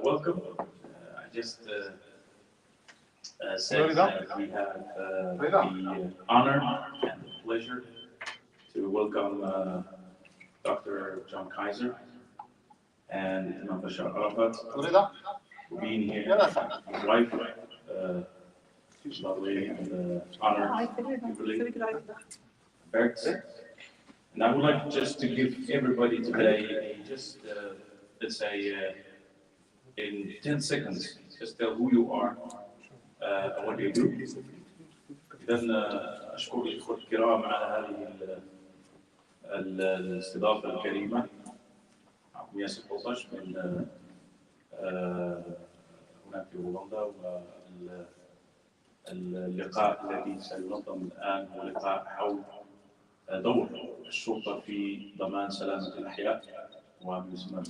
welcome. I just said that we have the honor and the pleasure to welcome Dr. John Kaiser and Imam Basheer for being here. His wife, lovely and honor, Kimberly Berks. And I would like just to give everybody today let's say in 10 seconds, just tell who you are and what you do. إذن أشكر الإخوة الكرام على هذه الاستضافة الكريمة. معكم ياسر بوطش من هناك في هولندا، واللقاء الذي سينظم الآن هو لقاء حول دور الشرطة في ضمان سلامة الأحياء وما يسمى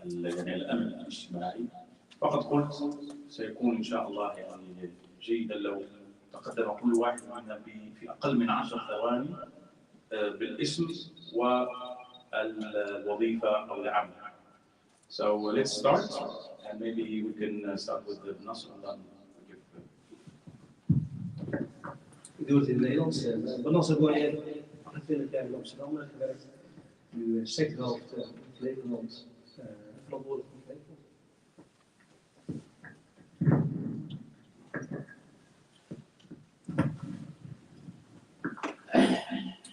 يعني الأمن الاجتماعي. فقد قلت سيكون إن شاء الله يعني جيدا لو تقدم كل واحد منا في أقل من 10 ثواني بالاسم والوظيفة أو العمل. So let's start, and maybe we can start with the Nasr and then Ik doe het in het Nederlands. Basheer Boyer, 28 jaar in Amsterdam gewerkt. Nu sectorhoofd Flevoland, verantwoordelijk voor Flevoland.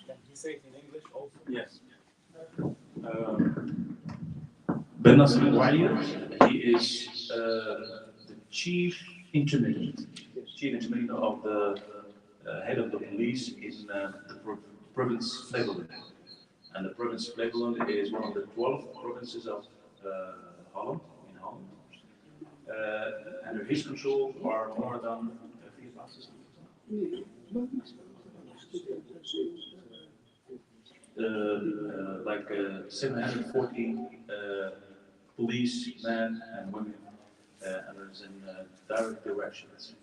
Can you say it in English also? Yes. Basheer, he is the chief intermediate of the head of the police in the province Flevoland. And the province Flevoland is one of the 12 provinces of Holland, in Holland. Under his control are more than like 740 policemen and women, and there's in direct directions.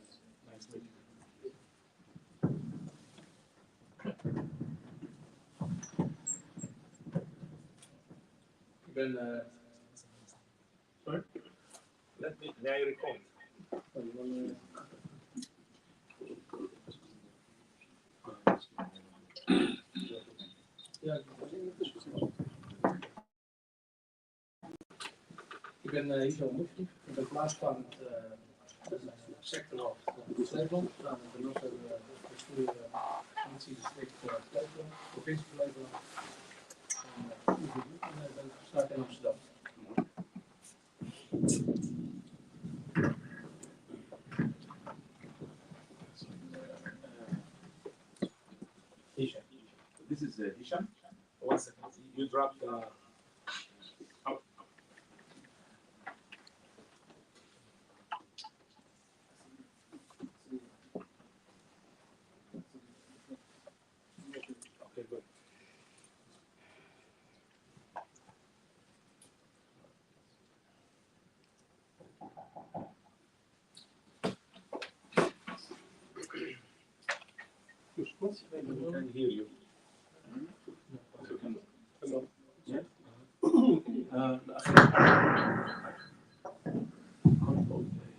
Sorry? May I record? Ik ben Iso Mufti. Ik ben plaatsvangend sectorhoofd van Flevoland. Samen met de Nasser bestuur politiedistrict Flevoland, provincie Flevoland. En ben gestart in Amsterdam. Hisham. This is Hisham. 1 second. You dropped Okay, good. I can hear you. Hello. Yeah.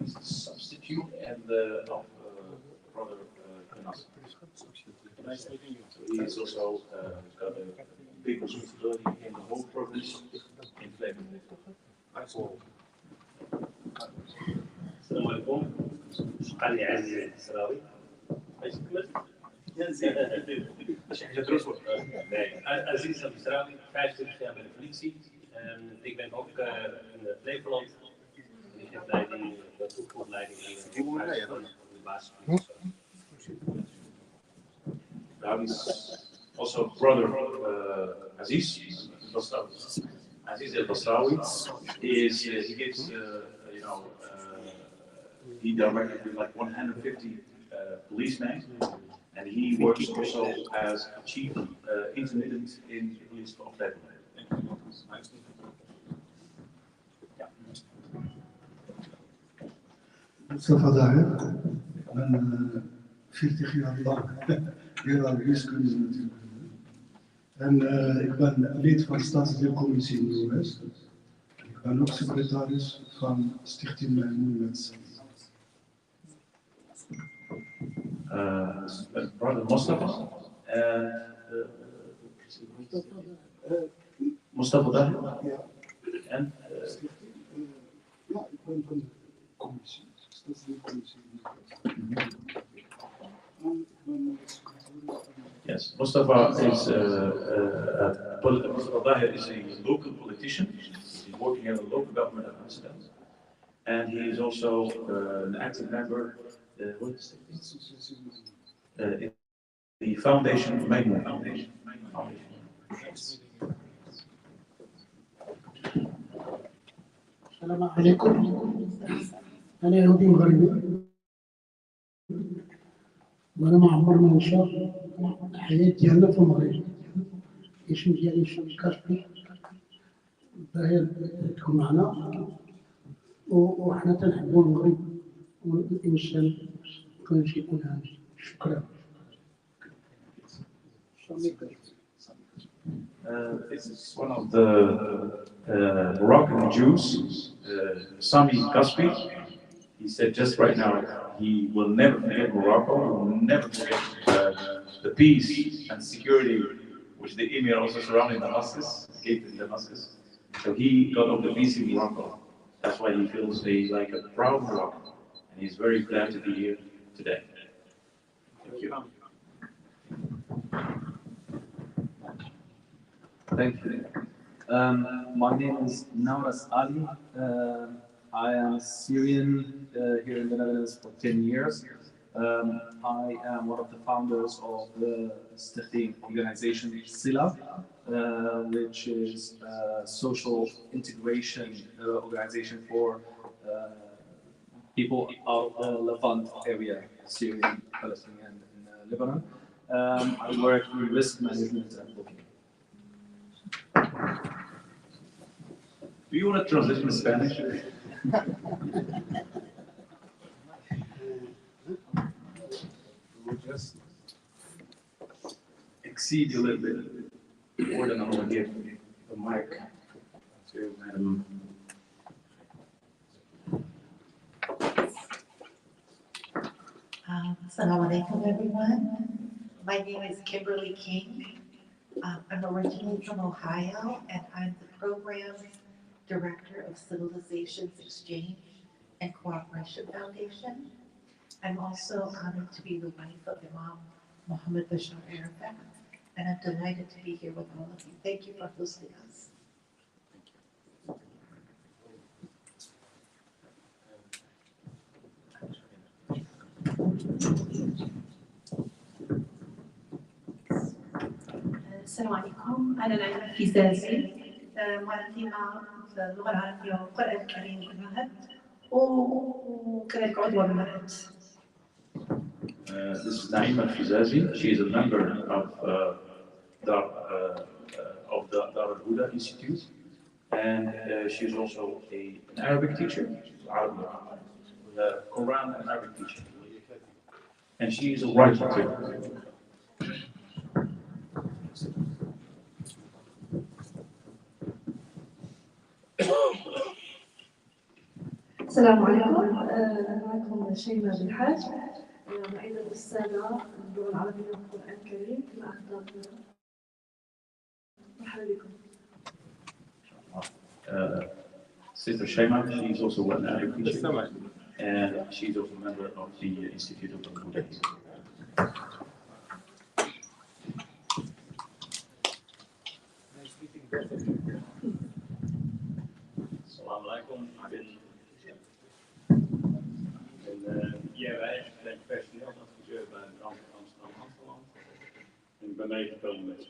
He's the substitute and of brother Nasr. Nice meeting you. So he is also got a big responsibility in the whole province in Flevoland. السلام عليكم. علي عزيز السراوي. ايش كملت؟ Aziz al-Israëli, 25 jaar bij de politie. Ik ben ook in Flevoland. Ik heb leiding, toekomstleiding hier in de basispolitie. Also brother Aziz al-Basrawi is he gives he directed with like 150 policemen. And he works also as chief intermediate in the police of Flevoland. مصطفى ظاهر من في ارتخاء الله ديال الرئيس كنز En ik ben lid van de Staatsdeelcommissie in de US. Ik ben ook secretaris van Stichting Maqoumat. Brother Mustafa Mustafa Dahi. En ja, ik ben van de commissie, Staatsdeelcommissie in de US. Yes, Mustafa is Mustafa Dahi is a local politician. He's working in the local government of Amsterdam, and he is also an active member. What is it? In the foundation, Maqoumat. السلام عليكم. أنا يهودي مغربي وأنا ما عمرنا نشاف الحياة ديالنا في المغرب. الاسم ديالي شام كاسبي باهي تكون معنا وحنا تنحبوا المغرب والإنسان كل شيء هذا. شكرا. This is one of the Moroccan Jews, Sami Kaspi. He said just right now he will never forget Morocco, he will never forget the peace and security which the Emir also surrounding Damascus, gave in Damascus. So he got over the peace in Morocco. That's why he feels like a proud Moroccan. And he's very glad to be here today. Thank you. Thank you. My name is Nauras Ali. I am Syrian here in the Netherlands for 10 years. I am one of the founders of the Stichting organization CECF, which is a social integration organization for people out of the Levant area, Syrian, Palestinian, and Lebanon. I work in risk management and booking. Do you want to translate in Spanish? We'll just Exceed a little bit more than I want to give the mic to Madam. Assalamu alaikum, everyone. My name is Kimberly King. I'm originally from Ohio, and I'm the program director of Civilizations Exchange and Cooperation Foundation. I'm also honored to be the wife of Imam Muhammad Basheer, and I'm delighted to be here with all of you. Thank you for hosting us. السلام عليكم. أنا نعيمة فيزازي، معلمة في اللغة العربية والقرآن الكريم بالمعهد وكذلك عضوة بالمعهد. This is Naima Fizazi. She is a member of the الهدى Institute, and she is also an Arabic teacher, the Quran and Arabic teacher, and she is a writer too. السلام عليكم. معكم شيماء بالحاج، معيدة الرسالة اللغة العربية والقرآن الكريم في معهد. مرحبا بكم. Sister Shema, she is also an Arabic teacher, and she is also a member of the Institute of the Buddha. Assalamu alaikum. Ik ben personeelsadviseur bij de brandweer Amsterdam. En ik ben meegekomen met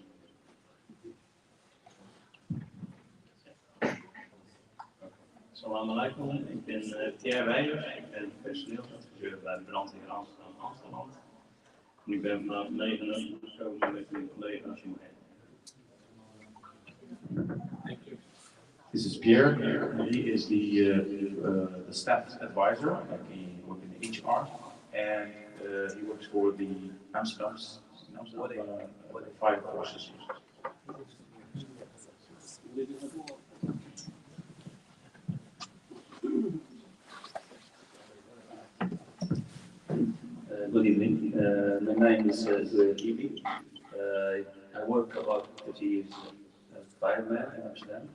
Assalamu alaikum. Ik ben Pierre Weijers. Ik ben personeelsadviseur bij de brandweer Amsterdam. En ik ben vanaf 9 uur gekomen met mijn collega Shimon. This is Pierre. He is the staff advisor. He works in HR, and he works for the Amsterdam fire forces. Good evening. My name is Ibi. I work about 30 years as a fireman in Amsterdam.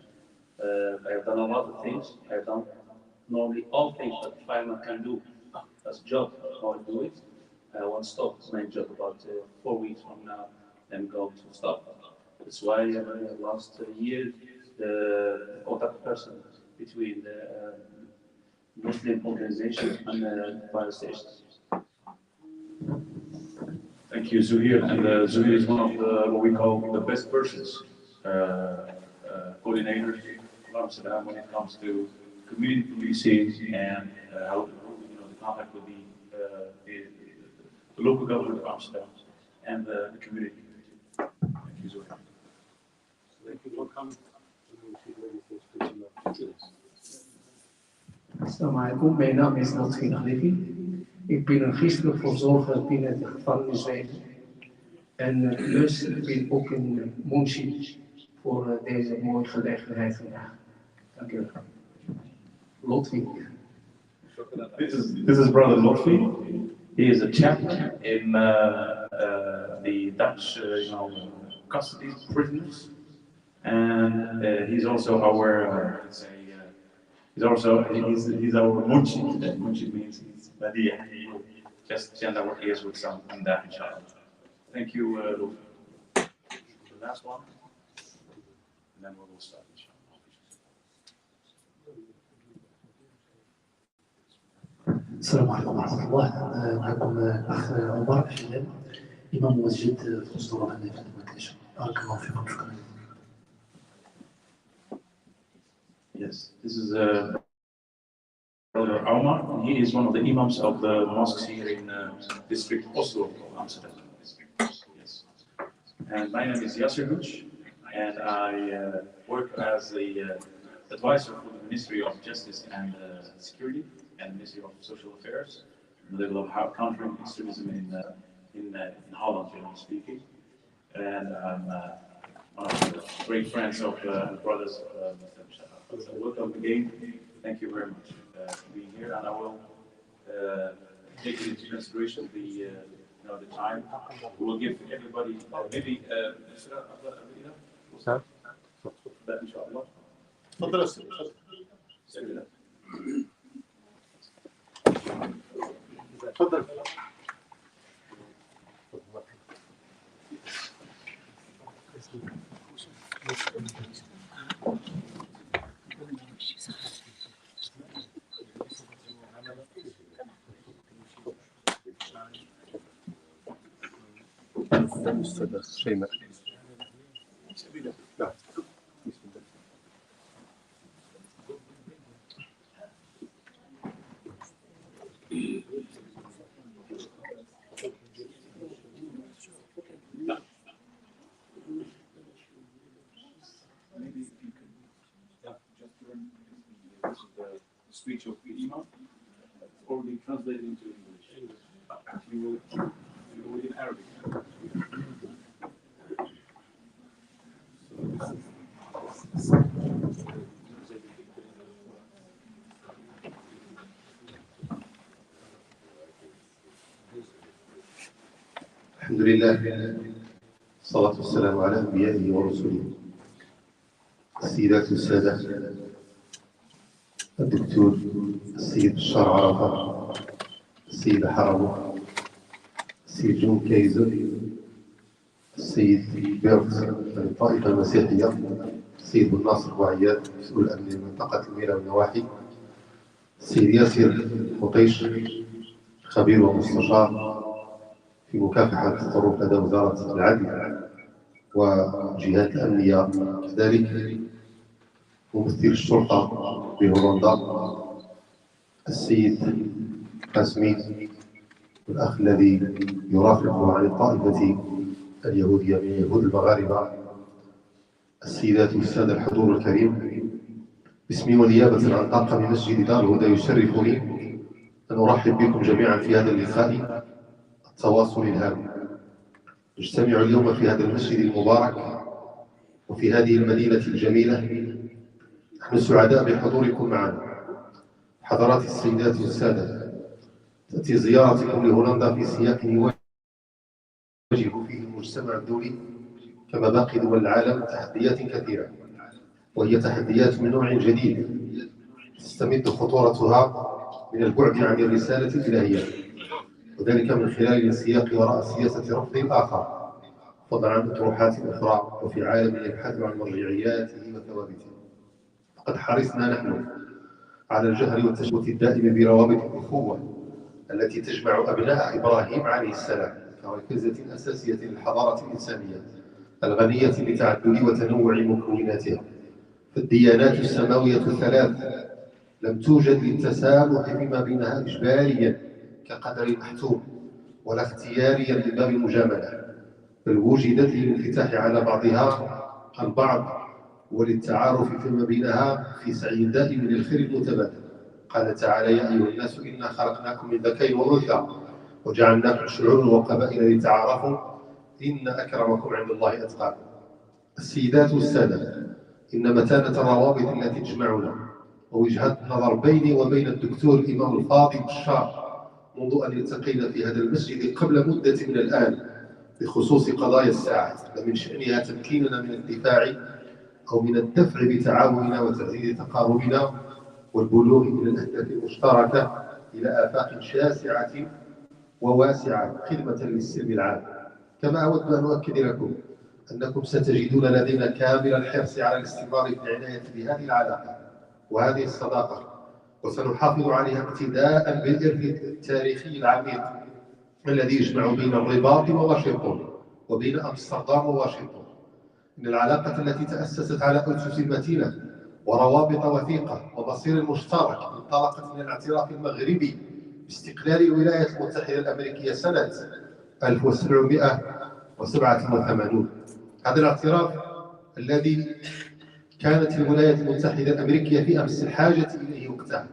I have done a lot of things. I have done normally all things that a fireman can do as a job, how I do it. I won't stop my job about 4 weeks from now and go to stop. That's why last year the contact person between the Muslim organization and the fire station. Thank you, Zuhir. And Zuhir is one of the what we call the best persons, coordinators of Amsterdam when it comes to community policing and how the contact with the local government of Amsterdam and the community. Thank you, Zuhir. Thank you for coming. Assalamu alaikum, mijn naam is Natri Ghalifi. Ik ben een christelijk verzorger binnen de gevangeniswezen. En dus ik ben ook een munshi voor deze mooie gelegenheid vandaag. Dank u wel. Lotfi. This is Brother Lotfi. He is a chaplain in the Dutch custody prisoners. And he's also our, he's our munchi today. Munchi means he's Badia. He will just chant our ears with some Amdah, inshallah. Thank you, Lutfi. The last one, and then we will start, inshallah. السلام عليكم ورحمة الله. معكم الأخ عمر خلال إمام مسجد في أسطورة النبي في المدينة. بارك الله فيكم. شكرا. Yes, this is Brother Omar. He is one of the imams of the mosques here in district Oslo, Amsterdam. Yes. And my name is Yasser Huch, and I work as the advisor for the Ministry of Justice and Security and the Ministry of Social Affairs, the level of countering extremism in Holland, generally speaking. And I'm one of the great friends of brothers of Muslim Shahab. So welcome again. Thank you very much for being here, and I will take into consideration the time. We will give everybody maybe. تفضل. أستاذ شيماء. لا. Speech of the Imam, already translated into English. You will read in Arabic. الحمد لله والصلاة والسلام على أنبيائه ورسله. السيدات والسادة، الدكتور السيد بشار عرفة، السيدة حربو، السيد جون كايزر، السيد بيرت من الطائفة المسيحية، السيد بن ناصر بوعياد مسؤول الأمن لمنطقة الميرا والنواحي، السيد ياسر مطيش خبير ومستشار في مكافحة الحروب لدى وزارة العدل والجهات الأمنية كذلك، ممثل الشرطة بهولندا السيد قاسمي، والأخ الذي يرافق عن الطائفة اليهودية من يهود المغاربة، السيدات والسادة الحضور الكريم، باسمي ونيابة عن طاقم مسجد دار الهدى يشرفني أن أرحب بكم جميعا في هذا اللقاء التواصل الهام. نجتمع اليوم في هذا المسجد المبارك وفي هذه المدينة الجميلة. نحن سعداء بحضوركم معنا. حضرات السيدات والسادة، تأتي زيارتكم لهولندا في سياق يواجه فيه المجتمع الدولي كما باقي دول العالم تحديات كثيرة، وهي تحديات من نوع جديد تستمد خطورتها من البعد عن الرسالة الإلهية، وذلك من خلال الانسياق وراء سياسة رفض الآخر فضلا عن أطروحات أخرى، وفي عالم يبحث عن مرجعياته وثوابته. فقد حرصنا نحن على الجهر والتشبث الدائم بروابط الأخوة التي تجمع أبناء إبراهيم عليه السلام كركيزة أساسية للحضارة الإنسانية الغنية بتعدد وتنوع مكوناتها. فالديانات السماوية الثلاث لم توجد للتسامح فيما بينها إجباريا كقدر محتوم ولا اختياريا من باب المجاملة، بل وجدت للانفتاح على بعضها البعض وللتعارف فيما بينها في سعي دائم للخير المتبادل. قال تعالى: يا أيها الناس إنا خلقناكم من ذكر وأنثى وجعلناكم شعوبا وقبائل لتعارفوا إن أكرمكم عند الله أتقاكم. السيدات والسادة، إن متانة الروابط التي تجمعنا ووجهة نظر بيني وبين الدكتور الإمام الفاضل بشار منذ أن التقينا في هذا المسجد قبل مدة من الآن بخصوص قضايا الساعة لمن شأنها تمكيننا من الدفاع أو من الدفع بتعاوننا وتعزيز تقاربنا والبلوغ إلى الأهداف المشتركة إلى آفاق شاسعة وواسعة خدمة للسلم العام. كما أود أن أؤكد لكم أنكم ستجدون لدينا كامل الحرص على الاستمرار في العناية بهذه العلاقة وهذه الصداقة، وسنحافظ عليها اقتداء بالإرث التاريخي العميق الذي يجمع بين الرباط وواشنطن وبين أمستردام وواشنطن. إن العلاقة التي تأسست على أسس متينة وروابط وثيقة ومصير مشترك انطلقت من الاعتراف المغربي باستقلال الولايات المتحدة الأمريكية سنة 1787. هذا الاعتراف الذي كانت الولايات المتحدة الأمريكية في أمس الحاجة إليه وقتها،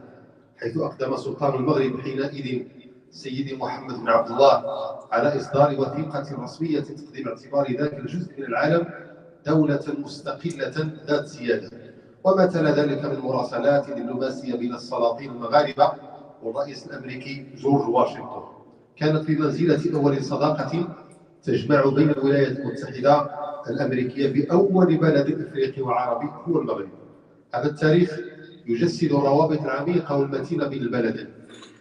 حيث أقدم سلطان المغرب حينئذ سيدي محمد بن عبد الله على إصدار وثيقة رسمية تقدم باعتبار ذاك الجزء من العالم دولة مستقلة ذات سيادة، وما تلا ذلك من مراسلات دبلوماسية بين السلاطين المغاربة والرئيس الأمريكي جورج واشنطن كانت في منزلة أول صداقة تجمع بين الولايات المتحدة الأمريكية بأول بلد إفريقي وعربي هو المغرب. هذا التاريخ يجسد الروابط العميقة والمتينة بين البلدين،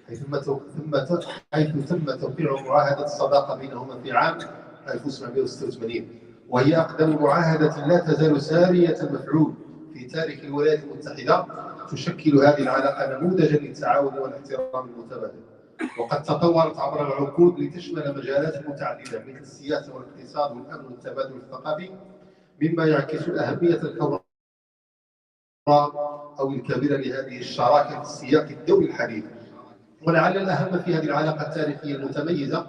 حيث تم توقيع معاهدة الصداقة بينهما في عام 1786، وهي أقدم معاهدة لا تزال سارية المفعول في تاريخ الولايات المتحدة. تشكل هذه العلاقة نموذجا للتعاون والاحترام المتبادل، وقد تطورت عبر العقود لتشمل مجالات متعددة مثل السياسة والاقتصاد والأمن والتبادل الثقافي، مما يعكس الأهمية الكبرى أو الكبيرة لهذه الشراكة في السياق الدولي الحديث. ولعل الأهم في هذه العلاقة التاريخية المتميزة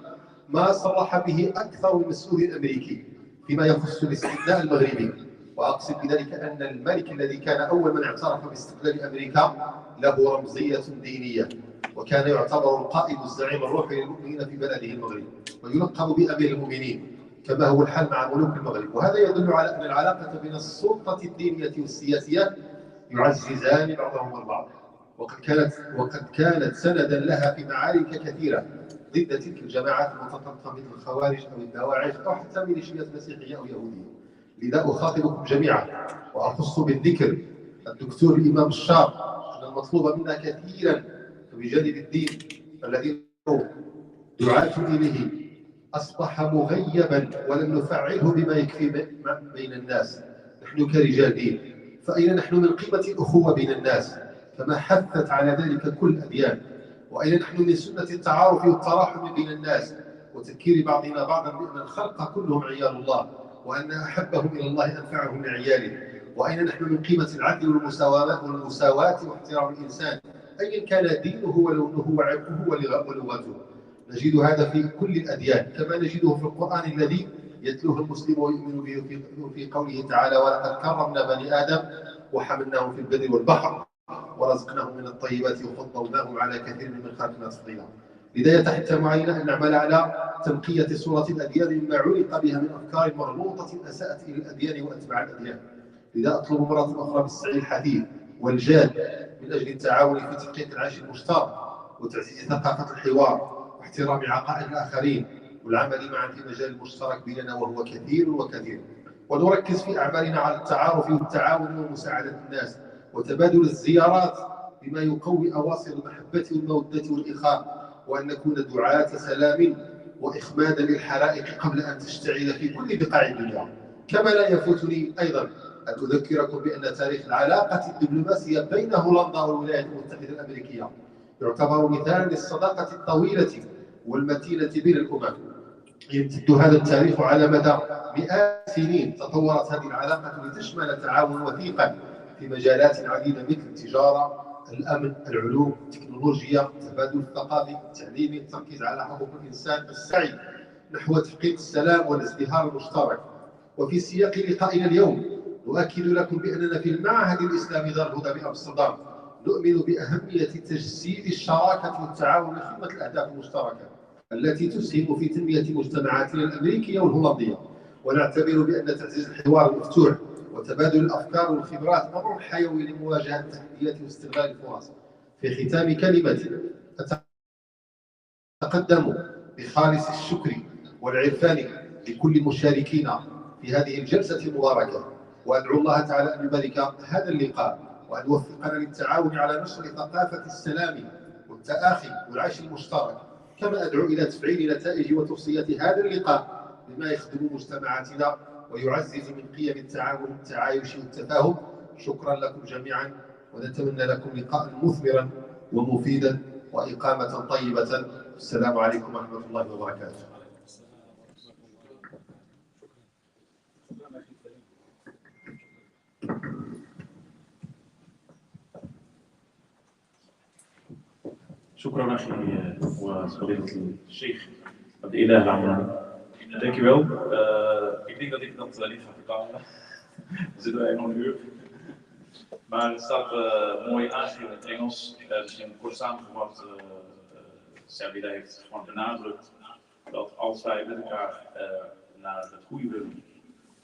ما صرح به أكثر من مسؤول أمريكي فيما يخص الاستثناء المغربي، وأقصد بذلك أن الملك الذي كان أول من اعترف باستقلال أمريكا له رمزية دينية، وكان يعتبر القائد الزعيم الروحي للمؤمنين في بلده المغرب، ويلقب بأمير المؤمنين كما هو الحال مع ملوك المغرب. وهذا يدل على أن العلاقة بين السلطة الدينية والسياسية يعززان بعضهما البعض، وقد كانت سندا لها في معارك كثيرة ضد تلك الجماعات المتطرفة مثل الخوارج أو الدواعش أو حتى ميليشيات مسيحية أو يهودية. لذا أخاطبكم جميعا وأخص بالذكر الدكتور الإمام بشار أن المطلوب منا كثيرا بجانب الدين الذي دعاة إليه أصبح مغيبا ولم نفعله بما يكفي بين الناس. نحن كرجال دين فأين نحن من قيمة الأخوة بين الناس كما حثت على ذلك كل الأديان؟ وأين نحن من سنة التعارف والتراحم بين الناس وتذكير بعضنا بعضا بأن الخلق كلهم عيال الله وأن أحبهم إلى الله أنفعهم لعياله؟ وأين نحن من قيمة العدل والمساواة واحترام الإنسان أيا كان دينه ولونه وعرقه ولغته؟ نجد هذا في كل الأديان، كما نجده في القرآن الذي يتلوه المسلم ويؤمن به في قوله تعالى: ولقد كرمنا بني آدم وحملناهم في البر والبحر ورزقناهم من الطيبات وفضلناهم على كثير من خلقنا تفضيلا. لذا يتحتم علينا أن نعمل على تنقية صورة الأديان مما علق بها من أفكار مغلوطة أساءت إلى الأديان وأتباع الأديان. لذا أطلب مرة أخرى بالسعي الحثيث والجاد من أجل التعاون في تحقيق العيش المشترك وتعزيز ثقافة الحوار واحترام عقائد الآخرين والعمل معا في مجال المشترك بيننا وهو كثير وكثير، ونركز في أعمالنا على التعارف والتعاون ومساعدة الناس وتبادل الزيارات بما يقوي أواصر المحبة والمودة والإخاء، وأن نكون دعاة سلام وإخمادا للحرائق قبل أن تشتعل في كل بقاع الدنيا. كما لا يفوتني أيضا أن أذكركم بأن تاريخ العلاقة الدبلوماسية بين هولندا والولايات المتحدة الأمريكية يعتبر مثالا للصداقة الطويلة والمتينة بين الأمم. يمتد هذا التاريخ على مدى مئات السنين. تطورت هذه العلاقة لتشمل تعاون وثيقا في مجالات عديدة مثل التجارة، الأمن، العلوم، التكنولوجيا، التبادل الثقافي، التعليمي، التركيز على حقوق الإنسان، السعي نحو تحقيق السلام والازدهار المشترك. وفي سياق لقائنا اليوم نؤكد لكم بأننا في المعهد الإسلامي دار الهدى بأمستردام نؤمن بأهمية تجسيد الشراكة والتعاون لخدمة الأهداف المشتركة التي تسهم في تنمية مجتمعاتنا الأمريكية والهولندية، ونعتبر بأن تعزيز الحوار المفتوح وتبادل الأفكار والخبرات أمر حيوي لمواجهة التحديات واستغلال الفرص. في ختام كلمتي أتقدم بخالص الشكر والعرفان لكل مشاركينا في هذه الجلسة المباركة، وأدعو الله تعالى أن يبارك هذا اللقاء وأن يوفقنا للتعاون على نشر ثقافة السلام والتآخي والعيش المشترك، كما أدعو إلى تفعيل نتائج وتوصية هذا اللقاء بما يخدم مجتمعاتنا ويعزز من قيم التعاون والتعايش والتفاهم. شكرا لكم جميعا، ونتمنى لكم لقاء مثمرا ومفيدا وإقامة طيبة. السلام عليكم ورحمة الله وبركاته. شكرا أخي وفضيلة الشيخ عبد الإله العمراني. Dankjewel. Ik denk dat ik dat niet ga vertalen. Dan zitten wij nog een uur. Maar het staat mooi aangegeven in het Engels. Misschien kort samengevat, Sabila heeft gewoon benadrukt dat als wij met elkaar naar het goede willen,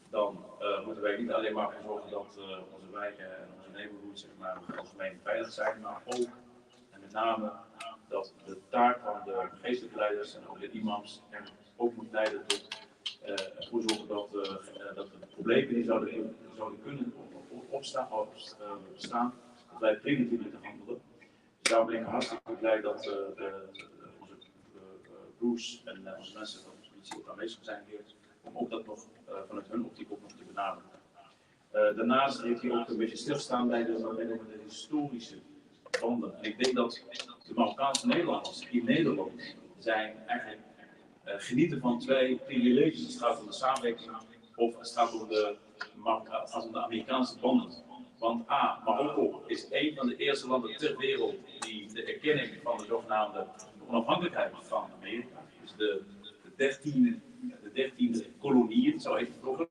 dan moeten wij niet alleen maar voor zorgen dat onze wijken en onze neighborhoods zeg maar algemeen veilig zijn, maar ook en met name dat de taak van de geestelijke leiders en ook de imams er ook moet leiden tot ervoor zorgen dat de problemen die zouden kunnen bestaan, dat wij preventief moeten handelen. Dus daarom ben ik hartstikke blij dat onze broers en onze mensen van de politie ook aanwezig zijn hier, om ook dat nog vanuit hun optiek ook nog te benaderen. Daarnaast heeft hij ook een beetje stilstaan bij de historische banden. En ik denk dat de Marokkaanse Nederlanders in Nederland zijn eigenlijk genieten van twee privileges als het gaat om de samenwerking of als het gaat om de Amerikaanse banden. Want Marokko is een van de eerste landen ter wereld die de erkenning van de zogenaamde onafhankelijkheid van Amerika, dus de 13e kolonieën, zo heet het vroeger,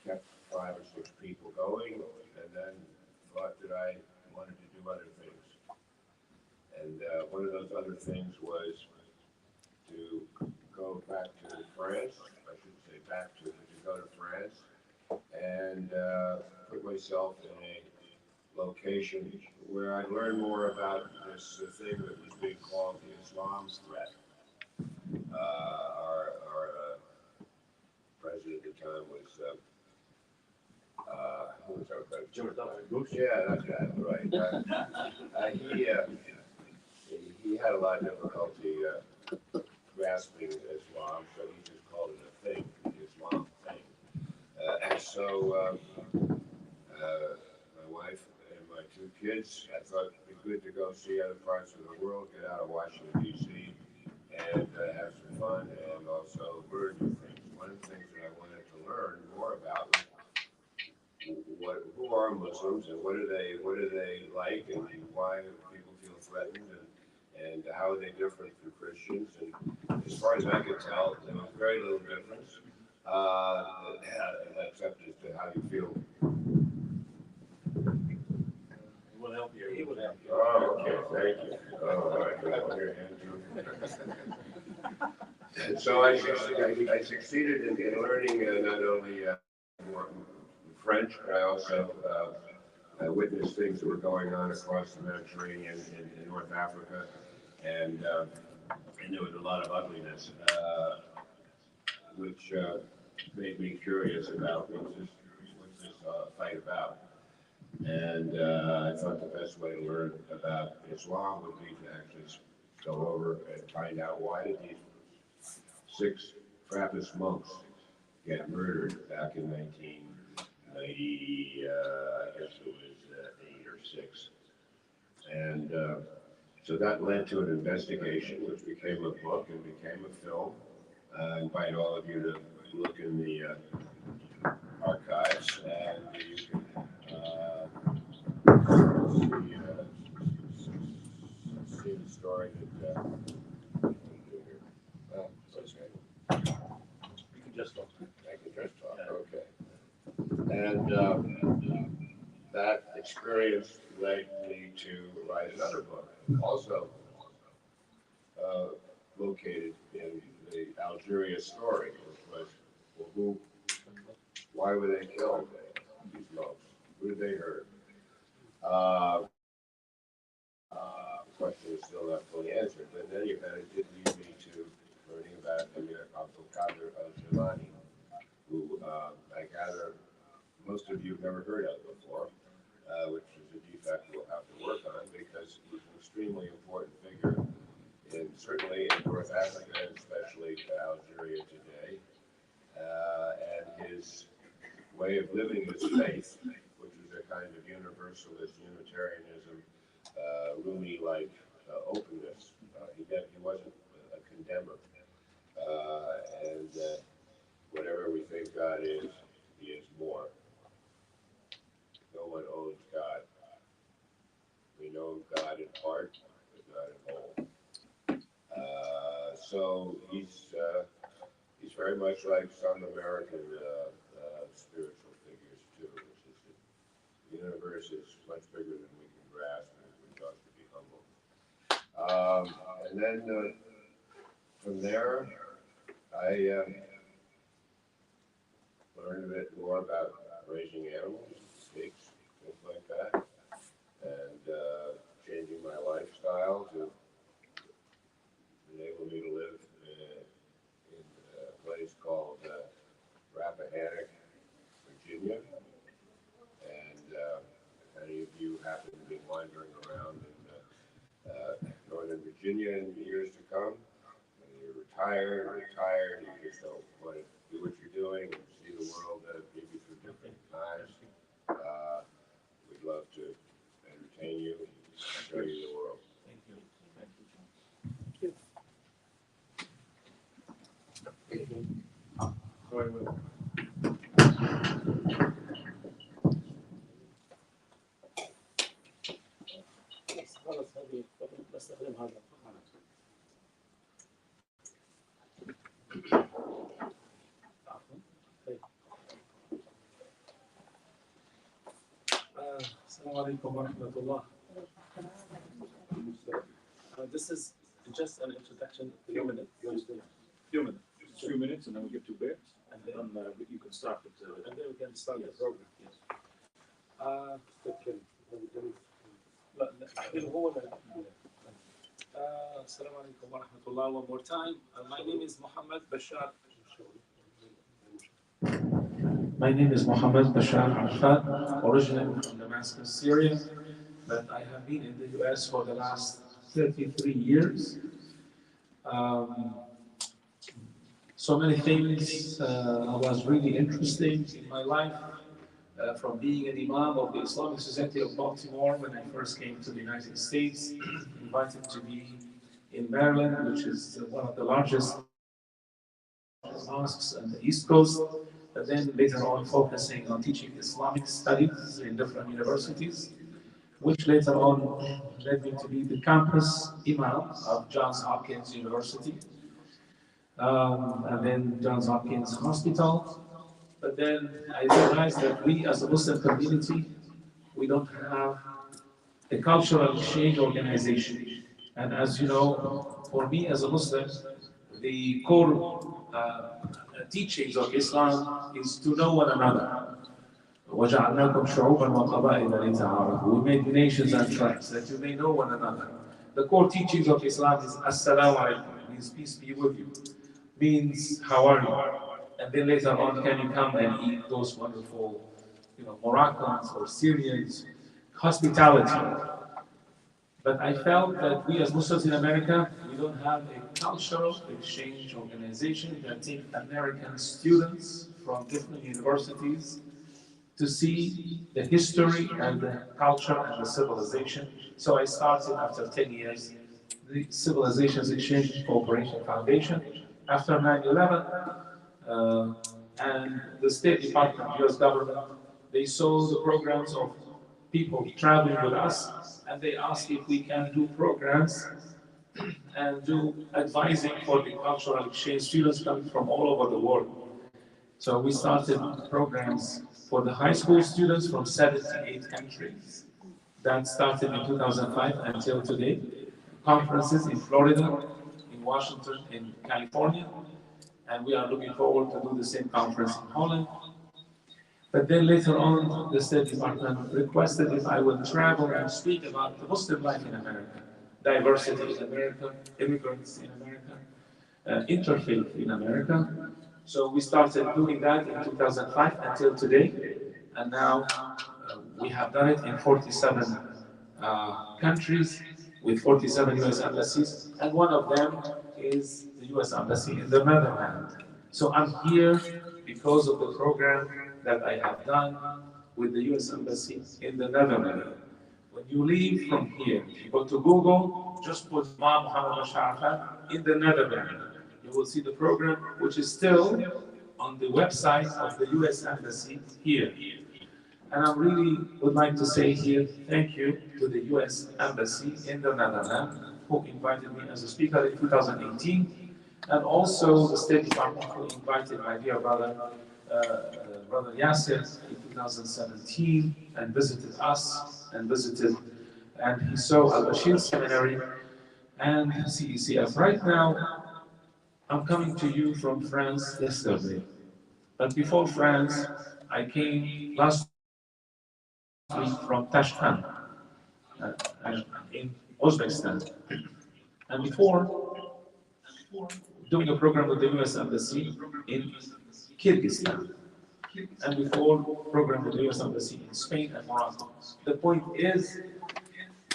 kept 5 or 6 people going, and then thought that I wanted to do other things. And one of those other things was to go back to France. I shouldn't say back to, but to go to France and put myself in a location where I learned more about this thing that was being called the Islam's threat. Our president at the time was, who was our president? Yeah, that's right. He had a lot of difficulty grasping Islam, so he just called it a thing, the Islam thing. And so my wife and my 2 kids, I thought it'd be good to go see other parts of the world, get out of Washington, D.C., and have some fun and also learn new things. One of the things that I wanted to learn more about was who are Muslims and what are they like, and why do people feel threatened, and how are they different from Christians. And as far as I could tell, there was very little difference, except as to how you feel. We'll help you. He will help you. Oh, okay, thank you. Oh, all right. So I succeeded in learning not only more French, but I also witnessed things that were going on across the Mediterranean in North Africa, and there was a lot of ugliness, which made me curious about what's this fight about. And I thought the best way to learn about Islam would be to actually go over and find out why did these 6 Trappist monks get murdered back in 1990, I guess it was 8 or 6. And so that led to an investigation, which became a book and became a film. I invite all of you to look in the archives, and you can see the story that You can just talk. I can just talk, okay. And that experience led me to write another book, also located in the Algeria story, which was, well, why were they killed, these monks? Who did they hurt? The question is still not fully answered, but in any event, it did lead me to learning about Emir Abdul Qadir al-Jilani, who I gather most of you have never heard of before, which is a defect we'll have to work on, because he's an extremely important figure certainly in North Africa, and especially Algeria today, and his way of living his faith, which is a kind of universalist Unitarianism, Rumi-like openness. He wasn't a condemner, and whatever we think God is, he is more. No one owns God. We know God in part, but not in whole. So he's very much like some American spiritual figures too. Which is the universe is much bigger than we can grasp, and we ought to be humble. And then from there, I learned a bit more about raising animals, pigs, things like that, and changing my lifestyle to enable me to live in a place called Rappahannock, Virginia. And if any of you happen to be wandering around in Northern Virginia in the years to come, and you're retired, you just don't want to do what you're doing and see the world maybe through different eyes, we'd love to entertain you and show you the world. Thank you. Thank you, John. Sorry, Will. خلاص هذه بستخدم هذا. Assalamu alaikum wa rahmatullah. This is just an introduction. Few minutes, and then we give 2 bears, and then you can start with and then we can start the program. Yes. Assalamu alaikum wa rahmatullah. One more time. My name is Muhammad Basheer. My name is Muhammad Basheer Arafat, originally from Damascus, Syria, but I have been in the US for the last 33 years. So many things was really interesting in my life, from being an imam of the Islamic Society of Baltimore when I first came to the United States, invited to be in Maryland, which is one of the largest mosques on the East Coast, but then later on focusing on teaching Islamic studies in different universities, which later on led me to be the campus imam of Johns Hopkins University, and then Johns Hopkins Hospital. But then I realized that we as a Muslim community, we don't have a cultural exchange organization. And as you know, for me as a Muslim, the core teachings of Islam is to know one another. وَجَعَلْنَاكُمْ شُعُوبًا وَقَبَائِلَ لِتَعَارَفُوا. We made nations and tribes that you may know one another. The core teachings of Islam is As-salamu alaykum, means peace be with you, means how are you? And then later on, can you come and eat those wonderful, Moroccans or Syrians, hospitality. But I felt that we as Muslims in America, we don't have a cultural exchange organization that takes American students from different universities to see the history and the culture and the civilization. So I started after 10 years, the Civilizations Exchange Cooperation Foundation. After 9/11, and the State Department, US government, they saw the programs of people traveling with us, and they asked if we can do programs and do advising for the cultural exchange students coming from all over the world. So we started programs for the high school students from 78 countries. That started in 2005 until today. Conferences in Florida, in Washington, in California, and we are looking forward to do the same conference in Holland. But then later on, the State Department requested if I would travel and speak about the Muslim life in America, diversity in America, immigrants in America, interfaith in America. So we started doing that in 2005 until today, and now we have done it in 47 countries with 47 US embassies, and one of them is the US Embassy in the Netherlands. So I'm here because of the program that I have done with the US Embassy in the Netherlands. When you leave from here, you go to Google, just put Muhammad Basheer Arafat in the Netherlands. You will see the program, which is still on the website of the US Embassy here. And I really would like to say here, thank you to the US Embassy in the Netherlands, who invited me as a speaker in 2018, and also the State Department, who invited my dear brother, Brother Yasser, in 2017, and visited us, and he saw Al-Basheer Seminary and CECF. Right now, I'm coming to you from France yesterday, but before France, I came last week from Tashkent in Uzbekistan, and before doing a program with the US Embassy in Kyrgyzstan, and before program with the US Embassy in Spain and Morocco. The point is,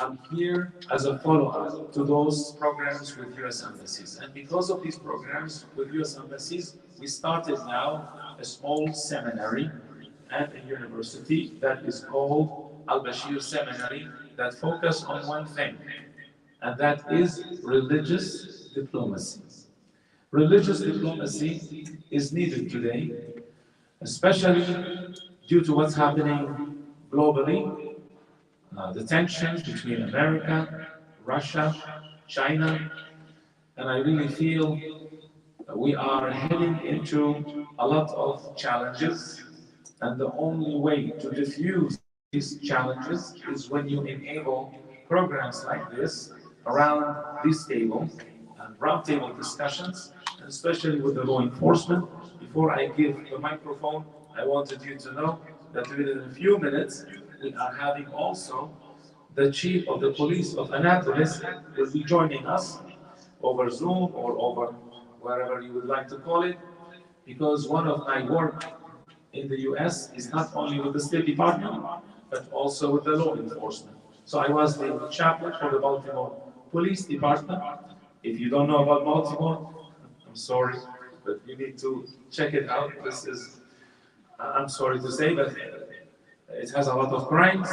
I'm here as a follow-up to those programs with US embassies. And because of these programs with US embassies, we started now a small seminary at a university that is called Al-Basheer Seminary, that focus on one thing, and that is religious diplomacy. Religious diplomacy is needed today, especially due to what's happening globally. The tensions between America, Russia, China, and I really feel we are heading into a lot of challenges, and the only way to diffuse these challenges is when you enable programs like this around this table and roundtable discussions, and especially with the law enforcement. Before I give the microphone, I wanted you to know that within a few minutes we are having also the chief of the police of Annapolis will be joining us over Zoom or over wherever you would like to call it, because one of my work in the US is not only with the State Department, but also with the law enforcement. So I was the chaplain for the Baltimore Police Department. If you don't know about Baltimore, I'm sorry, but you need to check it out. This is, I'm sorry to say, but it has a lot of crimes,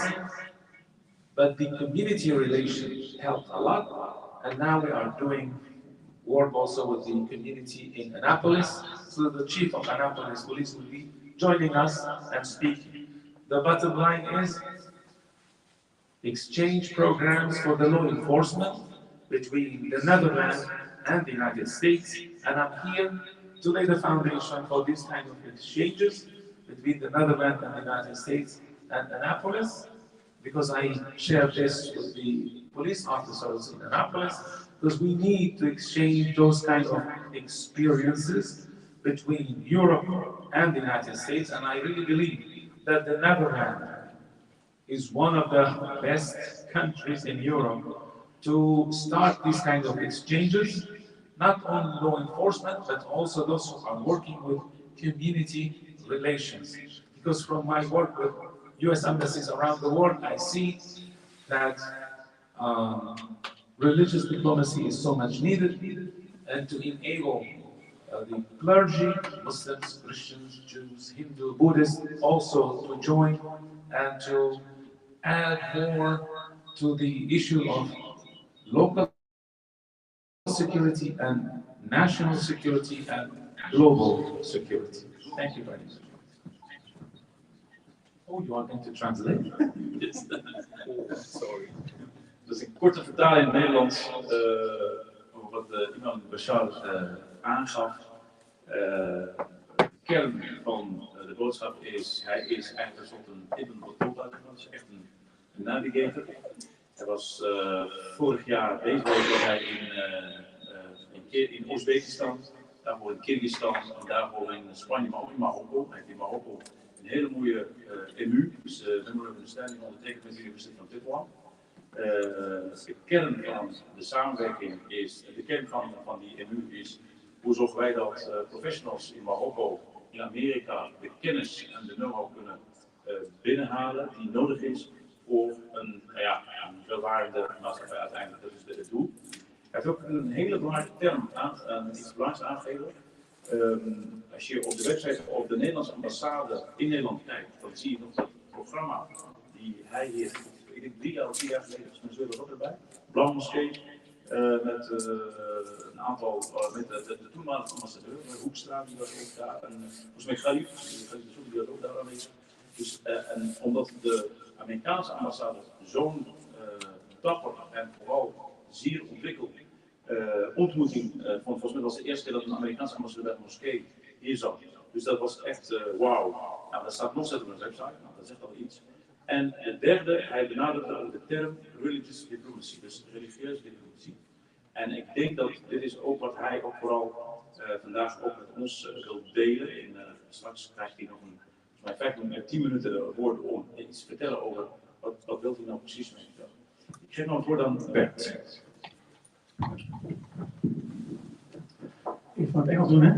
but the community relations helped a lot, and now we are doing work also with the community in Annapolis. So the chief of Annapolis Police will be joining us and speaking. The bottom line is exchange programs for the law enforcement between the Netherlands and the United States, and I'm here to lay the foundation for this kind of exchanges between the Netherlands and the United States and Annapolis, because I share this with the police officers in Annapolis, because we need to exchange those kinds of experiences between Europe and the United States, and I really believe that the Netherlands is one of the best countries in Europe to start these kinds of exchanges, not only law enforcement, but also those who are working with community relations. Because from my work with US embassies around the world, I see that religious diplomacy is so much needed, and to enable the clergy, Muslims, Christians, Jews, Hindu, Buddhists, also to join and to add more to the issue of local security and national security and global security. Thank you very much. Oh, you are going to translate? Yes. Sorry. Dus een korte vertaling in het Nederlands over wat imam Basheer aangaf. De kern van de boodschap is, hij is eigenlijk een soort een Ibn Battuta, dat is echt een navigator. Hij was vorig jaar bezig was hij in Oezbekistan, daarvoor in Kyrgyzstan en daarvoor in Spanje, maar ook in Marokko. Hij heeft in Marokko een hele mooie MU, dus Memorandum of Understanding ondertekend met de Universiteit van Tetuan. De kern van de samenwerking is, de kern van die MU is, hoe zorgen wij dat professionals in Marokko, in Amerika, de kennis en de know-how kunnen binnenhalen die nodig is voor een welvarende maatschappij uiteindelijk. Dat is het doel. Hij heeft ook een hele belangrijke term iets belangrijks aangegeven. Als je op de website op de Nederlandse ambassade in Nederland kijkt, dan zie je nog dat programma die hij heeft, ik denk 3 jaar geleden, dus zullen we dat erbij. Blauw Moskee, met een aantal, met de toenmalige ambassadeur, Hoekstra, die was ook daar, en volgens mij Khalif, die was ook daar aanwezig. Dus, en omdat de Amerikaanse ambassade zo'n dapper en vooral zeer ontwikkeld ontmoeting van, volgens mij was de eerste keer dat een Amerikaanse ambassadeur bij de moskee hier zat. Dus dat was echt wauw. Nou, dat staat nog steeds op de website, nou, dat zegt al iets. En het derde, hij benadrukte ook de term religious diplomacy, dus religieuze diplomatie. En ik denk dat dit is ook wat hij ook vooral vandaag ook met ons wil delen. Straks krijgt hij nog volgens mij 10 minuten woorden om iets te vertellen over wat wilt hij nou precies mee. Ik geef nou het woord aan Bert. Ik van het Engels doen, hè?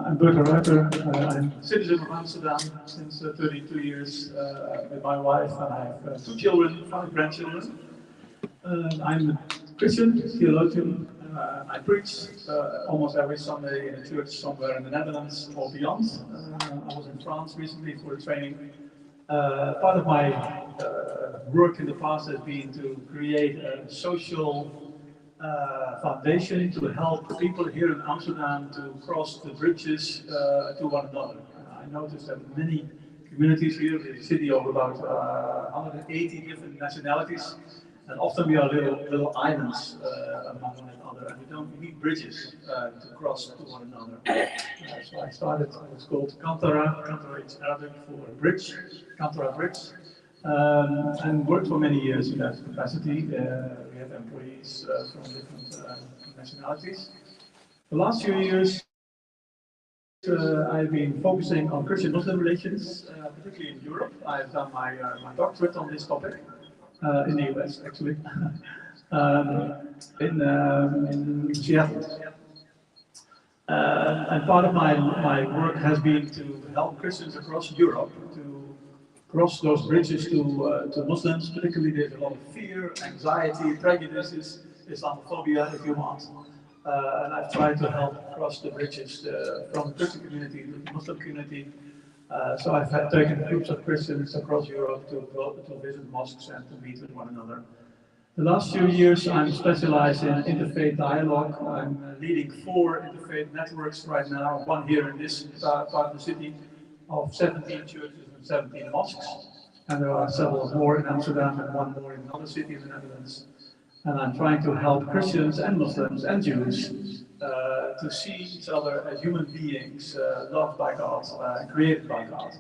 I'm Bert Ruiter. I'm a citizen of Amsterdam since 32 years with my wife, and I have 2 children, 5 grandchildren. I'm a Christian theologian. I preach almost every Sunday in a church somewhere in the Netherlands or beyond. I was in France recently for a training. Part of my work in the past has been to create a social foundation to help people here in Amsterdam to cross the bridges to one another. I noticed that many communities here in the city of about 180 different nationalities, And often we are little islands among one another, and we need bridges to cross to one another. So I started what's called Kantara. Kantara is Arabic for bridge, Kantara Bridge, and worked for many years in that capacity. We have employees from different nationalities. The last few years, I've been focusing on Christian-Muslim relations, particularly in Europe. I've done my doctorate on this topic in the US, actually, in Seattle. And part of my work has been to help Christians across Europe to cross those bridges to Muslims. Particularly, there's a lot of fear, anxiety, prejudices, Islamophobia, if you want. And I've tried to help cross the bridges from the Christian community to the Muslim community. So I've taken groups of Christians across Europe to visit mosques and to meet with one another. The last few years, I'm specialized in interfaith dialogue. I'm leading 4 interfaith networks right now, one here in this part of the city, of 17 churches and 17 mosques. And there are several more in Amsterdam and one more in another city in the Netherlands. And I'm trying to help Christians and Muslims and Jews to see each other as human beings, loved by God, created by God.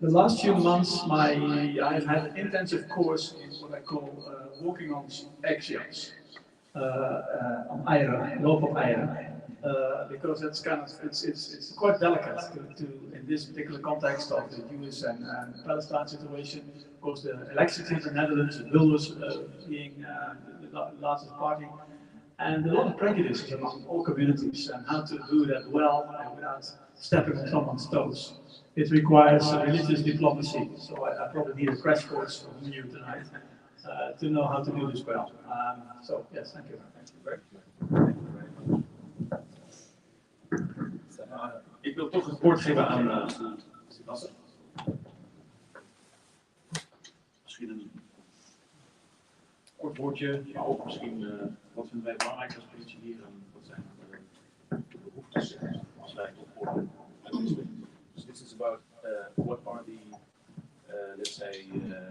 The last few months, I've had an intensive course in what I call walking on eggshells, on eieren, loop op eieren, because it's it's quite delicate to in this particular context of the Jewish and Palestine situation. Of course, the elections in the Netherlands, the Wilders being the largest party, and a lot of prejudices among all communities, and how to do that well and without stepping on someone's toes. It requires religious diplomacy, so I probably need a crash course from you tonight to know how to do this well. So yes, thank you. Thank you very much. Ik wil toch het woord geven aan Sebastian. Misschien een kort woordje, maar ook misschien wat vinden wij belangrijk als politie hier en wat zijn de behoeftes als wij toch worden uitgezet. So this is about what are the, let's say,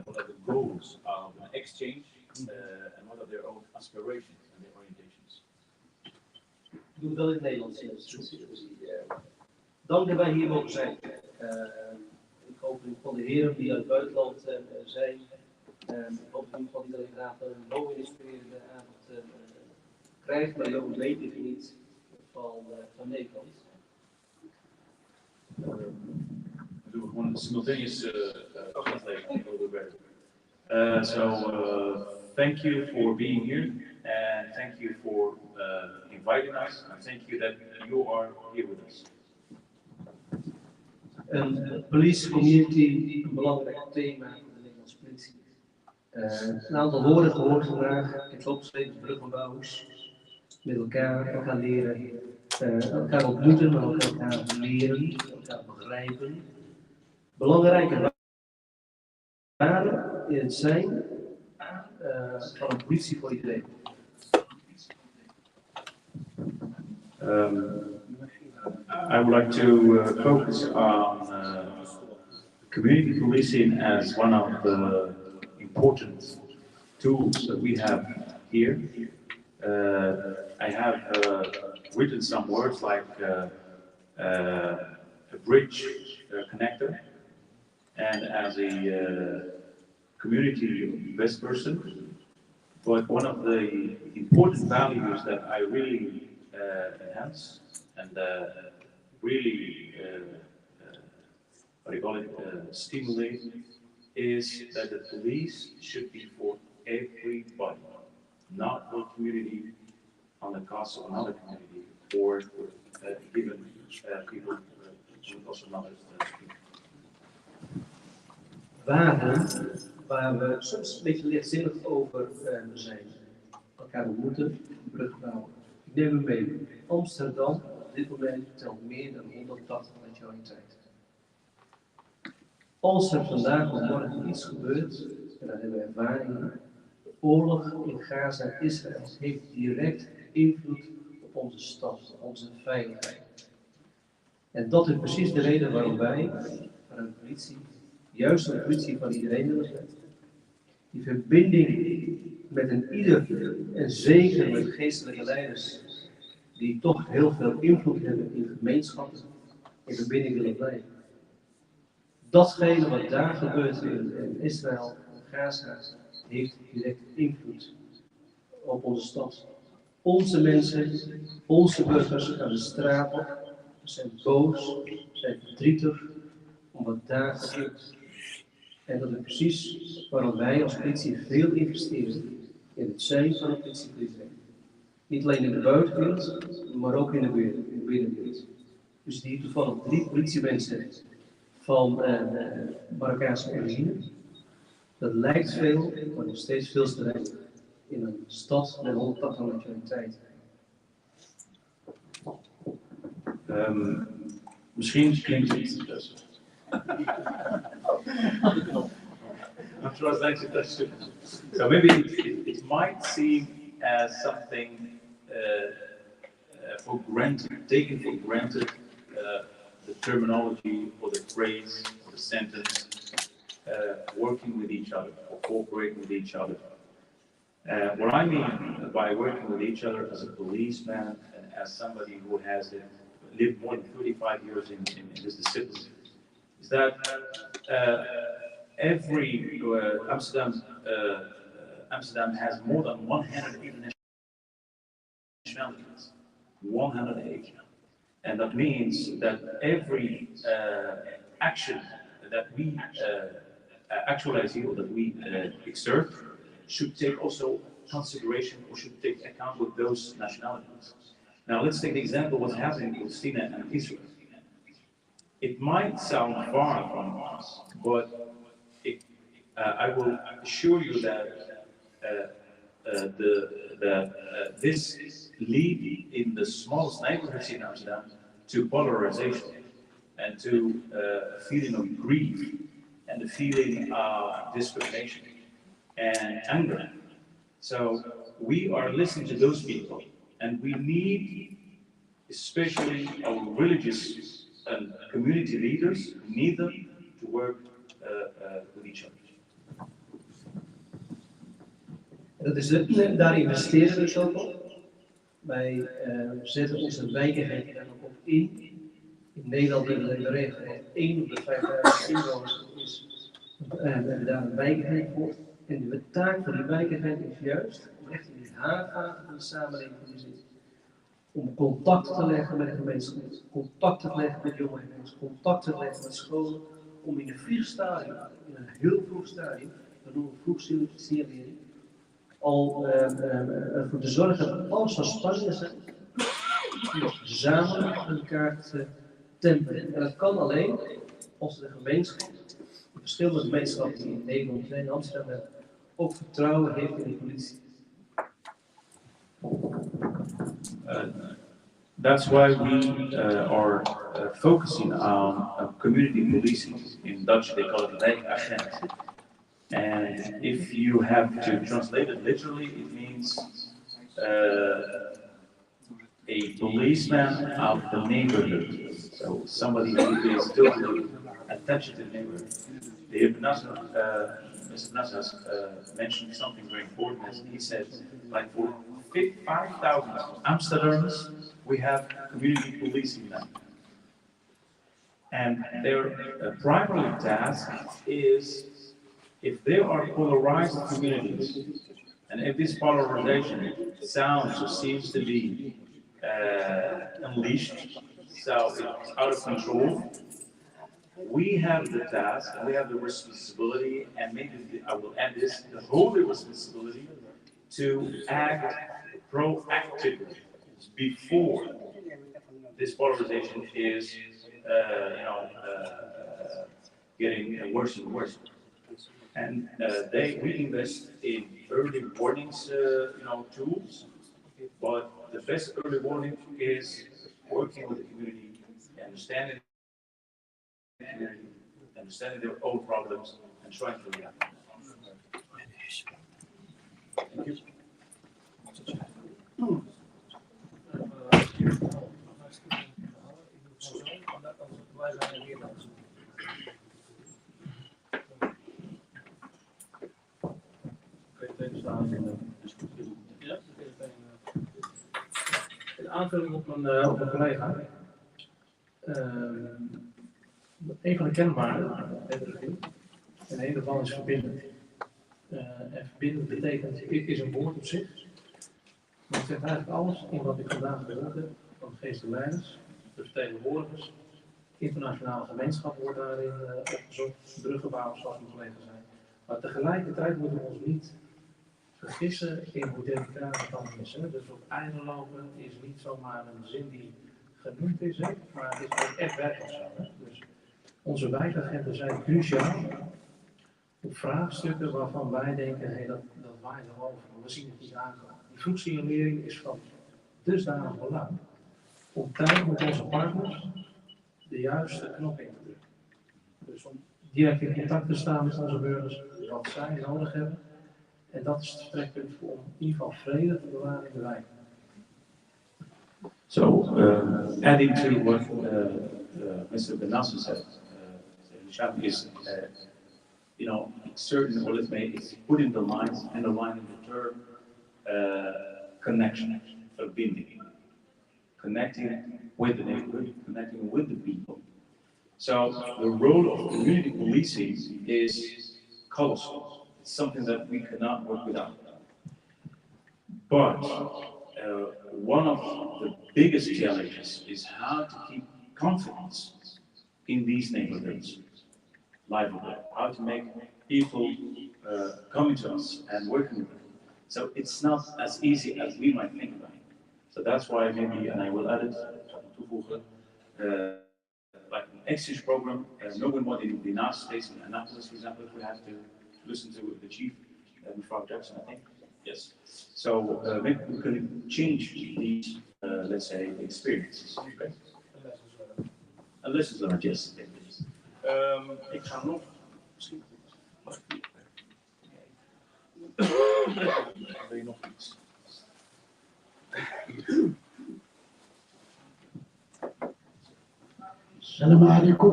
what are the goals of an exchange and what are their own aspirations and their orientations. Ik doe het wel in het Nederlands. Dank dat wij hier mogen zijn. Ik hoop van de heren die uit het buitenland zijn. Ik hoop in ieder geval niet alleen vanavond een mooi inspirerende avond krijgt, maar ook weet ik niet van Nederland. Doen we gewoon een simultaneous translation a little bit better. Thank you for being here and thank you for inviting us and thank you that you are here with us. Een police community, een belangrijk thema voor de Nederlandse politie. Een aantal woorden gehoord vandaag. Ik heb opgeschreven bruggenbouwers. Met elkaar gaan leren, elkaar ontmoeten, maar ook elkaar leren, elkaar begrijpen. Belangrijke waarden in het zijn van een politie voor iedereen. I would like to focus on community policing as one of the important tools that we have here. I have written some words like a bridge connector, and as a community-based person. But one of the important values that I really enhance and really, stimulate is that the police should be for everybody, not one community on the cost of another community, or given people on the cost of another people. Waarden waar we soms een beetje lichtzinnig over zijn. Elkaar ontmoeten, brug bouwen. Ik neem u mee. Amsterdam op dit moment telt meer dan 180 nationaliteiten. Als er vandaag of morgen iets gebeurt, en daar hebben we ervaring in, de oorlog in Gaza en Israël heeft direct invloed op onze stad, op onze veiligheid. En dat is precies de reden waarom wij van een politie, juist een politie van iedereen willen zijn. Die verbinding met een ieder, en zeker met geestelijke leiders, die toch heel veel invloed hebben in gemeenschappen, in verbinding willen blijven. Datgene wat daar gebeurt in Israël en Gaza, heeft direct invloed op onze stad. Onze mensen, onze burgers gaan de straat op, zijn boos, zijn verdrietig om wat daar gebeurt. En dat is precies waarom wij als politie veel investeren in het zijn van een politiepolitie. Niet alleen in de buitenwereld, maar ook in de binnenwereld. Dus die toevallig 3 politiemensen van Marokkaanse origine. Dat lijkt veel, maar nog steeds veel te weinig in een stad met 180 nationaliteiten. Misschien klinkt het dus. I'm translating that too. So maybe it might seem as something for granted, taken for granted, the terminology or the phrase or the sentence, working with each other or cooperating with each other. What I mean by working with each other as a policeman and as somebody who has lived more than 35 years in this discipline is that every Amsterdam has more than 180 nationalities. 180. And that means that every action that we actualize here or that we exert should take also consideration or should take account with those nationalities. Now let's take the example of what's happening in Palestine and Israel. It might sound far from us, but I will assure you that this lead in the smallest neighborhoods in Amsterdam to polarization and to a feeling of grief and a feeling of discrimination and anger. So we are listening to those people, and we need, especially our religious and community leaders, we need them to work with each other. Dat is daar investeren we dus ook op. Wij zetten onze wijkagenten daar ook op in. In Nederland hebben we de regel dat 1 op de 5000 inwoners is. We hebben daar een wijkagent voor. En de taak van die wijkagent is juist om echt in die haarvaten van de samenleving te zitten. Om contact te leggen met de gemeenschap, contact te leggen met jonge mensen, contact te leggen met scholen. Om in een vroeg stadium, in een heel vroeg stadium, dat noemen we vroeg signalering, al ervoor te zorgen dat alles van spanningen zijn, om samen elkaar te temperen. En dat kan alleen als de gemeenschap, de verschillende gemeenschappen die in Nederland zijn, in Amsterdam hebben, ook vertrouwen heeft in de politie. That's why we are focusing on community policing. In Dutch they call it wijkagent. And if you have to translate it literally, it means a policeman of the neighborhood. So somebody who is totally attached to the neighborhood. The Mr. Nas has mentioned something very important, as he said, like for 5,000 Amsterdamers, we have community policing now. And their primary task is, if there are polarized communities, and if this polarization sounds or seems to be unleashed, so it's out of control, we have the task, and we have the responsibility, and maybe I will add this, the holy responsibility to act proactively before this polarization is, getting worse and worse. And we invest in early warnings, tools. But the best early warning is working with the community, understanding the community, understanding their own problems, and trying to react. Thank you. aanvulling op mijn collega. Een van de kenmerken en een daarvan is verbinden. En verbinden betekent, is een woord op zich. Maar het zegt eigenlijk alles in wat ik vandaag gehoord heb van de geestelijke leiders, de vertegenwoordigers. Internationale gemeenschap wordt daarin opgezocht, bruggenbouwers zoals mijn collega's zijn. Maar tegelijkertijd moeten we ons niet vergissen in hoe delicaat het dan is. Dus op einde lopen is niet zomaar een zin die genoemd is, maar het is ook echt werkelijk zo. Dus onze wijkagenten zijn cruciaal op vraagstukken waarvan wij denken, dat waait er over, we zien het niet aankomen. Die vroegsignalering is van dusdanig belang om tijd met onze partners de juiste knop in te drukken. Dus om direct in contact te staan met onze burgers, wat zij nodig hebben. En dat is het vertrekpunt om in ieder geval vrede te bewaren in de wijk. So, adding to what Mr. Benassi said, is, certain, or let's make it's put in the lines, underlining the term connection, verbinding, connecting with the neighborhood, connecting with the people. So the role of community policing is colossal. It's something that we cannot work without. But one of the biggest challenges is how to keep confidence in these neighborhoods livable, how to make people coming to us and working with them. So it's not as easy as we might think about it. So that's why maybe, and I will add it, like an exchange program, knowing what in the United States, in Annapolis, for example, if we have to listen to the chief, Mevrouw Jackson, I think. Yes. So maybe we can change these, let's say, experiences. Okay? And lessons learned, yes. Ik ga nog, misschien, mag ik wil je nog iets? السلام عليكم.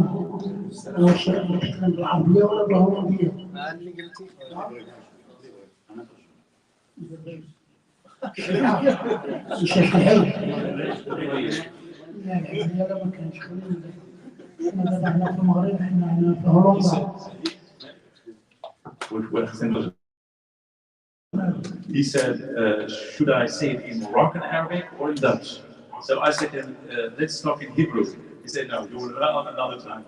أنا شرحت بالعربية ولا بالهولندية؟ اللي قلتي. الشيخ الحي. لا العربية ما كانش خلينا. احنا دابا في المغرب، احنا في هولندا. He said, should I say it in Moroccan Arabic or in Dutch? So I said, let's talk in Hebrew. He said, no, do it another time.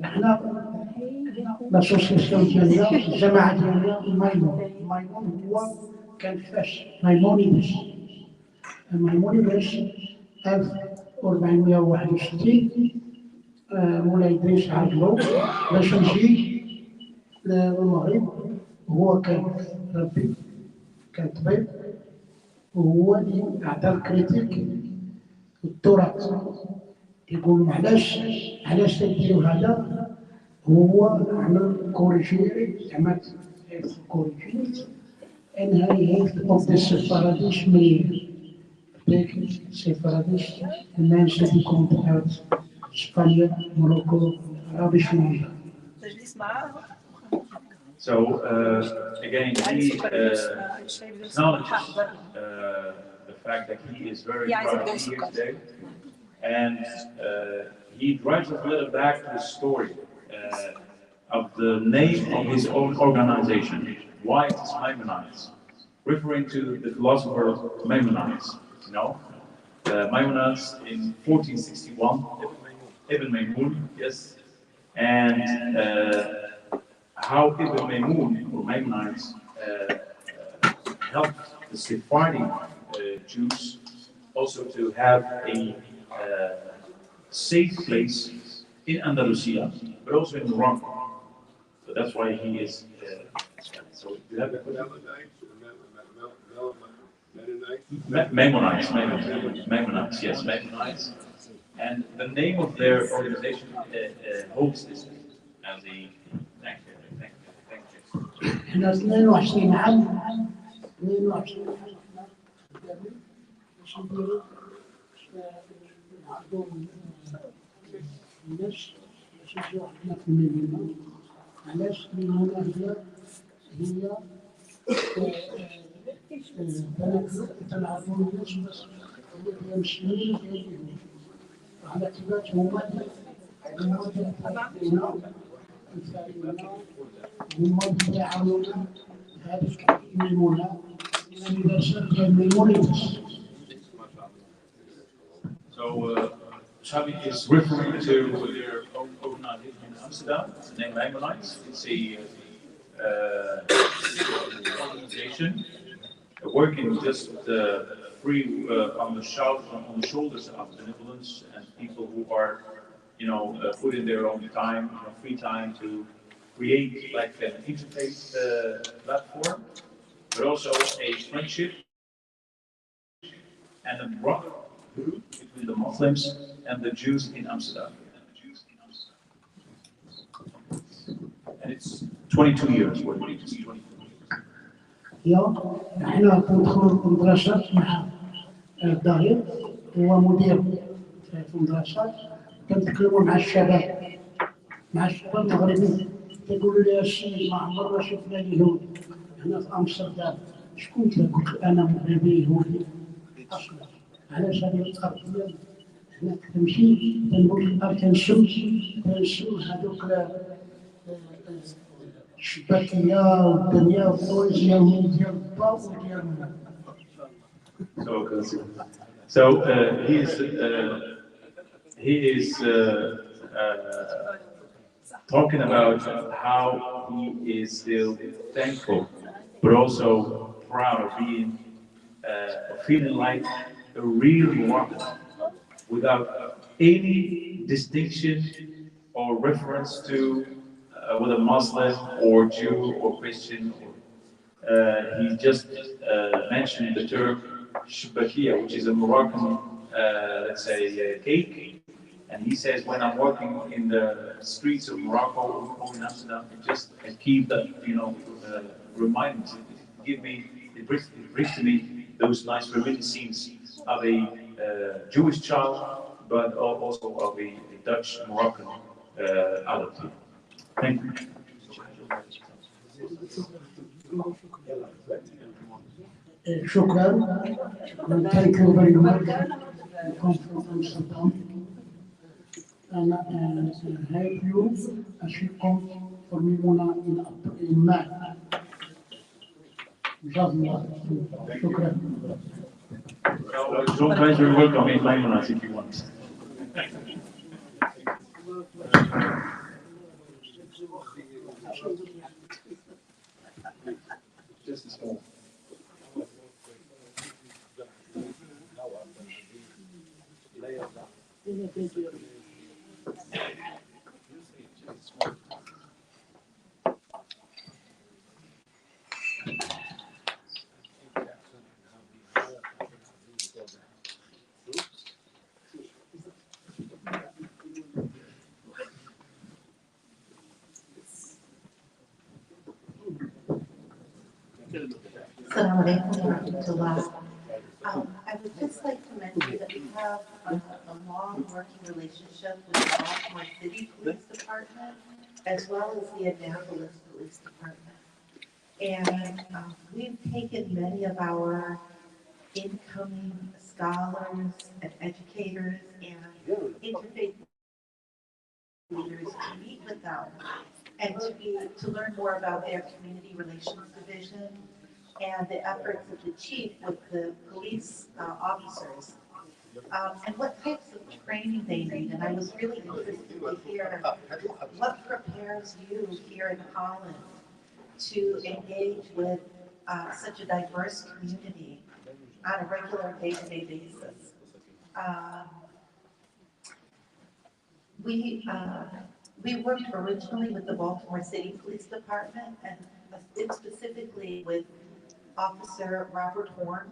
احنا الاسوسياسيون ديالنا، الجماعه ديالنا الميمون هو كان فاش ميمونيدس 1461 مولاي إدريس عرضلو باش نجي للمغرب. هو كان ربي، كان طبيب، وهو اللي اعطى الكريتيك التراث. يقولوا علاش تديروا هذا؟ هو عمل كوريجيري، عمل كوريجيري ان هاي of the Sephardish media. لكن Sephardish الناس اللي يكونوا في اسبانيا، موروكو، عربي شمالي. So again, he acknowledges the fact that he is very proud to be here today, and he drives us a little back to the story of the name of his own organization, why it is Maimonides, referring to the philosopher Maimonides. Maimonides in 1461, Ibn Maymun, yes, and how Ibn Maymun or Maimonides helped the Sephardi Jews also to have a safe place in Andalusia, but also in Morocco. So that's why he is. So you have that. Maimonides, yes, Maimonides. And the name of their organization holds this as a. Thank you. احنا 22 عام 22 باش نديرو نعرضو الناس باش يجيو عندنا في المدينة. علاش؟ لأن هي تلعبون الناس بس مسلمين يجيهم على اعتبار هم هم يعاونون هذه الميمونة So Xavi is referring to their own organization in Amsterdam, it's named Immigrants. It's a organization working just free on the shoulders of the Netherlands and people who are, putting their own time, free time to create like an interface platform, but also a friendship and a brotherhood between the Muslims and the Jews in Amsterdam. And it's 22 years what it is. 22 اليوم احنا كندخلوا المدرسات مع الداير هو مدير في المدرسات كنتكلموا مع الشباب المغربيين كيقولوا لي السيد ما عمرنا شفنا اليهود هنا في امستردام شكون قلت له انا مغربي يهودي اصلا علاش هذه الارض حنا كنمشي كنقول كنسم هذوك الشباكيه والدنيا والطويجيه وديال البا وديال الماء. So he is talking about how he is still thankful, but also proud of being, feeling like a real Moroccan, without any distinction or reference to whether Muslim or Jew or Christian. He just mentioned the term shabakia, which is a Moroccan, let's say, cake. And he says, when I'm walking in the streets of Morocco or in Amsterdam, I keep that, reminders. It brings to me those nice reminiscences of a Jewish child, but also of a Dutch Moroccan adult. Thank you. شكرا. Thank you very much. Come from Amsterdam. And I help you as you come for me in May. شكرا. Don't try to welcome in Immigrants if you want. Just a small. Assalamu alaikum wa rahmatullah. I would just like to mention that we have a long working relationship with the Baltimore City Police Department as well as the Annapolis Police Department. And we've taken many of our incoming scholars and educators and interfaith leaders to meet with them and to learn more about their community relations division and the efforts of the chief with the police officers, and what types of training they need. And I was really interested to hear what prepares you here in Holland to engage with such a diverse community on a regular day-to-day basis. We worked originally with the Baltimore City Police Department and specifically with Officer Robert Horn,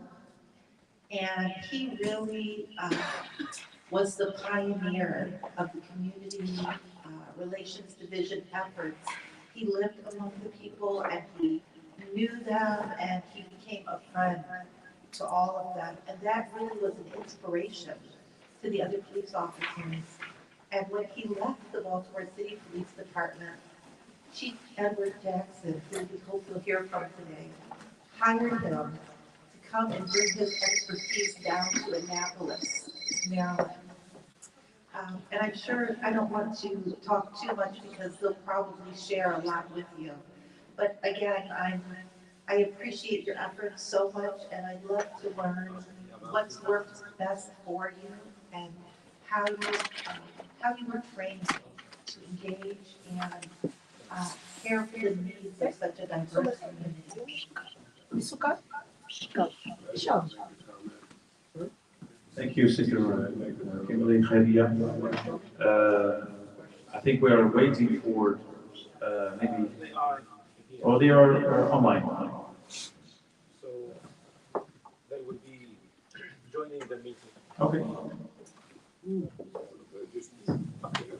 and he really was the pioneer of the community relations division efforts. He lived among the people and he knew them and he became a friend to all of them, and that really was an inspiration to the other police officers. And when he left the Baltimore City Police Department, Chief Edward Jackson, who we hope you'll hear from today, hired him come and bring his expertise down to Annapolis, Maryland. And I'm sure I don't want to talk too much because they'll probably share a lot with you. But again, I appreciate your efforts so much, and I'd love to learn what's worked best for you and how you were trained to engage and care for the needs of such a diverse community. Thank you, Sister Kimberly Khadia. I think we are waiting for maybe. Oh, they are online. So they will be joining the meeting. Okay. Just a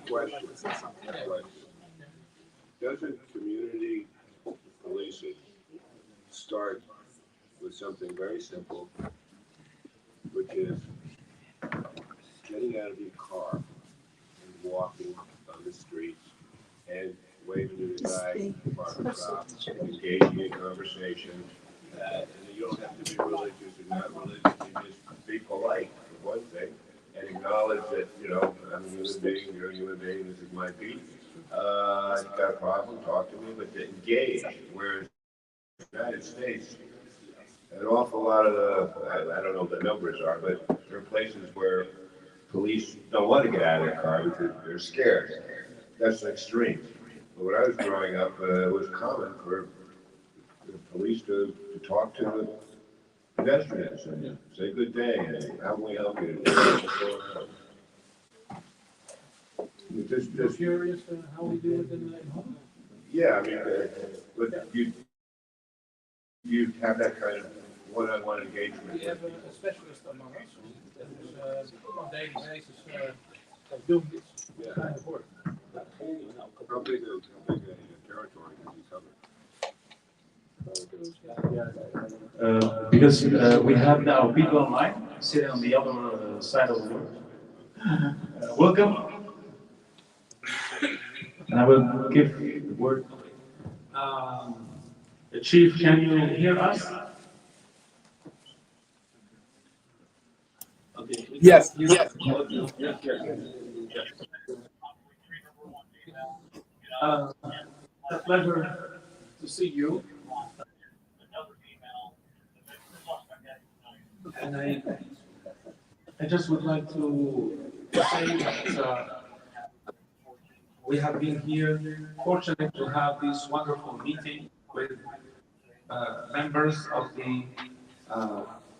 question. Doesn't community policing start with something very simple, which is getting out of your car and walking on the street and waving to the guy in the barber shop, engaging in conversation, and you don't have to be religious or not religious, you just be polite, for one thing, and acknowledge that, you know, I'm a human being, you're a human being, this is my beat. You've got a problem, talk to me, but to engage, whereas in the United States, an awful lot of the, I don't know what the numbers are, but there are places where police don't want to get out of their car because they're scared. That's an extreme. But when I was growing up, it was common for the police to talk to the pedestrians and say good day and how can we help you? Just curious how we do it in home? Yeah, I mean, but you have that kind of one-on-one engagement. We have a specialist among us who's on a daily basis doing this kind of work. How big a territory does he cover? Because we have now people online sitting on the other side of the world. Welcome. And I will give the word. The Chief, can you hear us? Okay. Yes. Yes. It's a pleasure to see you. And I just would like to say that we have been here fortunate to have this wonderful meeting with members of the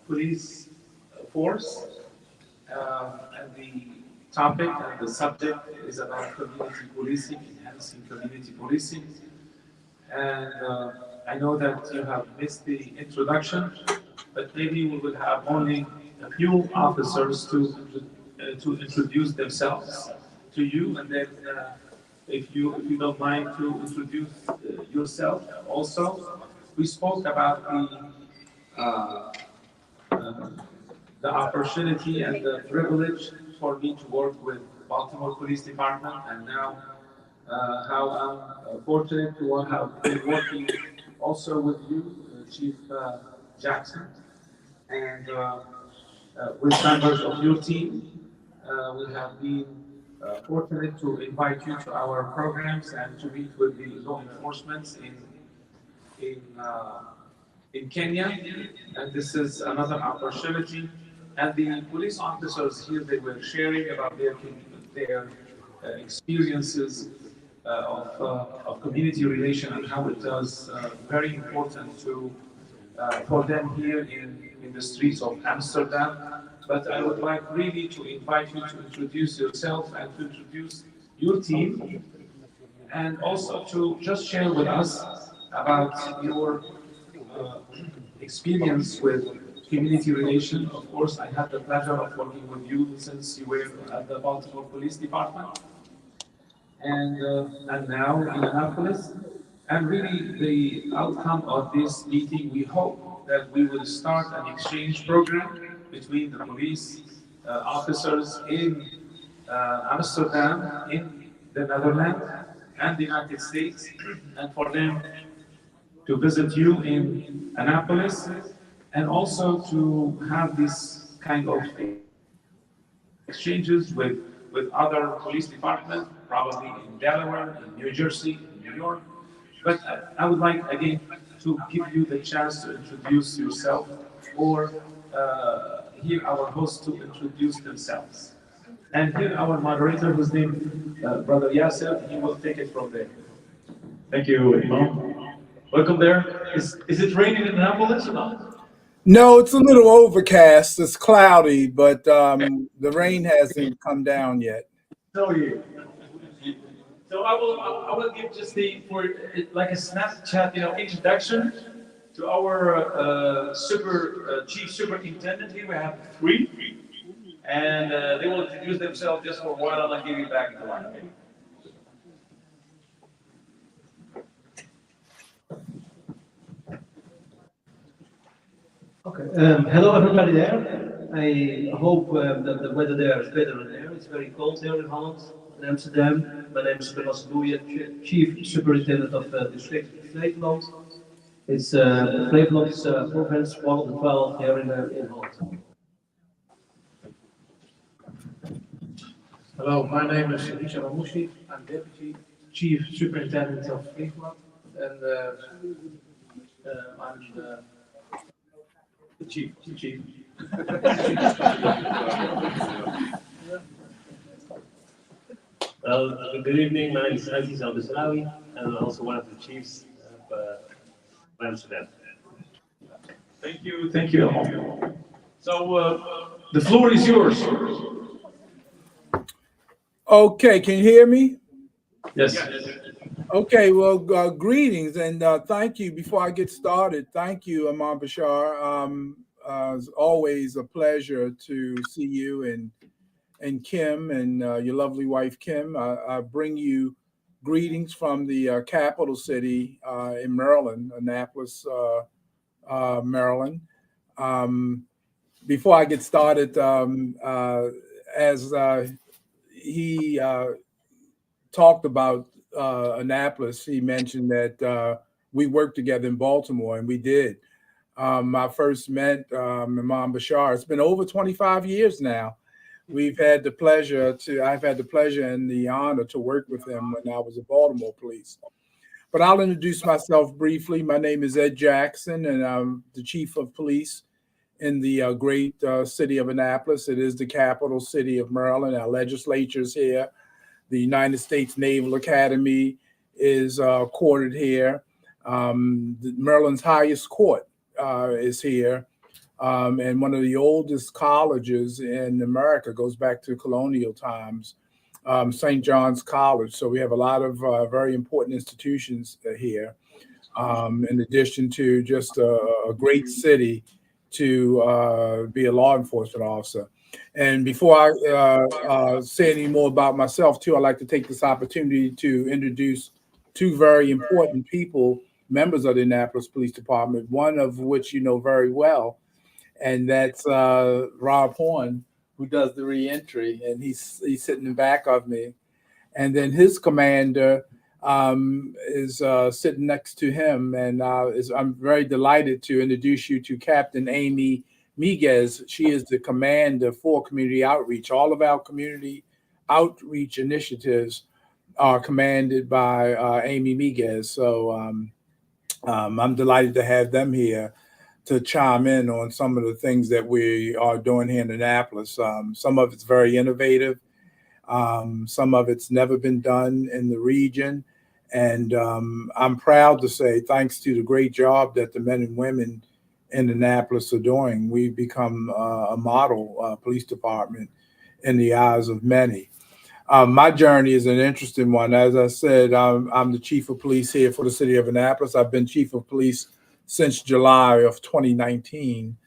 police force, and the topic and the subject is about community policing, enhancing community policing. And I know that you have missed the introduction, but maybe we will have only a few officers to introduce themselves to you, and then if you don't mind to introduce yourself also. We spoke about the opportunity and the privilege for me to work with Baltimore Police Department, and now how I'm fortunate to have been working also with you, Chief Jackson, and with members of your team. We have been fortunate to invite you to our programs and to meet with the law enforcement in Kenya, and this is another opportunity. And the police officers here, they were sharing about their experiences of community relation and how it does very important for them here in the streets of Amsterdam. But I would like really to invite you to introduce yourself and to introduce your team, and also to just share with us about your experience with community relation. Of course, I had the pleasure of working with you since you were at the Baltimore Police Department, and now in Annapolis. And really, the outcome of this meeting, we hope that we will start an exchange program between the police officers in Amsterdam, in the Netherlands, and the United States, and for them to visit you in Annapolis and also to have this kind of exchanges with other police departments, probably in Delaware, in New Jersey, in New York. But I would like again to give you the chance to introduce yourself, or hear our hosts to introduce themselves. And here our moderator, whose name Brother Yasser, he will take it from there. Thank you, Imam. Welcome there. Is it raining in Annapolis or not? No, it's a little overcast. It's cloudy, but the rain hasn't come down yet. So I will give just like a Snapchat, introduction to our chief superintendent here. We have three, and they will introduce themselves just for a while, and I'll give you back the line. Okay? Okay. Hello, everybody there. I hope that the weather there is better than here. It's very cold here in Holland, in Amsterdam. My name is Basheer, Chief Superintendent of the District of Flevoland. Flevoland is province 1 of the 12 here in Holland. Hello, my name is Richard Amoushi. I'm Deputy Chief Superintendent of Flevoland, and I'm the chief. Well, good evening. My name is Aziz and I'm also one of the chiefs of Amsterdam. Thank you. So the floor is yours. Okay, can you hear me? Yes. Okay, well, greetings and thank you. Before I get started, thank you, Imam Basheer. It's always a pleasure to see you and Kim and your lovely wife, Kim. I bring you greetings from the capital city in Maryland, Annapolis, Maryland. Before I get started, as he talked about Annapolis, he mentioned that we worked together in Baltimore, and we did. I first met Imam Basheer. It's been over 25 years now. I've had the pleasure and the honor to work with him when I was at Baltimore Police. But I'll introduce myself briefly. My name is Ed Jackson, and I'm the Chief of Police in the great city of Annapolis. It is the capital city of Maryland. Our legislature is here. The United States Naval Academy is quartered here. Maryland's highest court is here. And one of the oldest colleges in America goes back to colonial times, St. John's College. So we have a lot of very important institutions here, in addition to just a great city to be a law enforcement officer. And before I say any more about myself, too, I'd like to take this opportunity to introduce two very important people, members of the Annapolis Police Department, one of which you know very well, and that's Rob Horn, who does the reentry, and he's sitting in back of me. And then his commander is sitting next to him, and I'm very delighted to introduce you to Captain Amy Miguez. She is the commander for community outreach. All of our community outreach initiatives are commanded by Amy Miguez. So I'm delighted to have them here to chime in on some of the things that we are doing here in Annapolis. Some of it's very innovative. Some of it's never been done in the region. And I'm proud to say, thanks to the great job that the men and women in Annapolis are doing, we've become a model police department in the eyes of many. My journey is an interesting one. As I said, I'm the chief of police here for the city of Annapolis. I've been chief of police since July of 2019.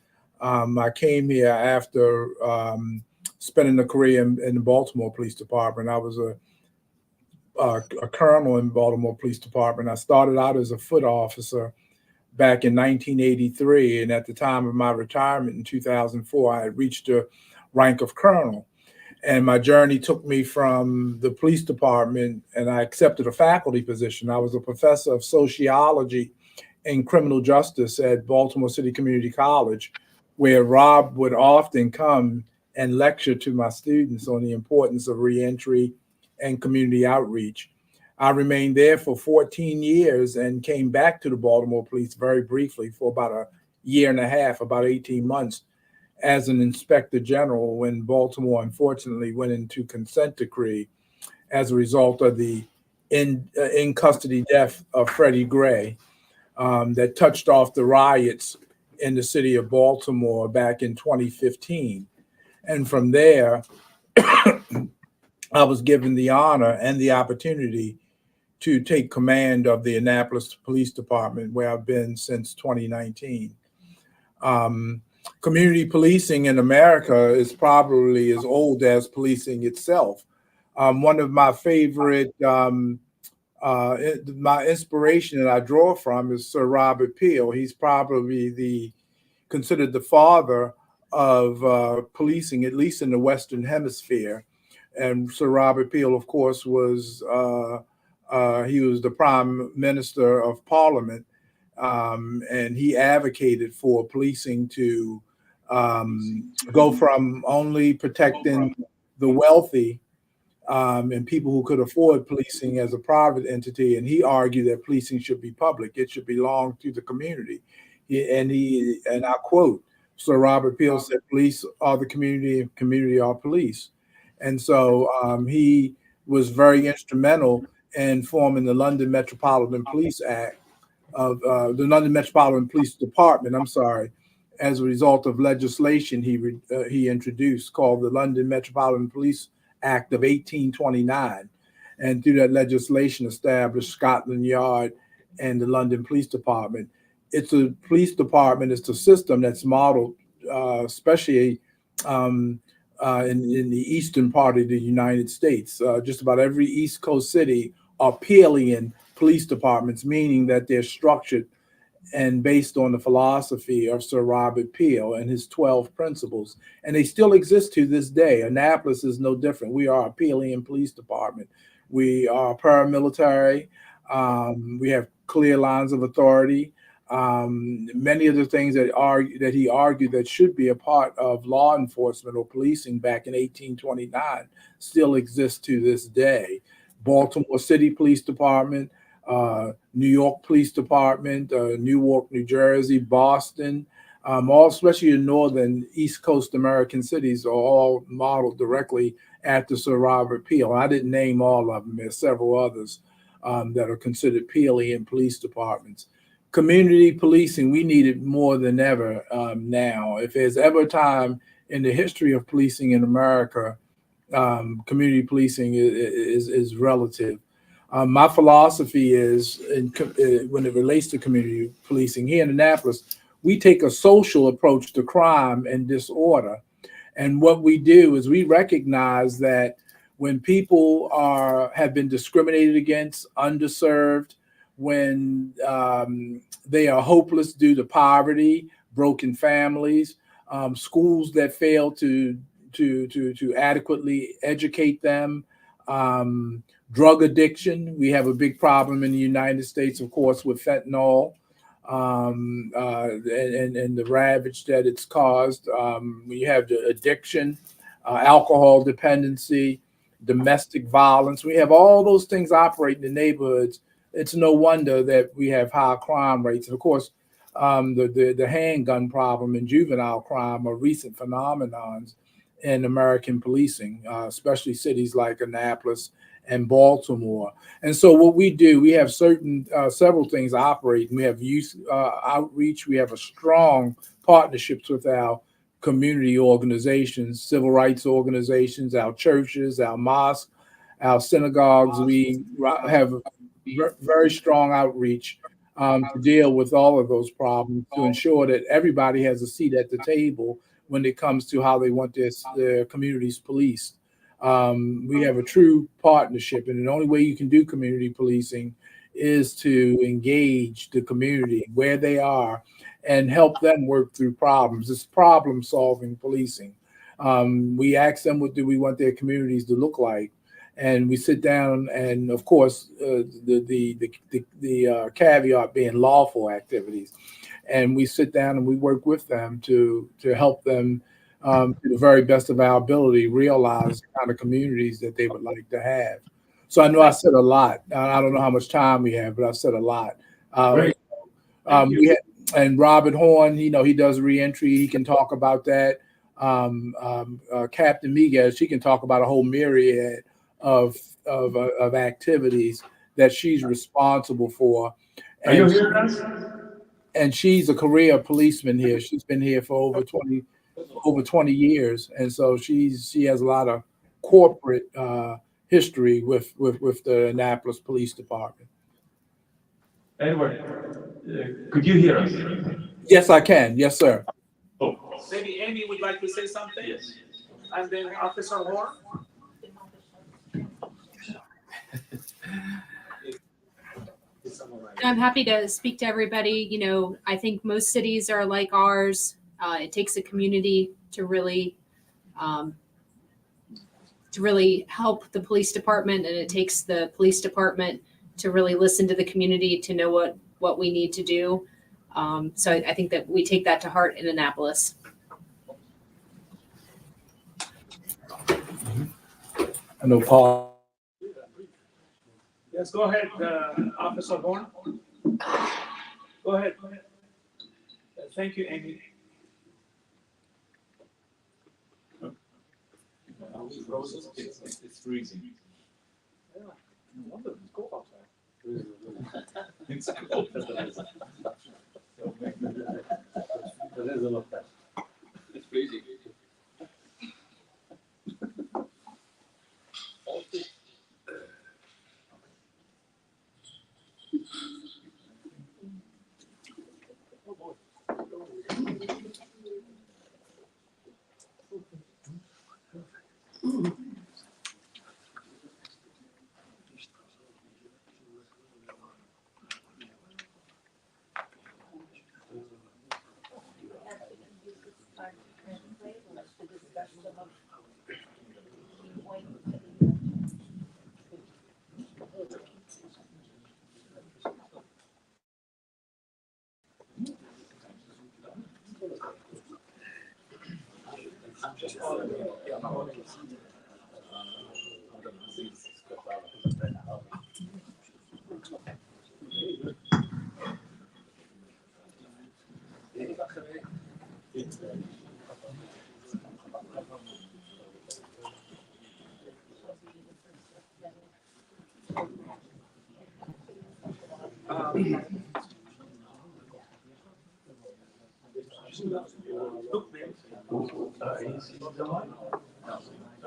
I came here after spending a career in the Baltimore Police Department. I was a colonel in Baltimore Police Department. I started out as a foot officer back in 1983, and at the time of my retirement in 2004, I had reached the rank of colonel. And my journey took me from the police department, and I accepted a faculty position. I was a professor of sociology in criminal justice at Baltimore City Community College, where Rob would often come and lecture to my students on the importance of reentry and community outreach. I remained there for 14 years and came back to the Baltimore Police very briefly for about a year and a half, about 18 months, as an inspector general when Baltimore unfortunately went into consent decree as a result of the in custody death of Freddie Gray that touched off the riots in the city of Baltimore back in 2015. And from there, I was given the honor and the opportunity to take command of the Annapolis Police Department, where I've been since 2019. Community policing in America is probably as old as policing itself. One of my favorite, my inspiration that I draw from is Sir Robert Peel. He's probably considered the father of policing, at least in the Western Hemisphere. And Sir Robert Peel, of course, was he was the Prime Minister of Parliament, and he advocated for policing to go from only protecting the wealthy and people who could afford policing as a private entity, and he argued that policing should be public; it should belong to the community. And I quote, Sir Robert Peel said, "Police are the community, and community are police." And so he was very instrumental in forming the London Metropolitan Police Act of the London Metropolitan Police Department. I'm sorry, as a result of legislation he introduced called the London Metropolitan Police Act of 1829, and through that legislation established Scotland Yard and the London Police Department. It's a police department. It's a system that's modeled, especially in the eastern part of the United States. Just about every East Coast city are Peelian police departments, meaning that they're structured and based on the philosophy of Sir Robert Peel and his 12 principles. And they still exist to this day. Annapolis is no different. We are a Peelian police department. We are paramilitary. We have clear lines of authority. Many of the things that he argued that should be a part of law enforcement or policing back in 1829 still exist to this day. Baltimore City Police Department, New York Police Department, Newark, New Jersey, Boston, all especially in northern East Coast American cities are all modeled directly after Sir Robert Peel. I didn't name all of them. There's several others that are considered Peelian police departments. Community policing, we need it more than ever now. If there's ever a time in the history of policing in America, community policing is relative. My philosophy is, when it relates to community policing, here in Annapolis, we take a social approach to crime and disorder. And what we do is we recognize that when people have been discriminated against, underserved, when they are hopeless due to poverty, broken families, schools that fail to adequately educate them, drug addiction. We have a big problem in the United States, of course, with fentanyl and the ravage that it's caused. We have the addiction, alcohol dependency, domestic violence. We have all those things operating in the neighborhoods. It's no wonder that we have high crime rates. And of course, the handgun problem and juvenile crime are recent phenomenons in American policing, especially cities like Annapolis and Baltimore. And so what we do, we have several things operating. We have youth outreach. We have a strong partnerships with our community organizations, civil rights organizations, our churches, our mosques, our synagogues. We have very strong outreach to deal with all of those problems, to ensure that everybody has a seat at the table when it comes to how they want their communities policed. We have a true partnership, and the only way you can do community policing is to engage the community where they are and help them work through problems. It's problem-solving policing. We ask them, what do we want their communities to look like? and we sit down, and of course, the caveat being lawful activities, and we sit down and we work with them to help them to the very best of our ability realize the kind of communities that they would like to have. So I know I said a lot. I don't know how much time we have, but I said a lot. Great. We had, and Robert Horn, he does reentry. He can talk about that. Captain Miguel, she can talk about a whole myriad of activities that she's responsible for. Are you hearing us? And she's a career policeman here. She's been here for over 20 years, and so she has a lot of corporate history with the Annapolis Police Department. Edward, could you hear us? Yes, I can. Yes, sir. Oh. Maybe Amy would like to say something. Yes. And then Officer Horn. I'm happy to speak to everybody. I think most cities are like ours. It takes a community to really help the police department, and it takes the police department to really listen to the community to know what we need to do. So I think that we take that to heart in Annapolis. I know Paul. Yes, go ahead, Officer Horn. Go ahead. Thank you, Amy. It's freezing. Yeah. No wonder it's cold outside. It's cold. It's freezing.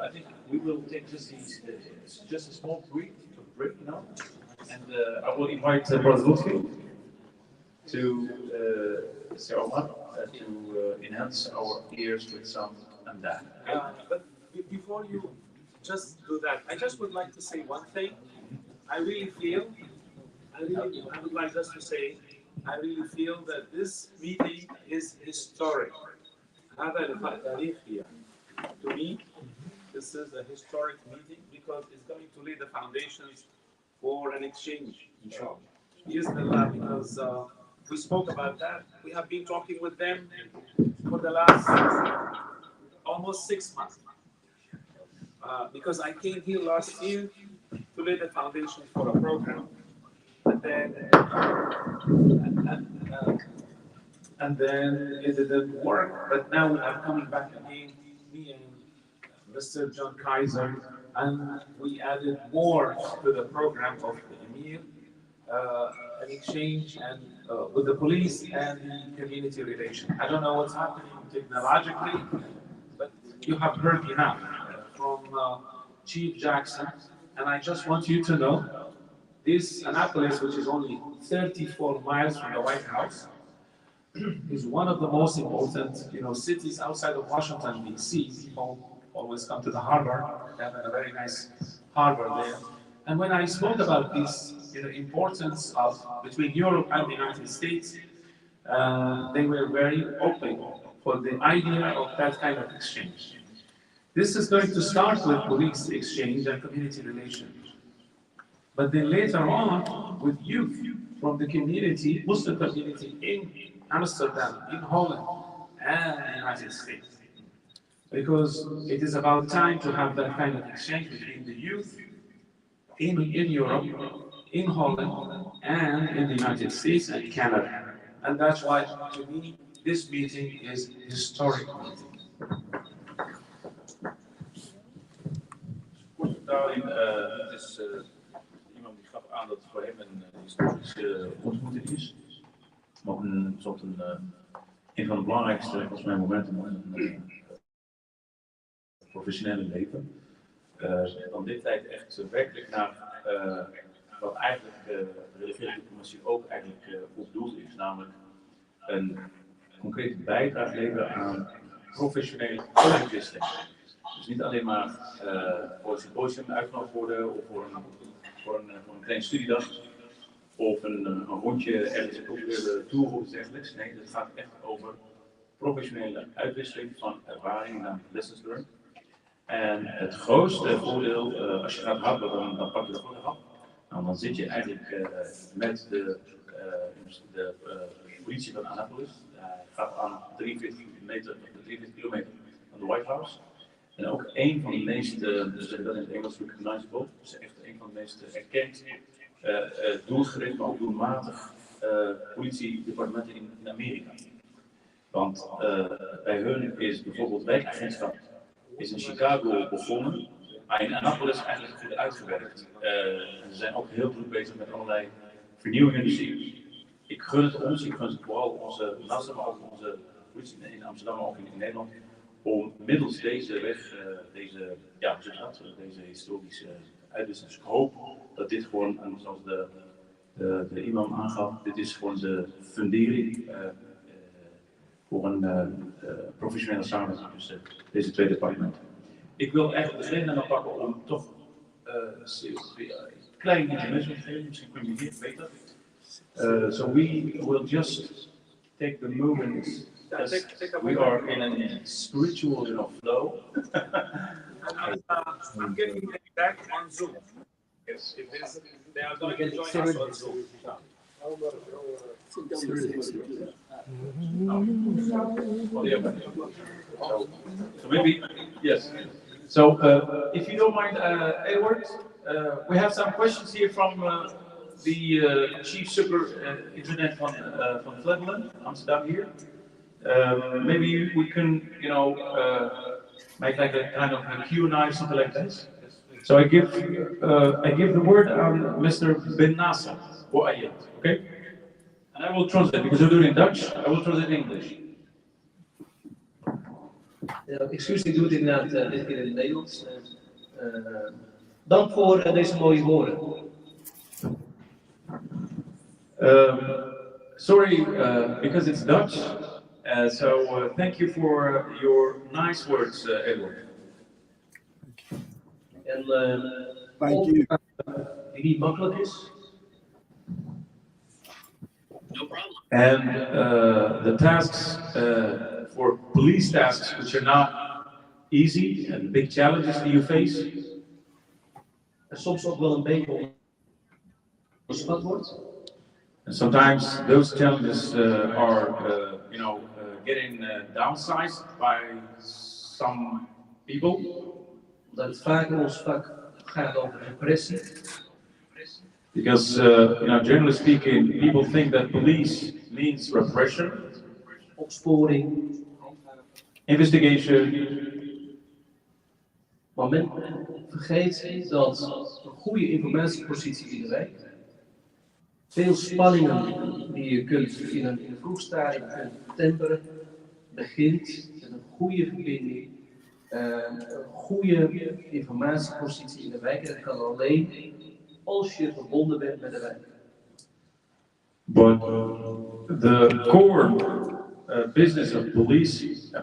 I think we will take just a small break, now, and I will invite Brother Lutfi to say Omar to enhance our ears with some amdah. But before you just do that, I just would like to say one thing. I would like just to say, I really feel that this meeting is historic. To me, this is a historic meeting because it's going to lay the foundations for an exchange, inshallah. Because we spoke about that. We have been talking with them for the last almost 6 months. Because I came here last year to lay the foundation for a program. And then it didn't work, but now we are coming back again, me and Mr. John Kaiser, and we added more to the program of the Emir, an exchange and with the police and the community relation. I don't know what's happening technologically, but you have heard enough from Chief Jackson, and I just want you to know this Annapolis, which is only 34 miles from the White House, is one of the most important, cities outside of Washington, D.C. People always come to the harbor. They have a very nice harbor there. And when I spoke about this, importance of between Europe and the United States, they were very open for the idea of that kind of exchange. This is going to start with police exchange and community relations. But then later on, with youth from the community, Muslim community in Amsterdam, in Holland, and the United States. Because it is about time to have that kind of exchange between the youth in Europe, in Holland, and in the United States and Canada. And that's why, to me, this meeting is historic meeting. Het is iemand die gaf aan dat het voor hem een historische ontmoeting is. Maar ook een van de belangrijkste, volgens mij, momenten in een professionele leven. Dan dit tijd echt werkelijk naar wat eigenlijk de religieuze diplomatie ook eigenlijk op doel is, namelijk een concrete bijdrage leveren aan professionele uitwisseling. Dus niet alleen maar voor een symposium uitgenodigd worden of voor een kleine studiedag of een rondje ergens een culturele tour of iets dergelijks. Nee, het gaat echt over professionele uitwisseling van ervaringen, namelijk lessons learned. En het grootste voordeel, als je gaat happen, dan pak je de goede hap. Nou, dan zit je eigenlijk met de politie van Annapolis. Hij gaat aan 43 kilometer van de White House. En ook een van de meest, dus dat in het Engels recognizable, dus echt een van de meest erkend, doelgericht, maar ook doelmatig politiedepartementen in Amerika. Want bij hun is bijvoorbeeld wijkagentschap is in Chicago begonnen, maar in Annapolis eigenlijk goed uitgewerkt. En ze zijn ook heel druk bezig met allerlei vernieuwingen. Dus ik gun het ons, ik gun het vooral onze NASA, maar ook onze politie in Amsterdam, maar ook in Nederland, om middels deze weg, deze historische uitwisseling. Ik hoop dat dit gewoon, zoals de imam aangaf, dit is gewoon de fundering voor een professionele samenwerking tussen deze twee departementen. Ik wil eigenlijk de gelegenheid pakken om toch een klein intermezzo te geven, misschien kun je hier beter. So we will just take the moment. We are in a spiritual flow. I'm getting back on Zoom. Yes, they are going to join us on Zoom. So maybe, yes. So if you don't mind, Edward, we have some questions here from the Chief Superintendent from Flevoland, Amsterdam here. Maybe we can, make like a kind of a Q&A or something like this. So I give the word on Mr. Ben Nasser, okay? And I will translate, because you're doing in Dutch, I will translate in English. Excuus, ik doe het inderdaad dit keer in het Nederlands. Dank voor deze mooie woorden. Sorry, because it's Dutch. So thank you for your nice words, Edward. En die niet makkelijk is. No problem. And the tasks for police tasks, which are not easy, and big challenges that you face. En soms ook wel een beetje onderschat wordt. And sometimes those challenges are, getting downsized by some people. Dat het vaak in ons vak gaat over repressie. Because, generally speaking, people think that police means repression, opsporing, investigation. Maar men vergeet dat een goede informatiepositie in de wijk, veel spanningen die je kunt in een vroeg stadium temperen, begint met een goede verbinding, een goede informatiepositie in de wijk. En dat kan alleen als je verbonden bent met de wijk. But the core business of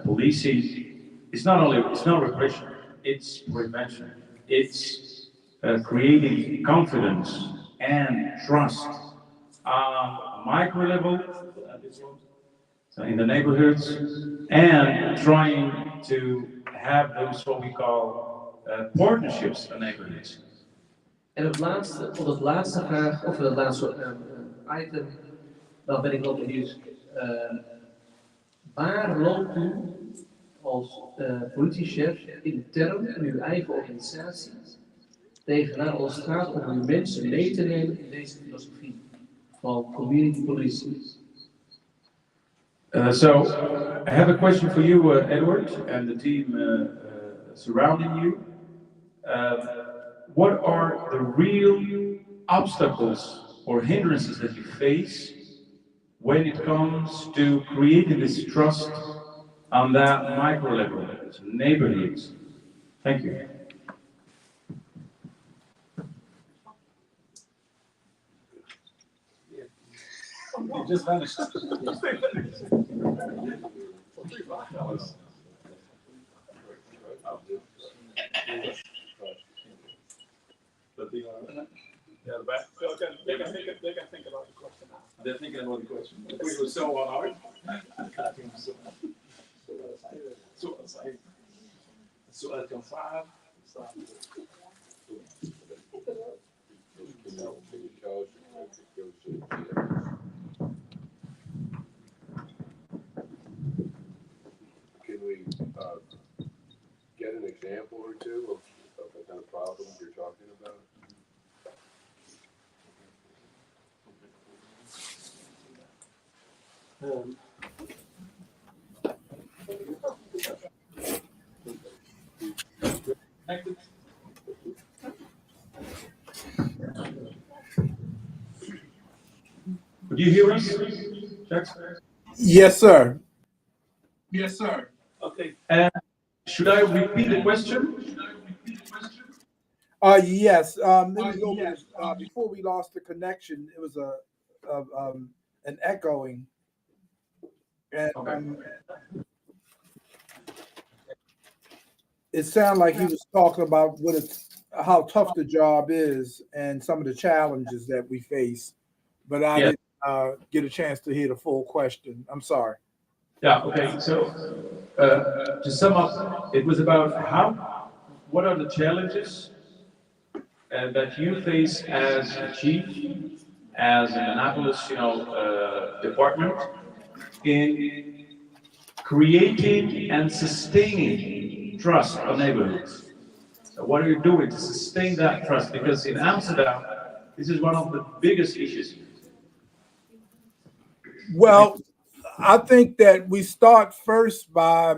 policing is it's not repression, it's prevention. It's creating confidence and trust on a micro level, so in the neighborhoods, and trying to have those what we call partnerships in neighborhoods. En op het laatste vraag, of het laatste item, dan ben ik wel benieuwd. Waar loopt u als politiechef intern in uw eigen organisatie tegenaan als het gaat om uw mensen mee te nemen in deze filosofie van community policing? So I have a question for you, Edward, and the team surrounding you. What are the real obstacles or hindrances that you face when it comes to creating this trust on that micro level, neighborhoods? Thank you. You just vanished. Yeah, the back. They can think about the question now. They're thinking about the question. We were so on hard. السؤال كان صعب. Can we get an example or two of the kind of problems you're talking about? Could you hear us, Jackson? Yes, sir. Yes, sir. Okay. Should I repeat the question? Yes. Let me go before we lost the connection. It was an echoing, and it sounded like he was talking about how tough the job is and some of the challenges that we face. But I didn't get a chance to hear the full question. I'm sorry. Yeah. Okay. So to sum up, it was about what are the challenges that you face as a chief, as an Annapolis, department, in creating and sustaining trust of neighborhoods. So what are you doing to sustain that trust? Because in Amsterdam, this is one of the biggest issues. Well, I think that we start first by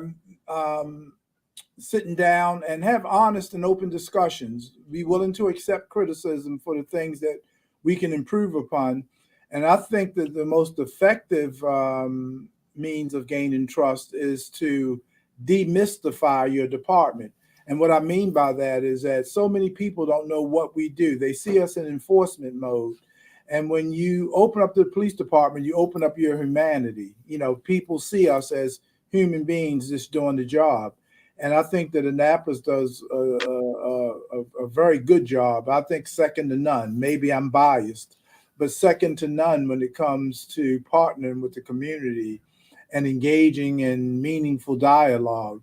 sitting down and have honest and open discussions, be willing to accept criticism for the things that we can improve upon. And I think that the most effective means of gaining trust is to demystify your department. And what I mean by that is that so many people don't know what we do. They see us in enforcement mode. And when you open up the police department, you open up your humanity. People see us as human beings just doing the job. And I think that Annapolis does a very good job. I think second to none. Maybe I'm biased, but second to none when it comes to partnering with the community and engaging in meaningful dialogue.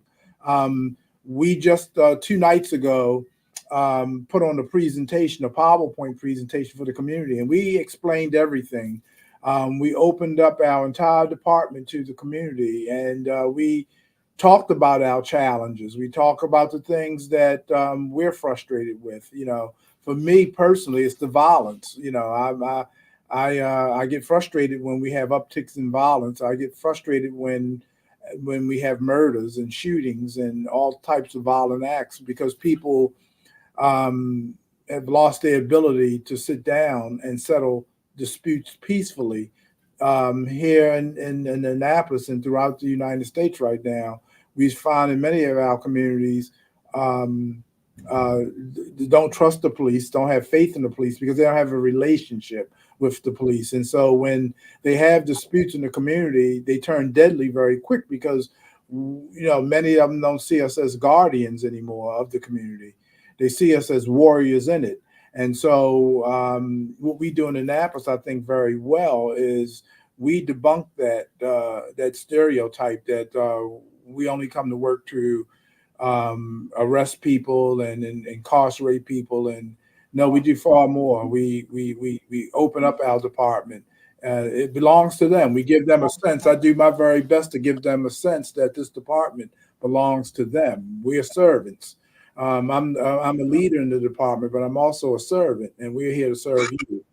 We just 2 nights ago put on a presentation, a PowerPoint presentation for the community, and we explained everything. We opened up our entire department to the community, and we talked about our challenges. We talk about the things that we're frustrated with. For me personally, it's the violence. I get frustrated when we have upticks in violence. I get frustrated when we have murders and shootings and all types of violent acts because people have lost their ability to sit down and settle disputes peacefully. Here in Annapolis and throughout the United States right now, we find in many of our communities don't trust the police, don't have faith in the police because they don't have a relationship with the police. And so when they have disputes in the community, they turn deadly very quick because many of them don't see us as guardians anymore of the community. They see us as warriors in it. And so what we do in Annapolis, I think very well, is we debunk that stereotype that we only come to work to arrest people and incarcerate people. And no, we do far more. We open up our department. It belongs to them. We give them a sense. I do my very best to give them a sense that this department belongs to them. We are servants. I'm a leader in the department, but I'm also a servant, and we're here to serve you.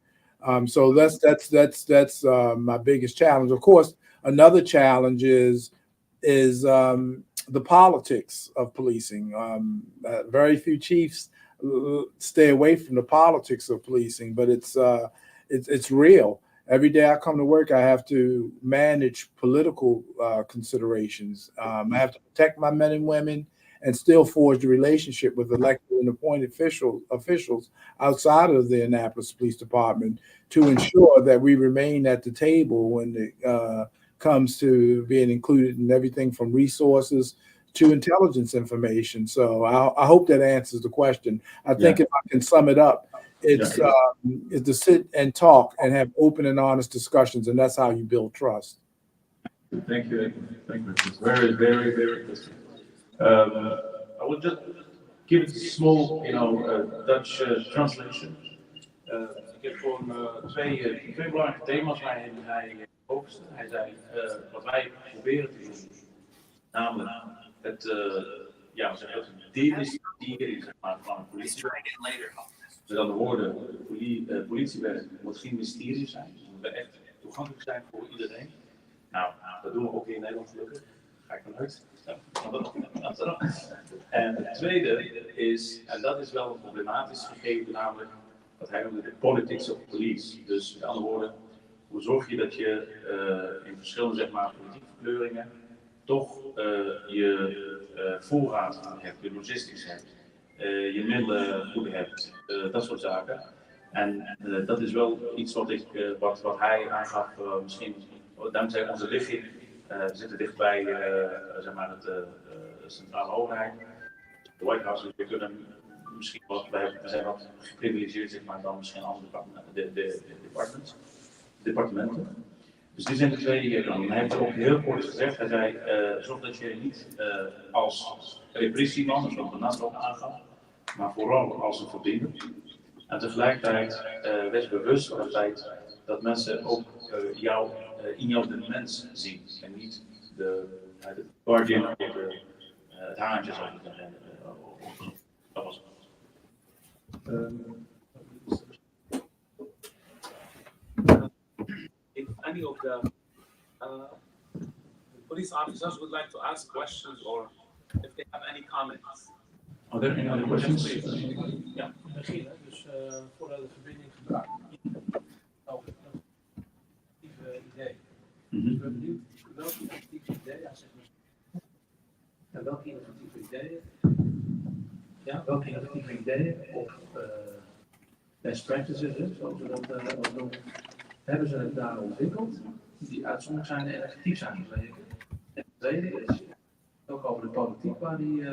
So that's my biggest challenge. Of course, another challenge is the politics of policing. Very few chiefs stay away from the politics of policing, but it's real. Every day I come to work, I have to manage political considerations. I have to protect my men and women and still forge the relationship with elected and appointed officials outside of the Annapolis Police Department to ensure that we remain at the table when it comes to being included in everything from resources to intelligence information. So I hope that answers the question. I think if I can sum it up, it's to sit and talk and have open and honest discussions, and that's how you build trust. Thank you. Thank you. It's very, very, very interesting. I will just give it a small, Dutch translation. Ik heb gewoon twee belangrijke thema's waarin hij focuste. Hij zei wat wij proberen te doen, namelijk het demystifiëren van het politiewerk. Met andere woorden, politiewerk moet geen mysterie zijn. Het moet echt toegankelijk zijn voor iedereen. Nou, dat doen we ook in Nederland gelukkig. Ga ik vanuit. En het tweede is, en dat is wel een problematisch gegeven, namelijk wat hij noemde de politics of police. Dus met andere woorden, hoe zorg je dat je in verschillende politieke verkleuringen toch je voorraad hebt, je logistics hebt, je middelen goed hebt, dat soort zaken. En dat is wel iets wat hij aangaf, misschien dankzij onze ligging. We zitten dichtbij de centrale overheid, de White House, dus we kunnen misschien we zijn wat geprivilegeerd dan misschien andere departementen. Dus die zijn de twee kanten. Hij heeft ook heel kort gezegd, hij zei, zorg dat je niet als repressieman, zoals de naast ook aangaf, maar vooral als een verbinder. En tegelijkertijd wees bewust van het feit dat mensen ook in jou de mens zien en niet de guardian of het haantje zoals we het zeggen. Dat was het. If any of the police officers would like to ask questions or if they have any comments. Are there any other questions? Ja, beginnen. Dus voordat de verbinding gebruikt. Over innovatieve ideeën. Ik ben benieuwd welke innovatieve ideeën, zeg maar. Ja, welke innovatieve ideeën of best practices, zoals we dat noemen, hebben ze daar ontwikkeld, die uitzonderlijk zijn en effectief zijn gebleken. En het tweede is ook over de politiek waar die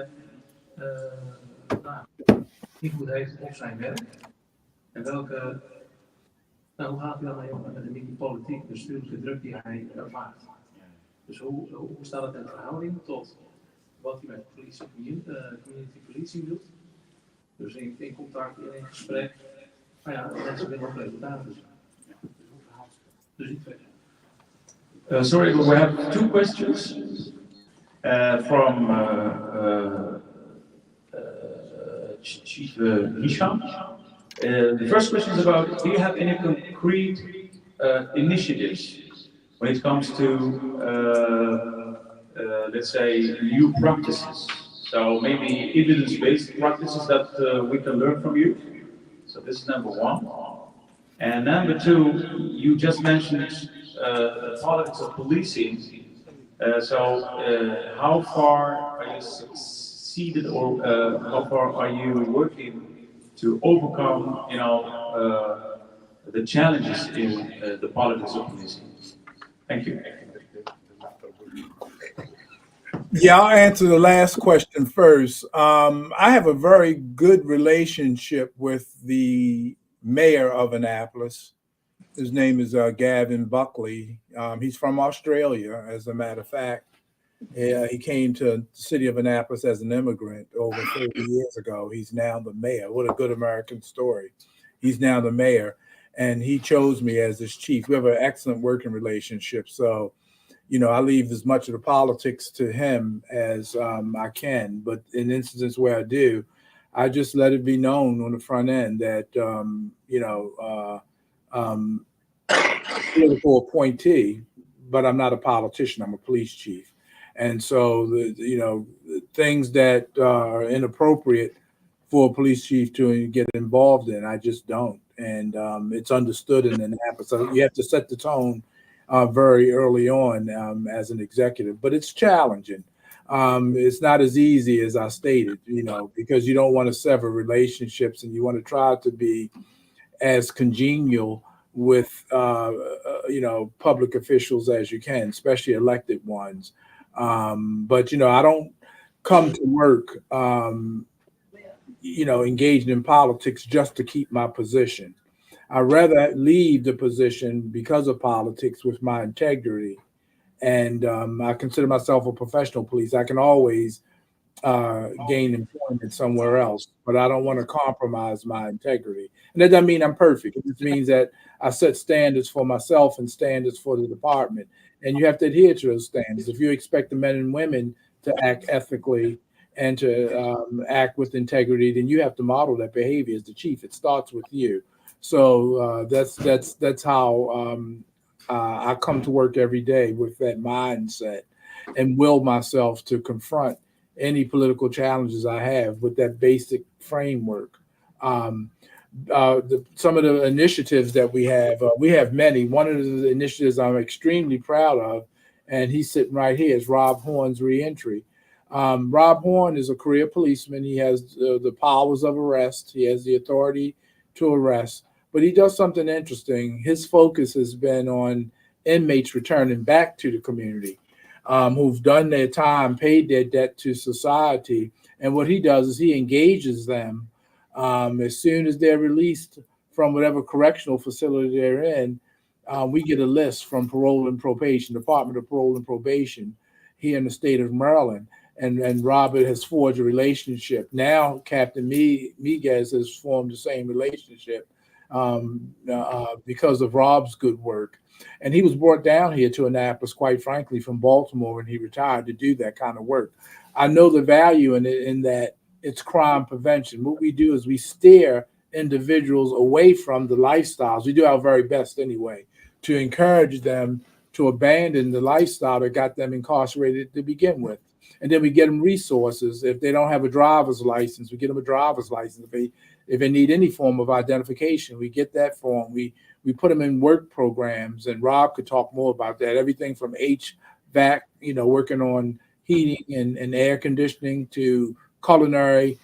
invloed heeft op zijn werk. En hoe gaat hij dan met de politiek, de bestuurlijke druk die hij ervaart? Dus hoe staat het in verhouding tot wat hij met community policing doet? Dus in contact, in gesprek. Maar ja, mensen willen ook resultaten zien. Dus die twee. Sorry, we have two questions from Chief Hisham. The first question is about, do you have any concrete initiatives when it comes to, let's say, new practices? So maybe evidence-based practices that we can learn from you. So this is number one. And number two, you just mentioned politics of policing. How far are you succeeded, or how far are you working to overcome, the challenges in the politics of policing? Thank you. Yeah, I'll answer the last question first. I have a very good relationship with the mayor of Annapolis. His name is Gavin Buckley. He's from Australia, as a matter of fact. He came to the city of Annapolis as an immigrant over 30 years ago. He's now the mayor. What a good American story. He's now the mayor, and he chose me as his chief. We have an excellent working relationship. So, you know, I leave as much of the politics to him as I can. But in instances where I do, I just let it be known on the front end that, political appointee, but I'm not a politician. I'm a police chief. And so, things that are inappropriate for a police chief to get involved in, I just don't. And it's understood in Annapolis. So you have to set the tone very early on as an executive, but it's challenging. It's not as easy as I stated, because you don't want to sever relationships and you want to try to be as congenial with, public officials as you can, especially elected ones. But I don't come to work, engaged in politics just to keep my position. I'd rather leave the position because of politics with my integrity. And I consider myself a professional police. I can always gain employment somewhere else, but I don't want to compromise my integrity. And that doesn't mean I'm perfect. It just means that I set standards for myself and standards for the department. And you have to adhere to those standards. If you expect the men and women to act ethically and to act with integrity, then you have to model that behavior as the chief. It starts with you. So that's how I come to work every day, with that mindset, and will myself to confront any political challenges I have with that basic framework. Some of the initiatives that we have many. One of the initiatives I'm extremely proud of, and he's sitting right here, is Rob Horn's reentry. Rob Horn is a career policeman. He has the powers of arrest. He has the authority to arrest, but he does something interesting. His focus has been on inmates returning back to the community, who've done their time, paid their debt to society. And what he does is he engages them as soon as they're released from whatever correctional facility they're in. We get a list from Parole and Probation, Department of Parole and Probation here in the state of Maryland. And Robert has forged a relationship. Now Captain Miguez has formed the same relationship because of Rob's good work. And he was brought down here to Annapolis, quite frankly, from Baltimore when he retired, to do that kind of work. I know the value in it, in that it's crime prevention. What we do is we steer individuals away from the lifestyles. We do our very best anyway to encourage them to abandon the lifestyle that got them incarcerated to begin with. And then we get them resources. If they don't have a driver's license, we get them a driver's license. If they need any form of identification, we get that for them. We put them in work programs, and Rob could talk more about that. Everything from HVAC, working on heating and air conditioning, to culinary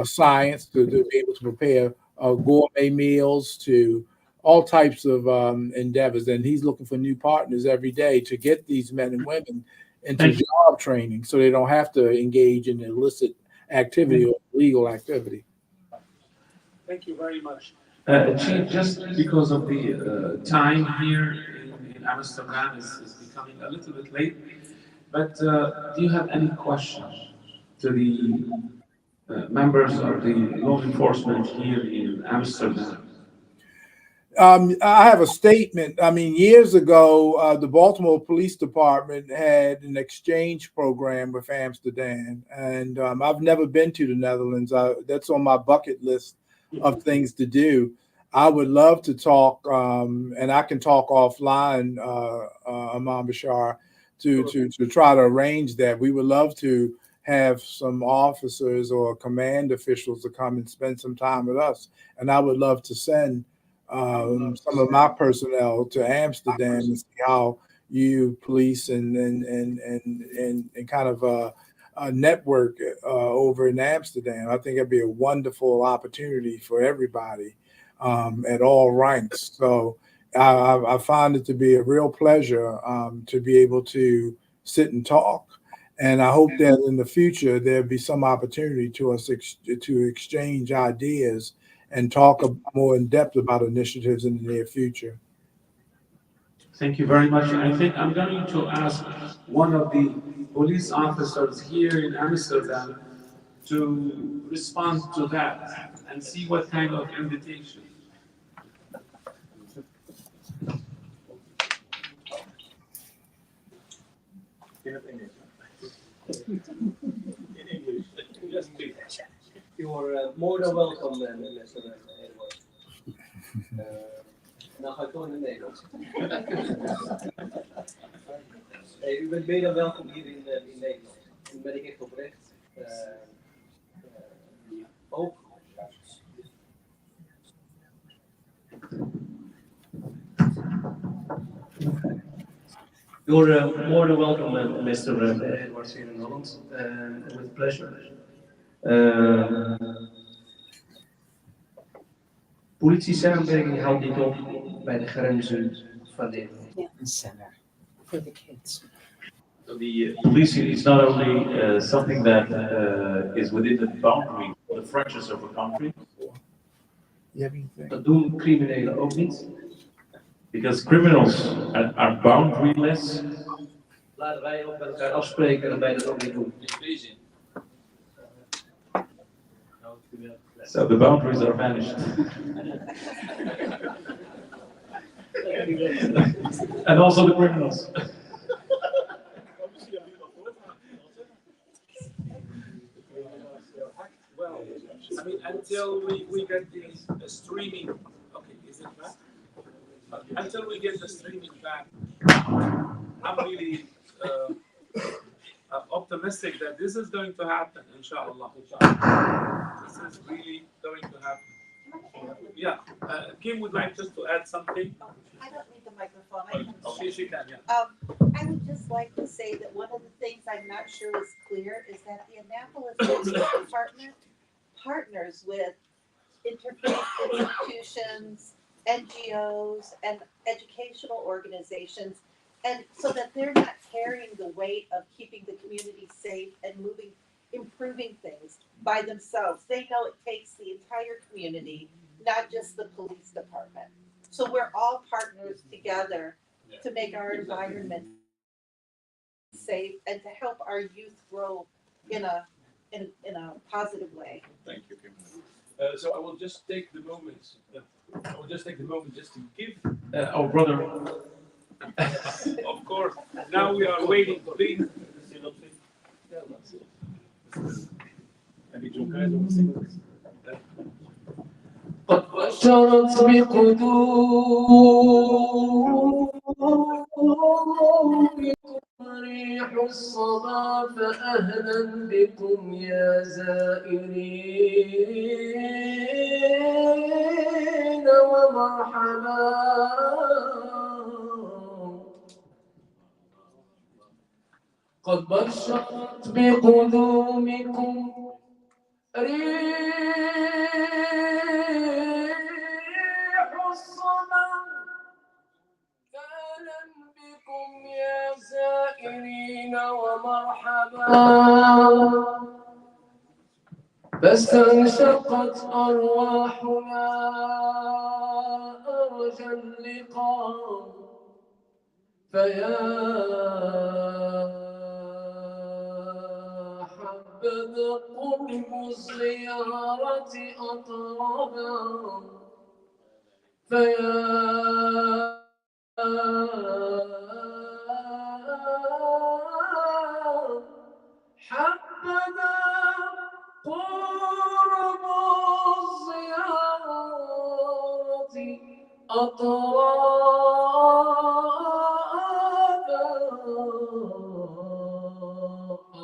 science, to be able to prepare gourmet meals, to all types of endeavors. And he's looking for new partners every day to get these men and women into job training so they don't have to engage in illicit activity or illegal activity. Thank you very much. Chief, just because of the time here in Amsterdam is becoming a little bit late, but do you have any questions to the members of the law enforcement here in Amsterdam? I have a statement. I mean, years ago, the Baltimore Police Department had an exchange program with Amsterdam, and I've never been to the Netherlands. That's on my bucket list of things to do. I would love to talk, and I can talk offline, Imam Basheer, to try to arrange that. We would love to have some officers or command officials to come and spend some time with us, and I would love to send some of my personnel to Amsterdam and see how you police and kind of a network over in Amsterdam. I think it'd be a wonderful opportunity for everybody at all ranks. So I find it to be a real pleasure to be able to sit and talk. And I hope that in the future there'll be some opportunity to us to exchange ideas and talk more in depth about initiatives in the near future. Thank you very much. I think I'm going to ask one of the police officers here in Amsterdam to respond to that and see what kind of invitation. In English. Just speak. You are more than welcome, Mr. Edward. Nou ga ik gewoon in het Nederlands. Hey, u bent meer dan welkom hier in Nederland. Daar ben ik echt oprecht. Ook. You're more than welcome, Mr. Edwards here in Holland, with pleasure. Politie-samenwerking houdt niet op bij de grenzen van Nederland. Yeah, een center for the kids. So the policing is not only something that is within the boundary, the frontiers of a country. Dat doen criminelen ook niet. Because criminals are boundaryless. Laten wij ook met elkaar afspreken en wij dat ook niet doen. So the boundaries are vanished. And also the criminals. Well, I mean, until we get the streaming, okay, is it back? Until we get the streaming back, I'm really optimistic that this is going to happen, inshallah. This is really going to happen. Yeah, Kim would like just to add something. I don't need the microphone. She can, yeah. I would just like to say that one of the things I'm not sure is clear is that the Annapolis Police Department partners with interfaith institutions, NGOs, and educational organizations, and so that they're not carrying the weight of keeping the community safe and improving things by themselves. They know it takes the entire community, not just the police department. So we're all partners together to make our environment safe and to help our youth grow in a positive way. Thank you, Kim. So I will just take the moment. Just to give Our brother. Of course. Now we are waiting, please. قد بشرت بقدومكم ريح الصبا فأهلا بكم يا زائرين ومرحبا. قد بشرت بقدومكم ريح الصبا فأهلا بكم يا زائرين ومرحبا. فاستنشقت أرواحنا أرجى اللقاء فيا حبذا قرب الزيارة أطربا فيا حبذا قرب الزيارة أطرابا.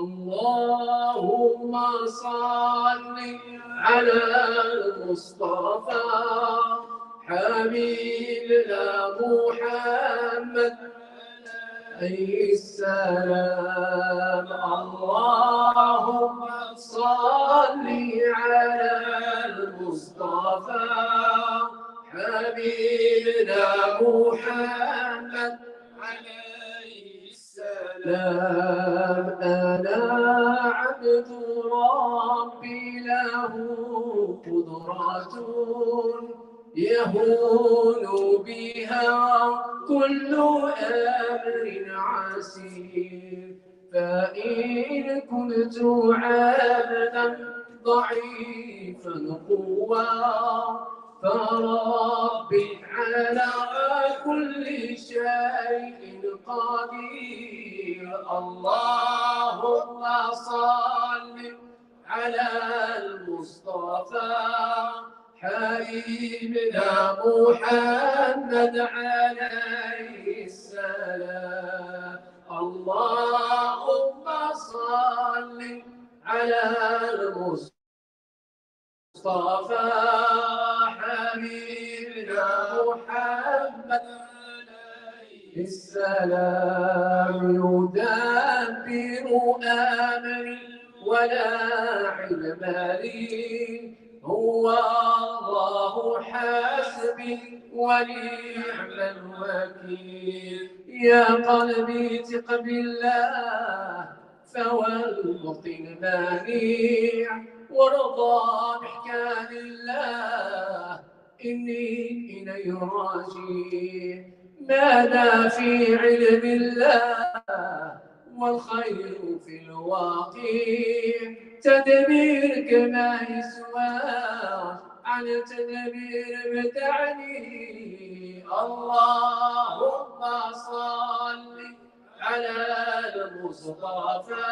اللهم صل على المصطفى حبيبنا محمد عليه السلام. اللهم صل على المصطفى حبيبنا محمد عليه السلام. أنا عبد ربي له قدرة يهون بها كل أمر عسير فإن كنت عبدا ضعيفا قوى فربي على كل شيء قدير. اللهم صل على المصطفى حبيبنا محمد عليه السلام. اللهم صل على المصطفى حبيبنا محمد عليه السلام. يدبر أمري ولا علم لي هو الله حسبي ونعم الوكيل. يا قلبي ثق بالله فهو المعطي المانع وارضى بإحكام الله إني إليه راجع. ماذا في علم الله والخير في الواقع تدبيرك ما يسواش عن تدبير بدعني. اللهم صل على المصطفى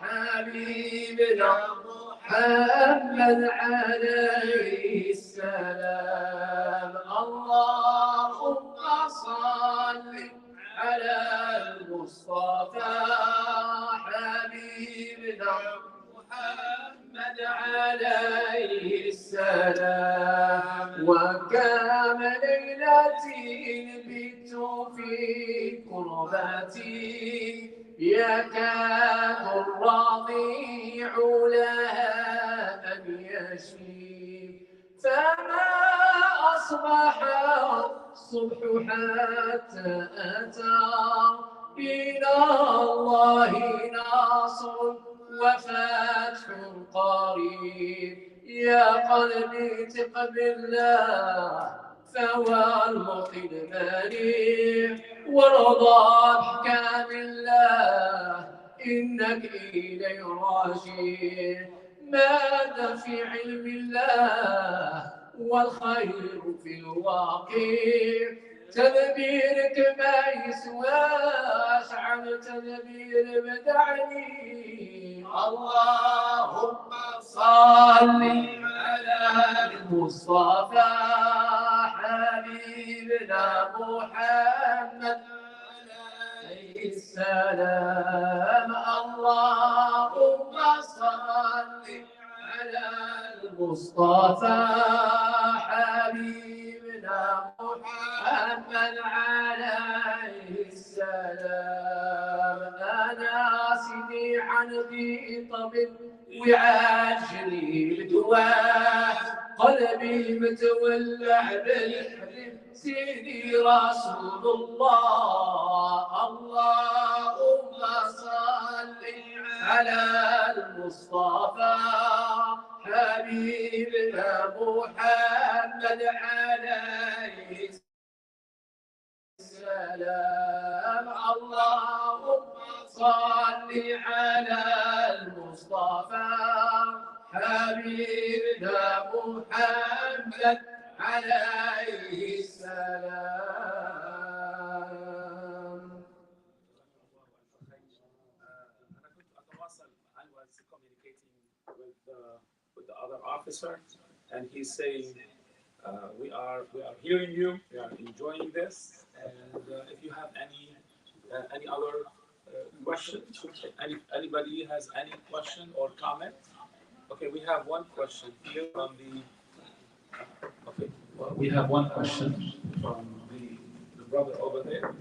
حبيبنا محمد عليه السلام. اللهم صل على المصطفى حبيبنا محمد عليه السلام. وكم ليلة بت في كربتي يكاد الرضيع لها أن يشيب فما أصبح الصبح حتى أتى إلى الله ناصر وفتح قريب. يا قلبي ثق بالله فهو المعطي المانع وارضى بإحكام الله إنك إليه راجع. ماذا في علم الله والخير في الواقع تدبيرك ما يسواش عن تدبير بدعني. اللهم صل على المصطفى حبيبنا محمد عليه السلام. اللهم صل على المصطفى حبيبنا محمد عليه السلام. أنا سيدي حنبي طبيب ويعالجني بدواه قلبي متولع بالحبيب سيدي رسول الله. اللهم صل على المصطفى حبيبنا محمد عليه السلام. اللهم صل على المصطفى حبيبنا محمد عليه السلام. With the other officer, and he's saying, we are hearing you, we are enjoying this, and if you have any other question, anybody has any question or comment? Okay, we have one question here from the. Okay, well, we have one question from the brother over there.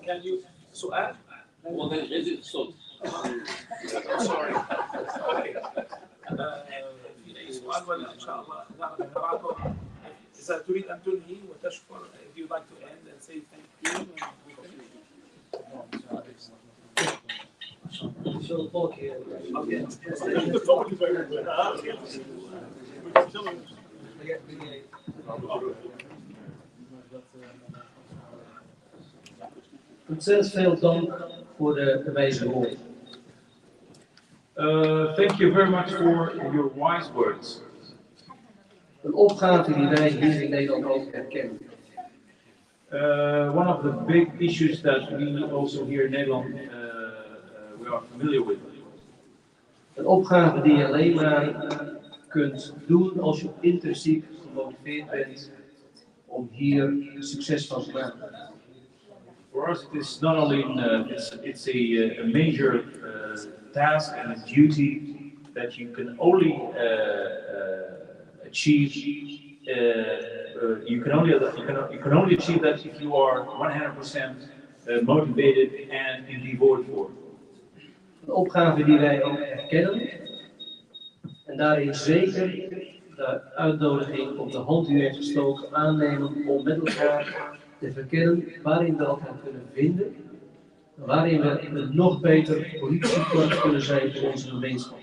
Can you سؤال؟ I'm sorry. Okay. في أي سؤال ولا إن شاء الله نعرف نراكم إذا تريد أن تنهي وتشكر if you like to end and say thank you and we finish. Show the talk here. Okay. Ontzettend veel dank voor de wijze woorden. Thank you very much for your wise words. Een opgave die wij hier in Nederland ook herkennen. One of the big issues that we also here in Nederland we are familiar with. Een opgave die je alleen maar kunt doen als je intrinsiek gemotiveerd bent om hier succes van te maken. For us, it is not only it's a major task and a duty that you can only achieve. You can only achieve that if you are 100% motivated and indeed voted for. Een opgave die wij ook herkennen en daarin zeker de uitnodiging op de hand die u heeft gestoken aannemen om met elkaar te verkennen waarin we elkaar kunnen vinden, waarin we een nog beter politiekorps kunnen zijn voor onze gemeenschap.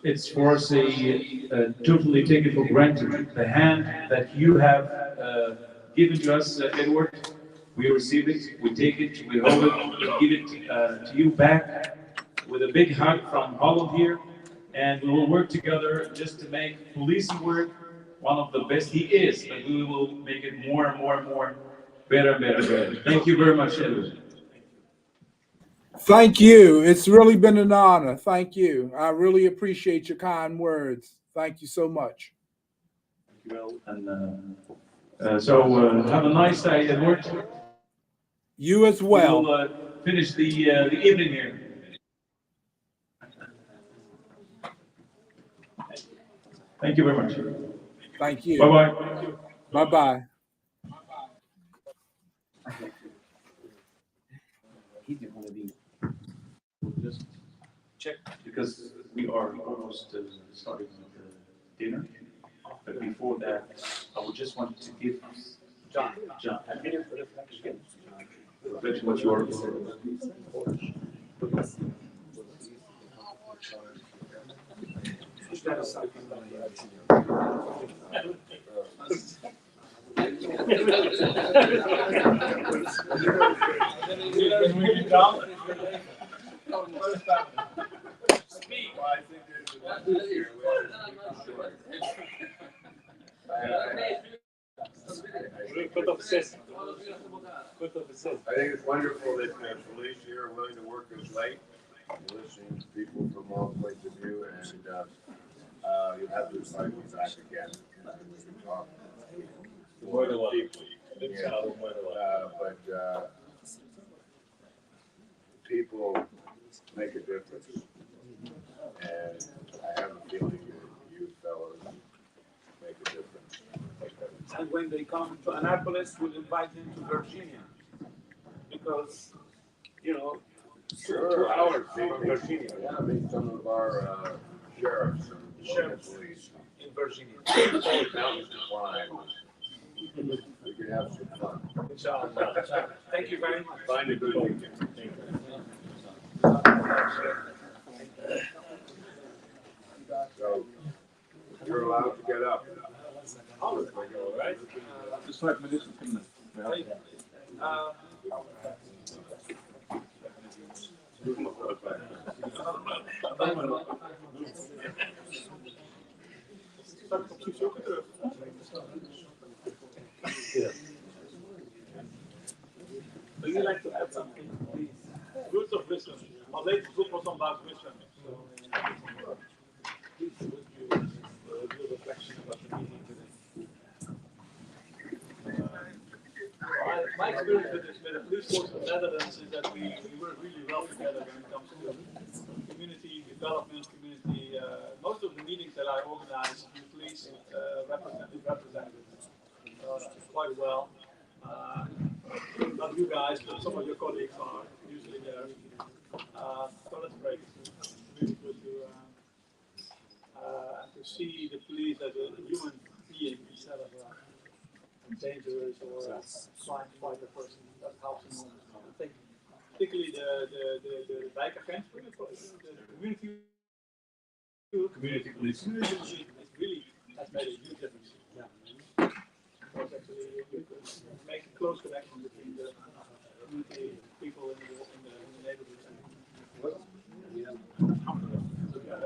It's for us totally taken for granted the hand that you have given to us, Edward. We receive it, we take it, we hold it, we give it to you back with a big hug from Holland here, and we will work together just to make policing work one of the best he is, but we will make it more and more and more better and better and better. Thank you very much, Edward. Thank you. It's really been an honor. Thank you. I really appreciate your kind words. Thank you so much. Thank you, well, and so have a nice day, Edward. You as well. We will finish the evening here. Thank you very much. Thank you. Bye-bye. Bye-bye. We'll just check because we are almost starting the dinner. But before that, I would just want to give John a minute for reflection. Reflection, what's your I think it's wonderful that police here are willing to work as late, listening to people from all points of view, and you have to invite me back again. We can talk more deeply. Yeah. But people make a difference, and I have a feeling that you fellows make a difference. And when they come to Annapolis, we'll invite them to Virginia. Because, you know, Sure. 2 hours from Virginia. Yeah, meet some of our sheriffs and police In Virginia. mountains to climb. We can have some fun. Inshallah. Thank you very much. Find a good weekend. Thank you. So you're allowed to get up. All right. Just 5 minutes. Would you like to add something, please? Words of wisdom. My latest book was on about wisdom. Please, would you do a reflection about the meeting today? My experience with the police force of the Netherlands is that we work really well together when it comes to community development, community. Most of the meetings that I organize, the police represented quite well. Not you guys, but some of your colleagues are usually there. So that's great. It's really good to see the police as a human being instead of a dangerous or trying to fight a person. That helps them. I think particularly the wijkagents, the community police is really has made a huge difference. Yeah. Because actually make a close connection between the community, people in the neighborhood.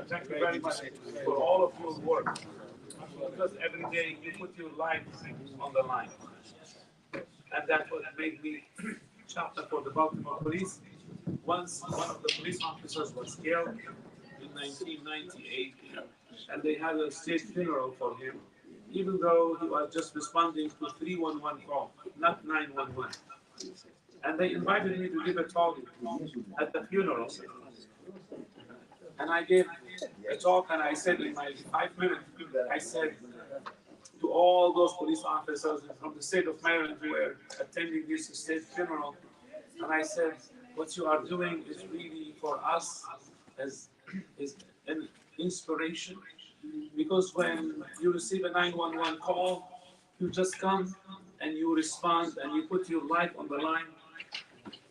Thank you very much for all of your work, because every day you put your life on the line. And that's what made me chaplain for the Baltimore police. Once one of the police officers was killed in 1998, and they had a state funeral for him, even though he was just responding to 311 call, not 911. And they invited me to give a talk at the funeral. And I gave a talk, and I said in my 5 minutes, I said to all those police officers from the state of Maryland who were attending this state funeral, and I said, what you are doing is really for us as is an inspiration, because when you receive a 911 call, you just come and you respond and you put your life on the line,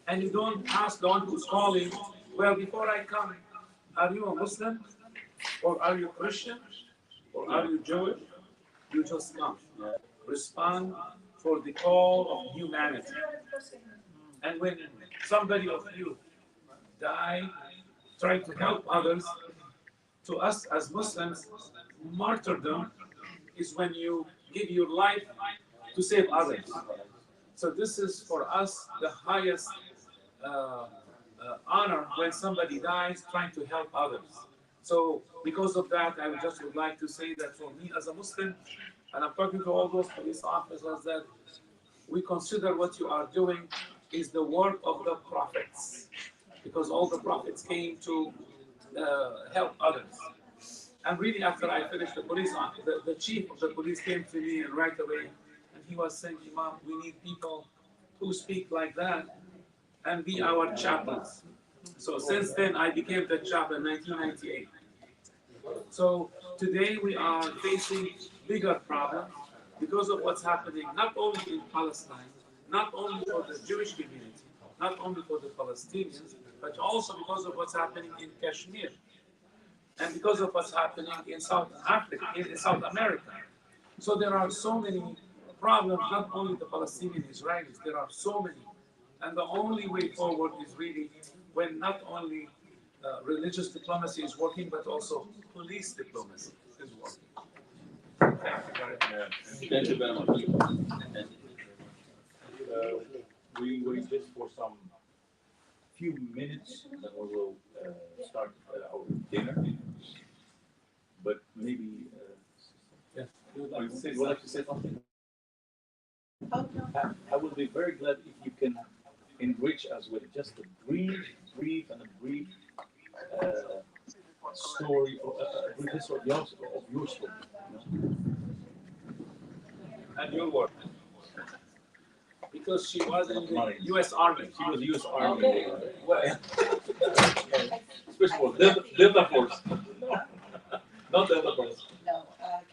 and you don't ask the one who's calling, well, before I come, are you a Muslim, or are you Christian, or are you Jewish? You just come, respond for the call of humanity. And when somebody of you die, try to help others, to us as Muslims, martyrdom is when you give your life to save others. So this is for us the highest honor when somebody dies trying to help others. So because of that, I just would like to say that for me as a Muslim, and I'm talking to all those police officers, that we consider what you are doing is the work of the prophets, because all the prophets came to help others. And really, after I finished the police, the chief of the police came to me and right away, and he was saying, Imam, we need people who speak like that and be our chaplains. So since then, I became the chaplain in 1998. So today we are facing bigger problems because of what's happening, not only in Palestine, not only for the Jewish community, not only for the Palestinians, but also because of what's happening in Kashmir, and because of what's happening in South Africa, in South America. So there are so many problems, not only the Palestinian Israelis, there are so many. And the only way forward is really when not only religious diplomacy is working, but also police diplomacy is working. Thank you very much. We will just for some few minutes, then we will start our dinner. But maybe, yes, you would like to say something? I will be very glad if you can enrich us with just a brief story, or a brief history of your story. And your work. Because she was in the U.S. Army. She was U.S. Army. Okay. Special Force, Delta Force. Not Delta Force. No,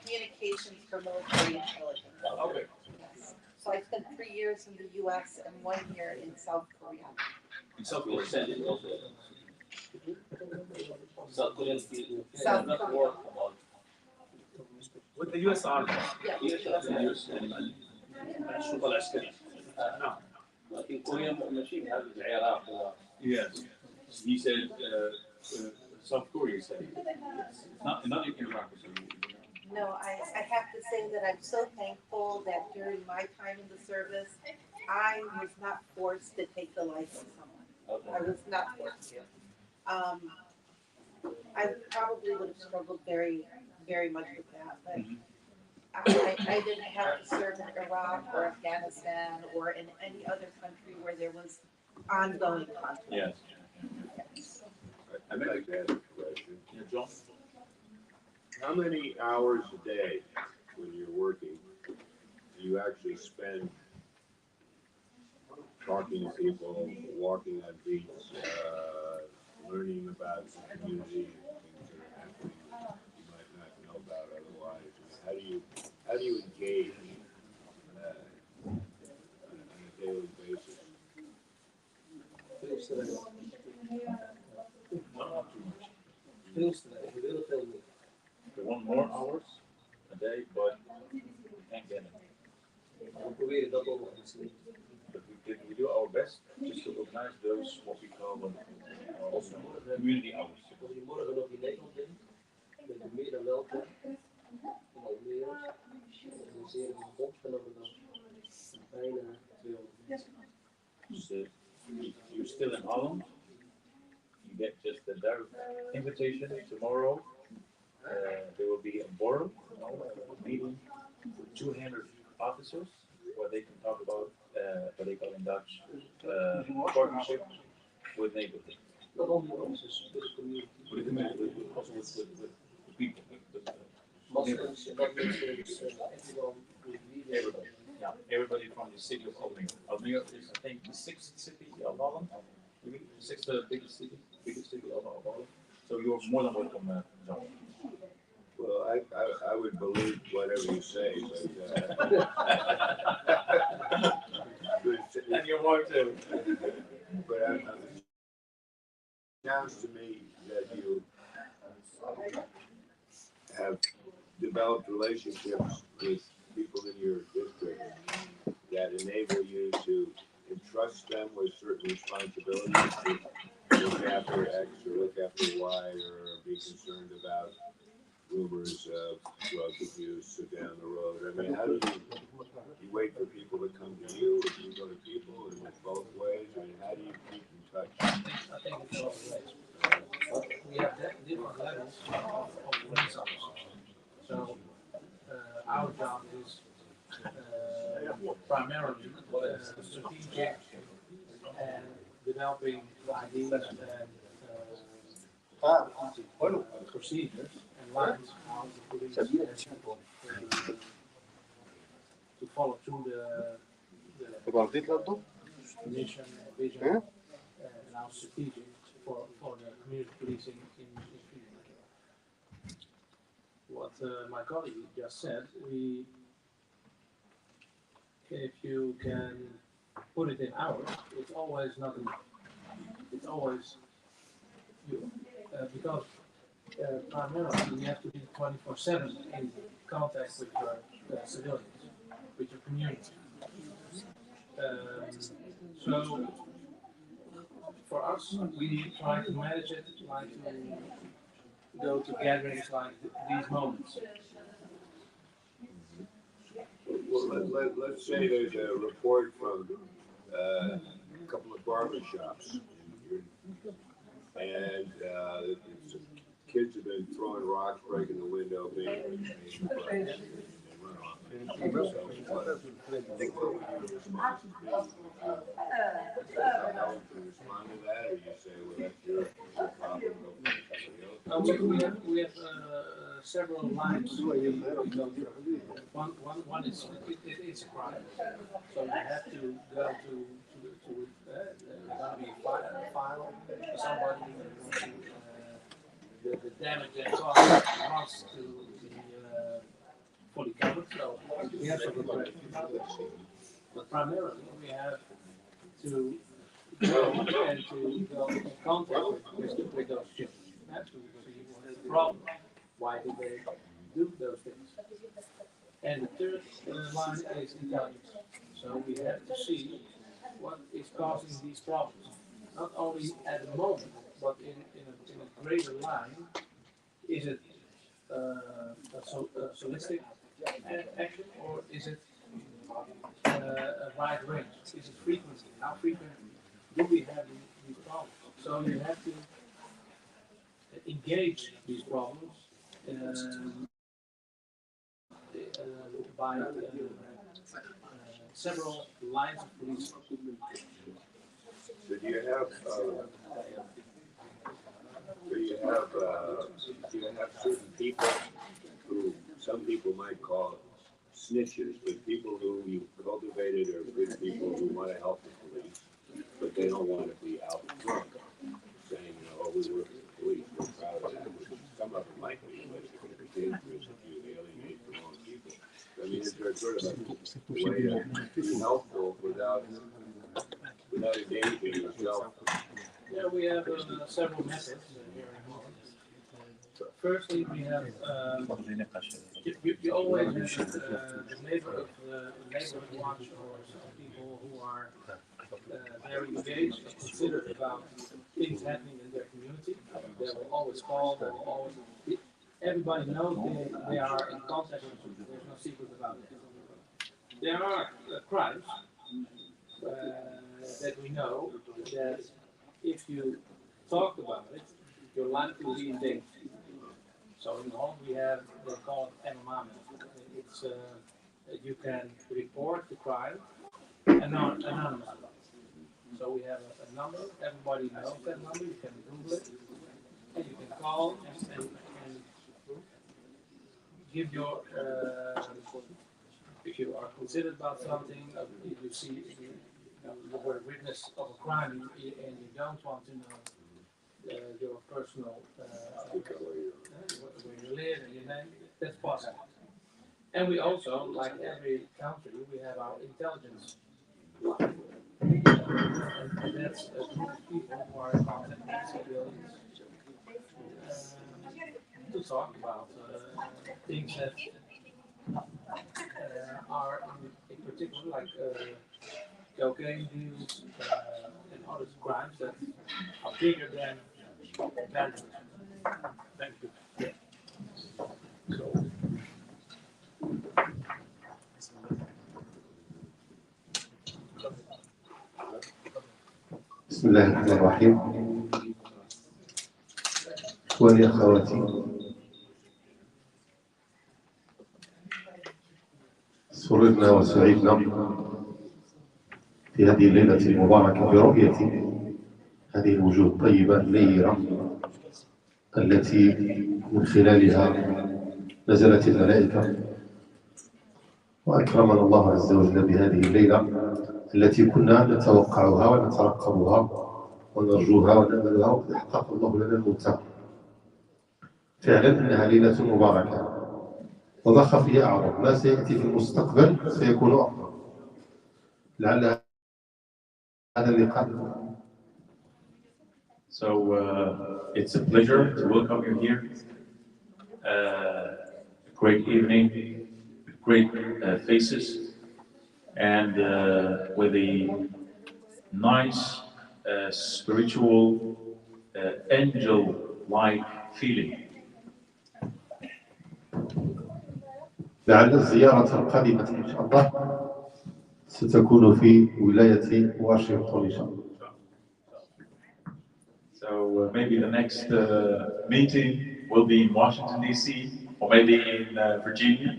communications for military intelligence. Okay. Yes. So I spent 3 years in the U.S. and 1 year in South Korea. In South Korea. South Korean people. South Korea. With the U.S. Army. Yeah. US الشرطة العسكرية. نعم. لكن كوريا ماشي بهذا العراق. Yes. He said South Korea said not in Iraq. No, I have to say that I'm so thankful that during my time in the service, I was not forced to take the life of someone. Okay. I was not forced to. I probably would have struggled very, very much with that, but I didn't have to serve in Iraq or Afghanistan or in any other country where there was ongoing conflict. Yes. I'd like to ask a question. Yeah, John? How many hours a day, when you're working, do you actually spend talking to people, walking on beats, learning about the community, things that are happening that you might not know about otherwise? How do you engage on a daily basis? They want more hours a day, but can't get it. We proberen dat ook nog te doen. We do our best just to organize those what we call community hours. Als je morgen nog in Nederland bent, bent u meer dan welkom. In Almere organiseren we een opgenomen dag. Bijna 200 mensen. So if you're still in Holland, you get just a direct invitation tomorrow. There will be a board meeting with 200 officers where they can talk about what they call in Dutch partnership with neighborhood. Not only officers, with the community. With the community, also with people. Muslims, non-Muslims, everyone. Everybody. Yeah, everybody from the city of Almere. Almere is, I think, the 6th city of Holland. Maybe the 6th biggest city of Holland. So you're more than welcome, John. Well, I would believe whatever you say, but and your wife too. But it sounds to me that you have developed relationships with people in your district that enable you to entrust them with certain responsibilities to look after X or look after Y or be concerned about rumors of drug abuse down the road. I mean, how do you wait for people to come to you, or do you go to people, and it's both ways? I mean, how do you keep in touch? I think it's both ways. We have different levels of police officers. So our job is primarily strategic and developing ideas and procedures and lines how the police to follow through the mission, vision, and our strategic for the community policing in Finland. What my colleague just said, if you can put it in hours, it's always not enough. It's always you, because primarily you have to be 24/7 in contact with your civilians, with your community. So for us, we try to manage it like to go to gatherings like these moments. Well, let's say there's a report from a couple of barber shops, and kids have been throwing rocks, breaking the window, being run off. So, I think what would your response be? How would you respond to that, or you say, well, that's your problem, go find somebody else? We have several lines. One is it's a crime, so you have to go to be a file for somebody the damage that caused to be fully covered. So we have some but primarily we have to go and to go in contact with those children. To see what is the problem. Why did they do those things? And the third line is intelligence. So we have to see what is causing these problems. Not only at the moment, but in a greater line. Is it a holistic action, or is it a wide range? Is it frequency? How frequent do we have these problems? So you have to engage these problems by several lines of police. So do you have certain people who some people might call snitches, but people who you cultivated are good people who want to help the police, but they don't want to be out front saying, oh, we work with the police, we're proud of that. Some of them might be, but it's going to be dangerous if you alienate the wrong people. I mean, is there sort of a way to be helpful without endangering yourself? Yeah, we have several methods here in Holland. Firstly, we have you always have the neighborhood watch or some people who are very engaged and considerate about things happening in their community. They will always call. They will always. Everybody knows they are in contact with you. There's no secret about it. There are crimes that we know that if you talk about it, your life will be in danger. So in Holland we have, they call it MMA. It's you can report the crime anonymously. So we have a number, everybody knows that number, you can Google it, and you can call and give your, if you are considered about something, if you see, you were a witness of a crime and you don't want to know your personal, where you live and your name, that's possible. And we also, like every country, we have our intelligence line. And that's a group of people who are in contact with civilians to talk about things that are in particular like cocaine deals and other crimes that are bigger than vandalism. Thank you. So. بسم الله الرحمن الرحيم. إخواني أخواتي، سررنا وسعدنا في هذه الليلة المباركة برؤية هذه الوجوه الطيبة النيرة التي من خلالها نزلت الملائكة وأكرمنا الله عز وجل بهذه الليلة التي كنا نتوقعها ونترقبها ونرجوها ونأملها وقد حقق الله لنا المنتهى. فعلا إنها ليلة مباركة وما خفي أعظم، ما سيأتي في المستقبل سيكون أفضل. لعل هذا اللقاء. So it's a pleasure to welcome you here. Great evening, great faces, and with a nice spiritual angel-like feeling. لعل الزيارة القادمة إن شاء الله ستكون في ولاية واشنطن إن شاء الله. So maybe the next meeting will be in Washington, D.C., or maybe in Virginia,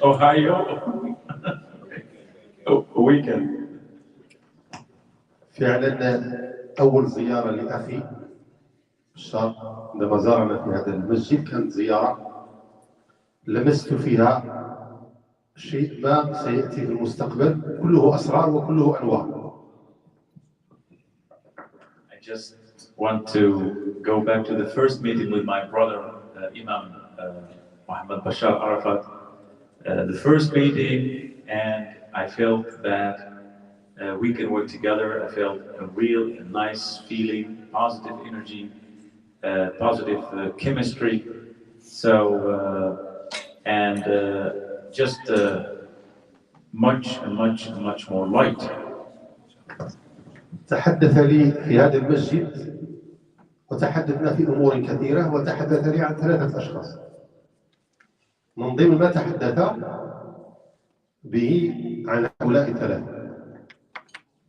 Ohio, a weekend. فعلا أول زيارة لأخي بشار عندما زارنا في هذا المسجد كانت زيارة لمست فيها شيء ما سيأتي في المستقبل كله أسرار وكله أنوار. I just want to go back to the first meeting with my brother, Imam Muhammad Bashar Arafat. The first meeting, and I felt that we can work together. I felt a real nice feeling, positive energy, positive chemistry. So, and just much more light. تحدث لي في هذا المسجد وتحدثنا في أمور كثيرة وتحدث لي عن 3 أشخاص. من ضمن ما تحدث به عن هؤلاء 3.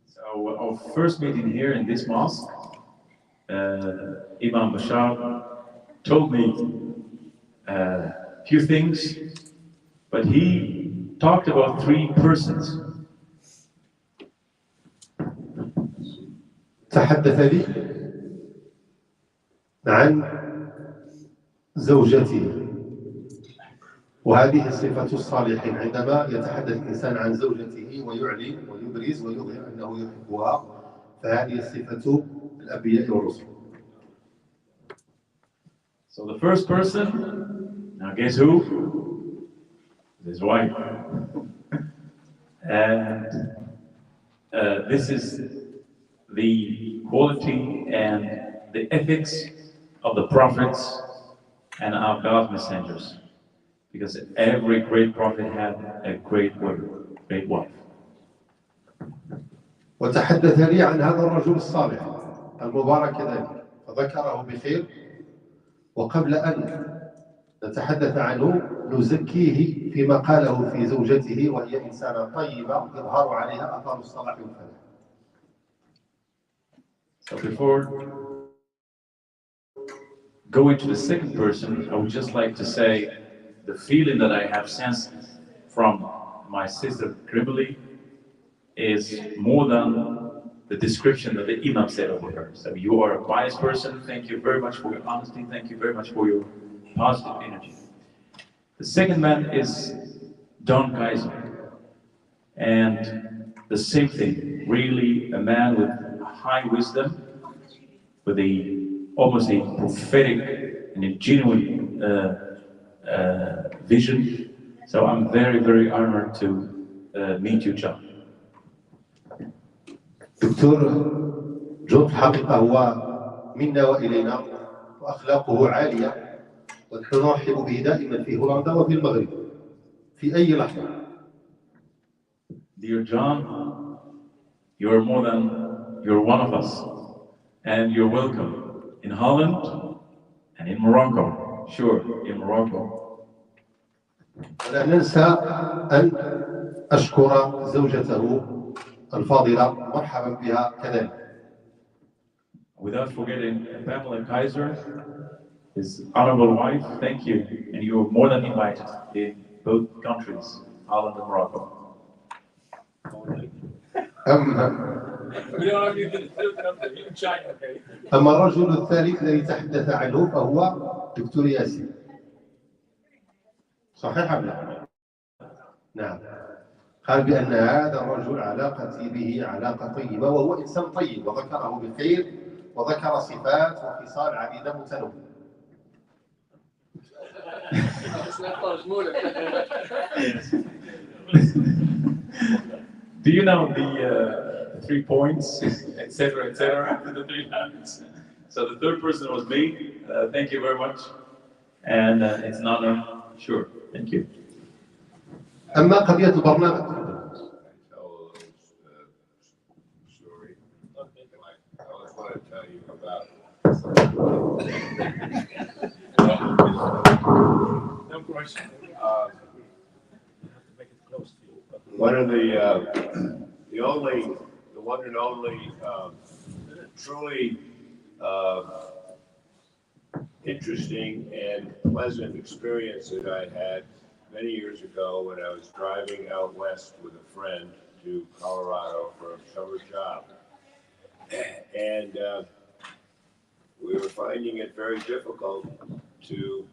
So our first meeting here in this mosque, Imam Bashar told me a few things, but he talked about 3 persons. تحدث لي عن زوجته، وهذه صفة الصالحين. عندما يتحدث الإنسان عن زوجته ويعلن ويبرز ويظهر أنه يحبها فهذه صفة الأنبياء والرسل. So the first person, now guess who? His wife. And this is the quality and the ethics of the prophets and of God's messengers. Because every great prophet had a great word, great wife. وتحدث لي عن هذا الرجل الصالح المبارك كذلك فذكره بخير. وقبل أن نتحدث عنه نزكيه فيما قاله في زوجته وهي إنسانة طيبة يظهر عليها أثر الصلاح والفلاح. So before going to the second person, I would just like to say the feeling that I have sensed from my sister Kimberly is more than the description that the Imam said over her. So you are a wise person. Thank you very much for your honesty. Thank you very much for your positive energy. The second man is Don Kaiser. And the same thing, really a man with high wisdom, with almost a prophetic and a genuine vision. So I'm very, very honored to meet you, John. دكتور جون في الحقيقة هو منا وإلينا وأخلاقه عالية ونحن نرحب به دائما في هولندا وفي المغرب في أي لحظة. Dear John, you're one of us, and you're welcome in Holland and in Morocco. Sure, in Morocco. لا ننسى أن أشكر زوجته الفاضلة مرحبا بها كذلك. Without forgetting Pamela Kaiser, his honorable wife, thank you, and you are more than invited in both countries, Holland and Morocco. أما الرجل الثالث الذي تحدث عنه فهو دكتور ياسين. صحيح أم لا؟ نعم. قال بأن هذا الرجل علاقتي به علاقة طيبة وهو إنسان طيب وذكره بالخير وذكر صفات وخصال عديدة متنوعة. Do you know the 3 points, etc., after the 3 habits? So the third person was me. Thank you very much. And it's an honor. Sure. Thank you. أما قضية البرنامج one of the one and only truly interesting and pleasant experience that I had many years ago when I was driving out west with a friend to Colorado for a summer job. And we were finding it very difficult to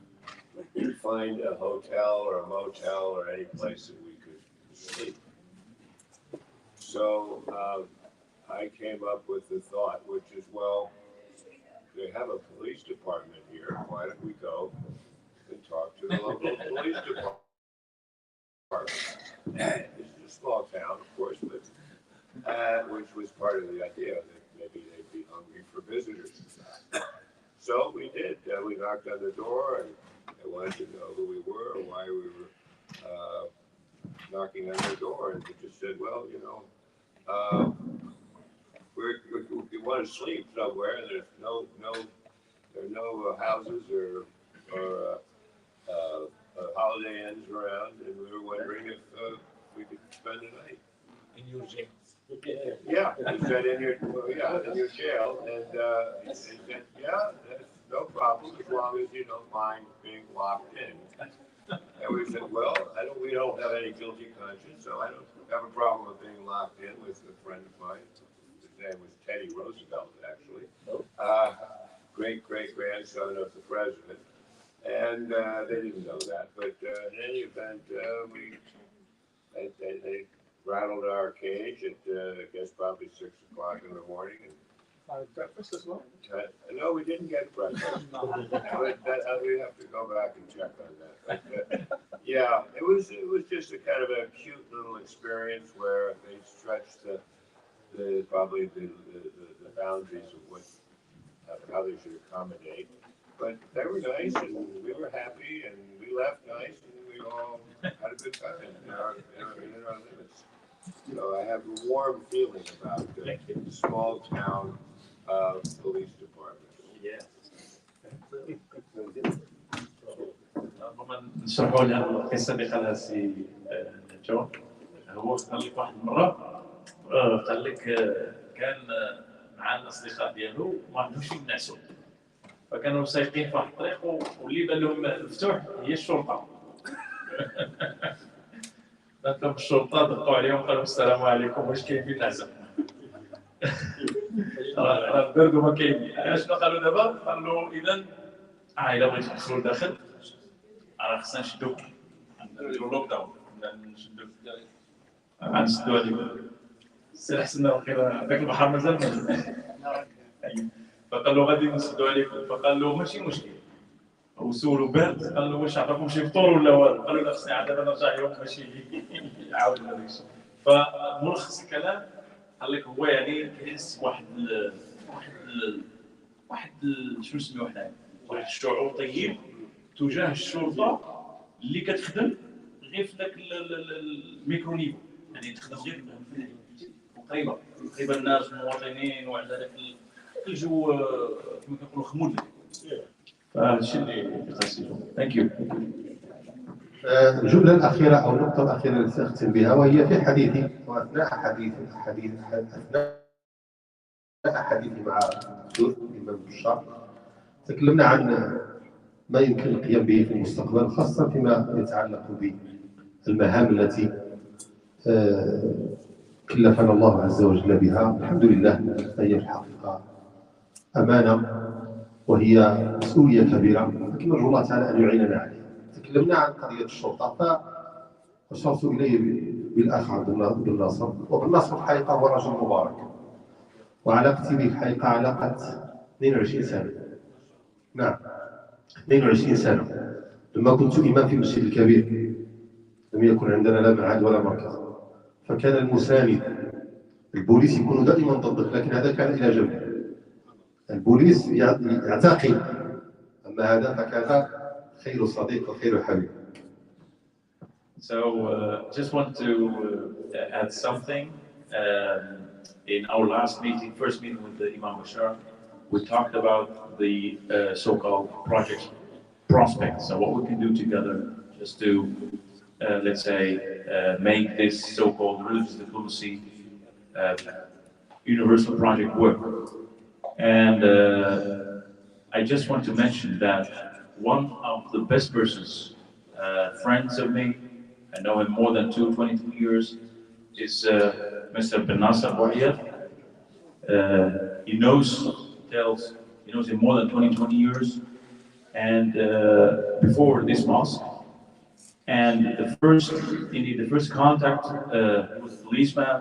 find a hotel or a motel or any place that we could sleep. So I came up with the thought, which is, well, they have a police department here. Why don't we go and talk to the local police department? It's a small town, of course, but which was part of the idea that maybe they'd be hungry for visitors. So we did. We knocked on the door, and they wanted to know who we were, why we were knocking on their door, and we just said, well, you know, we want to sleep somewhere, and there's there are no houses or Holiday Inns around, and we were wondering if we could spend the night. In your jail? Yeah, he said in your jail, and he said, yeah, that's no problem as long as you don't mind being locked in. And we said, well, we don't have any guilty conscience, so I don't have a problem with being locked in with a friend of mine. His name was Teddy Roosevelt, actually, great-great-grandson of the president. And they didn't know that, but in any event, they rattled our cage at I guess probably 6 o'clock in the morning. And breakfast as well? No, we didn't get breakfast. We have to go back and check on that. But, yeah, it was just a kind of a cute little experience where they stretched probably the boundaries of how they should accommodate. But they were nice, and we were happy, and we left nice, and we all had a good time in our limits. So I have a warm feeling about the small town police department. Yeah. نشرحوا لها القصه اللي قالها سي جون. هو قال لك واحد المره قال لك كان مع الاصدقاء ديالو ما عندهمش ينعسوا، فكانوا سايقين في واحد الطريق واللي بان لهم مفتوح هي الشرطه. قالت لهم الشرطه ضغطوا عليهم قالوا السلام عليكم واش كاين فين نعسه. راه البرد وما كاين. شنو قالوا دابا؟ قالوا اذا الا بغيتوا تدخلوا لداخل راه خصنا نشدو نديرو لوك داون نشدو غنشدو عليكم. السي حسن واقيلا داك البحر مازال فقال له غادي نشدو عليكم، فقال له ماشي مشكل. وسولو بارد قال له واش عطاكم شي فطور ولا والو؟ قالوا لا خصني عاد نرجع يوم ماشي يعاود هذاك الشيء. فملخص الكلام قال لك هو يعني كيحس بواحد شنو نسميوه حنايا واحد الشعور طيب تجاه الشرطه اللي كتخدم غير في ذاك الميكرو نيفو، يعني تخدم غير قريبه الناس المواطنين وعلى ذاك الجو كما كنقولوا خمود. فهذا الشيء اللي خاصني. ثانك يو. الجملة الأخيرة أو النقطة الأخيرة التي سأختم بها وهي في حديثي وأثناء حديثي مع الدكتور الإمام بشار تكلمنا عن ما يمكن القيام به في المستقبل، خاصة فيما يتعلق بالمهام التي كلفنا الله عز وجل بها. الحمد لله هي في الحقيقة أمانة وهي مسؤولية كبيرة، لكن نرجو الله تعالى أن يعيننا عليها. تكلمنا عن قضية الشرطة فأشرت إليه بالأخ عبد الناصر، وعبد الناصر في الحقيقة هو رجل مبارك، وعلاقتي به في الحقيقة علاقة 22 سنة. نعم 22 سنة. لما كنت إمام في المسجد الكبير لم يكن عندنا لا معهد ولا مركز، فكان المساند البوليس يكون دائما ضدك، لكن هذا كان إلى جنب. البوليس يعتقل، أما هذا فكان خير صديق وخير حبيب. So just want to add something. In our last meeting, first meeting with the Imam Basheer, we talked about the so-called project prospects. So what we can do together just to, let's say, make this so-called religious diplomacy universal project work. And I just want to mention that one of the best persons, friends of me, I know him more than 22 years, is Mr. Ben Nasser Bouhier. He knows him more than 20 years, and before this mosque. And the first contact was a policeman,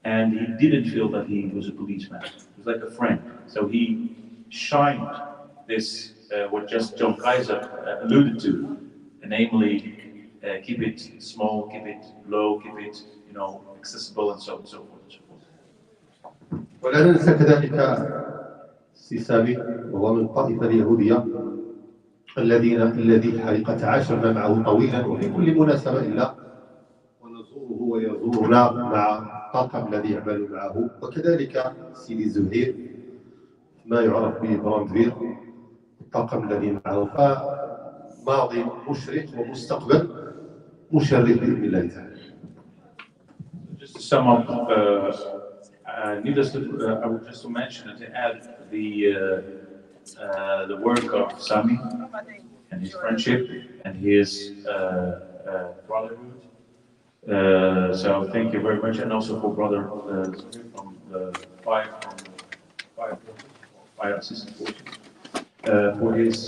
and he didn't feel that he was a policeman. He was like a friend. So he shined this, what just John Kaiser alluded to, namely, keep it small, keep it low, keep it, accessible, and so on and so forth and so forth. ولا ننسى كذلك السي سامي وهو من الطائفة اليهودية الذي في الحقيقة تعاشرنا معه طويلا وفي كل مناسبة إلا ونزوره ويزورنا مع الطاقم الذي يعمل معه، وكذلك سيدي زهير ما يعرف ببراندفير الطاقم الذي معه. فماضي مشرق ومستقبل مشرف بإذن الله تعالى. Just to sum up, I would just to mention and to add the work of Sami and his friendship and his brotherhood. So thank you very much, and also for brother from the fire assistant forces for his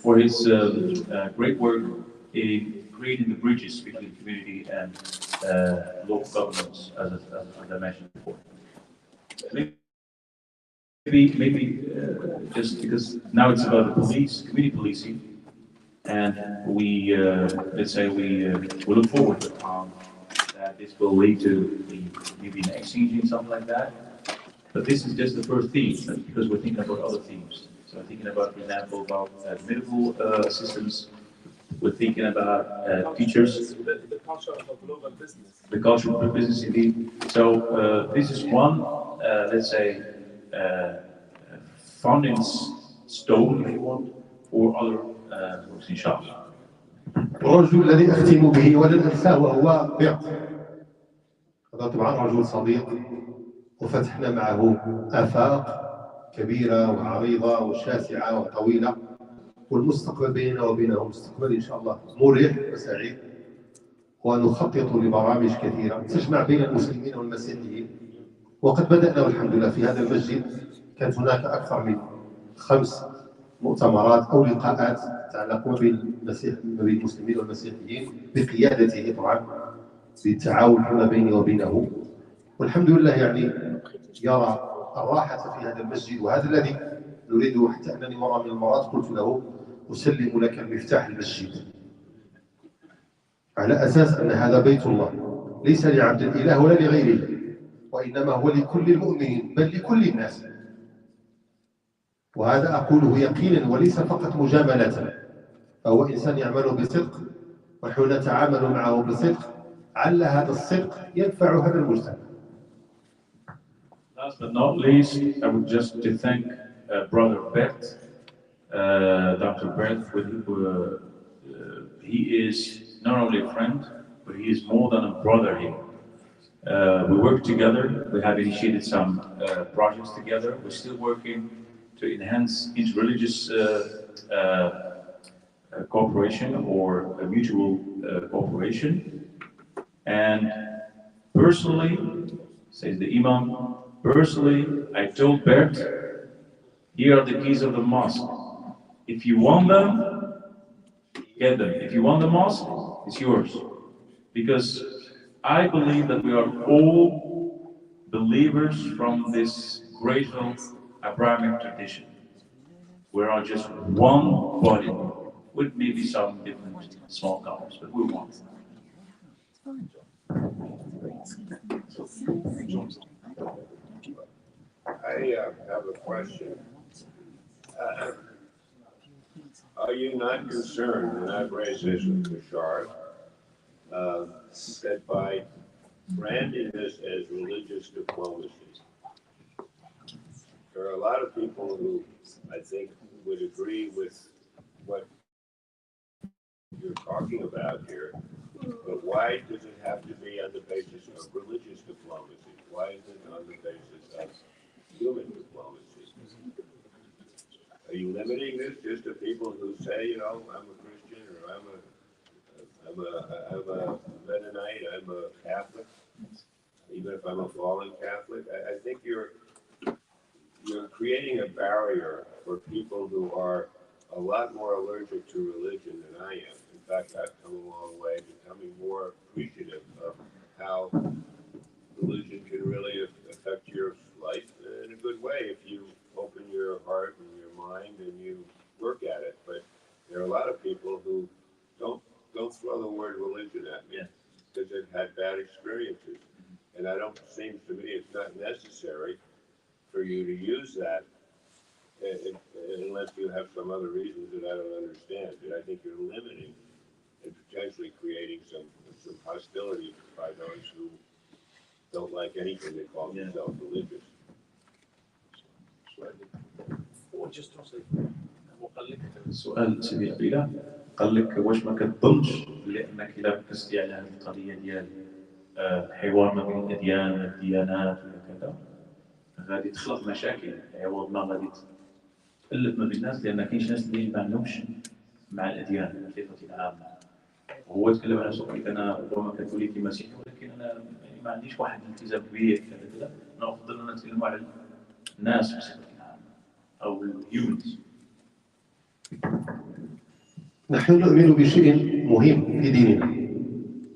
for his great work in creating the bridges between community and local governments, as I mentioned before. Maybe just because now it's about the police, community policing, and we let's say we look forward that this will lead to maybe an exchanging something like that, But this is just the first theme, because we're thinking about other themes. So we're thinking about, for example, about medical assistance. We're thinking about teachers. The culture of global business. The culture of business, indeed. So this is one, let's say, founding stone, if you want, for other works, inshallah. الرجل الذي أختم به ولن أنساه وهو بيرت. هذا طبعا رجل صديق، وفتحنا معه آفاق كبيرة وعريضة وشاسعة وطويلة، والمستقبل بيننا وبينه مستقبل إن شاء الله مريح وسعيد، ونخطط لبرامج كثيرة تجمع بين المسلمين والمسيحيين. وقد بدأنا والحمد لله في هذا المسجد. كانت هناك أكثر من 5 مؤتمرات أو لقاءات تتعلق بين المسلمين والمسيحيين بقيادته طبعا، بالتعاون فيما بيني وبينه، والحمد لله يعني يرى الراحة في هذا المسجد. وهذا الذي نريده، حتى أنني مرة من المرات قلت له أسلم لك المفتاح المسجد، على أساس أن هذا بيت الله ليس لعبد الإله ولا لغيره، وإنما هو لكل المؤمنين بل لكل الناس. وهذا أقوله يقينا وليس فقط مجاملة، فهو إنسان يعمل بصدق، ونحن نتعامل معه بصدق، عل هذا الصدق ينفع هذا المجتمع. Last but not least, I would just to thank Brother Bert, Dr. Bert, he is not only a friend, but he is more than a brother here. We work together, we have initiated some projects together, we're still working to enhance interreligious cooperation or a mutual cooperation. And personally, says the Imam, personally, I told Bert, here are the keys of the mosque. If you want them, get them. If you want the mosque, it's yours. Because I believe that we are all believers from this grateful Abrahamic tradition. We are just one body, with maybe some different small colors, but we're one. I have a question. Are you not concerned, and I've raised this with Bashar, that by branding this as religious diplomacy, there are a lot of people who I think would agree with what you're talking about here, but why does it have to be on the basis of religious diplomacy? Why is it on the basis of human diplomacy? Are you limiting this just to people who say, you know, I'm a Christian, or I'm a Mennonite, I'm a Catholic, even if I'm a fallen Catholic? I think you're creating a barrier for people who are a lot more allergic to religion than I am. In fact, I've come a long way, becoming more appreciative of how religion can really affect your life in a good way if you open your heart and your mind and you work at it. But there are a lot of people who don't throw the word religion at me because they've had bad experiences. And seems to me it's not necessary for you to use that unless you have some other reasons that I don't understand. And I think you're limiting and potentially creating some hostility by those who don't like anything they call themselves religious. سؤال سيدي عبيدة، قال لك واش ما كتظنش لأنك إذا ركزتي على هذه القضية ديال الحوار ما بين الأديان والديانات ولا كذا غادي تخلق مشاكل عوض ما غادي تألف ما بين الناس، لأن كاينش ناس اللي ما عندهمش مع الأديان بصفة عامة. وهو يتكلم على سؤال أنا ربما كاثوليكي مسيحي، ولكن أنا ما عنديش واحد الالتزام كبير كذا، أنا أفضل أن نتكلم على الناس بصفة عامة أو الهيومنز. نحن نؤمن بشيء مهم في ديننا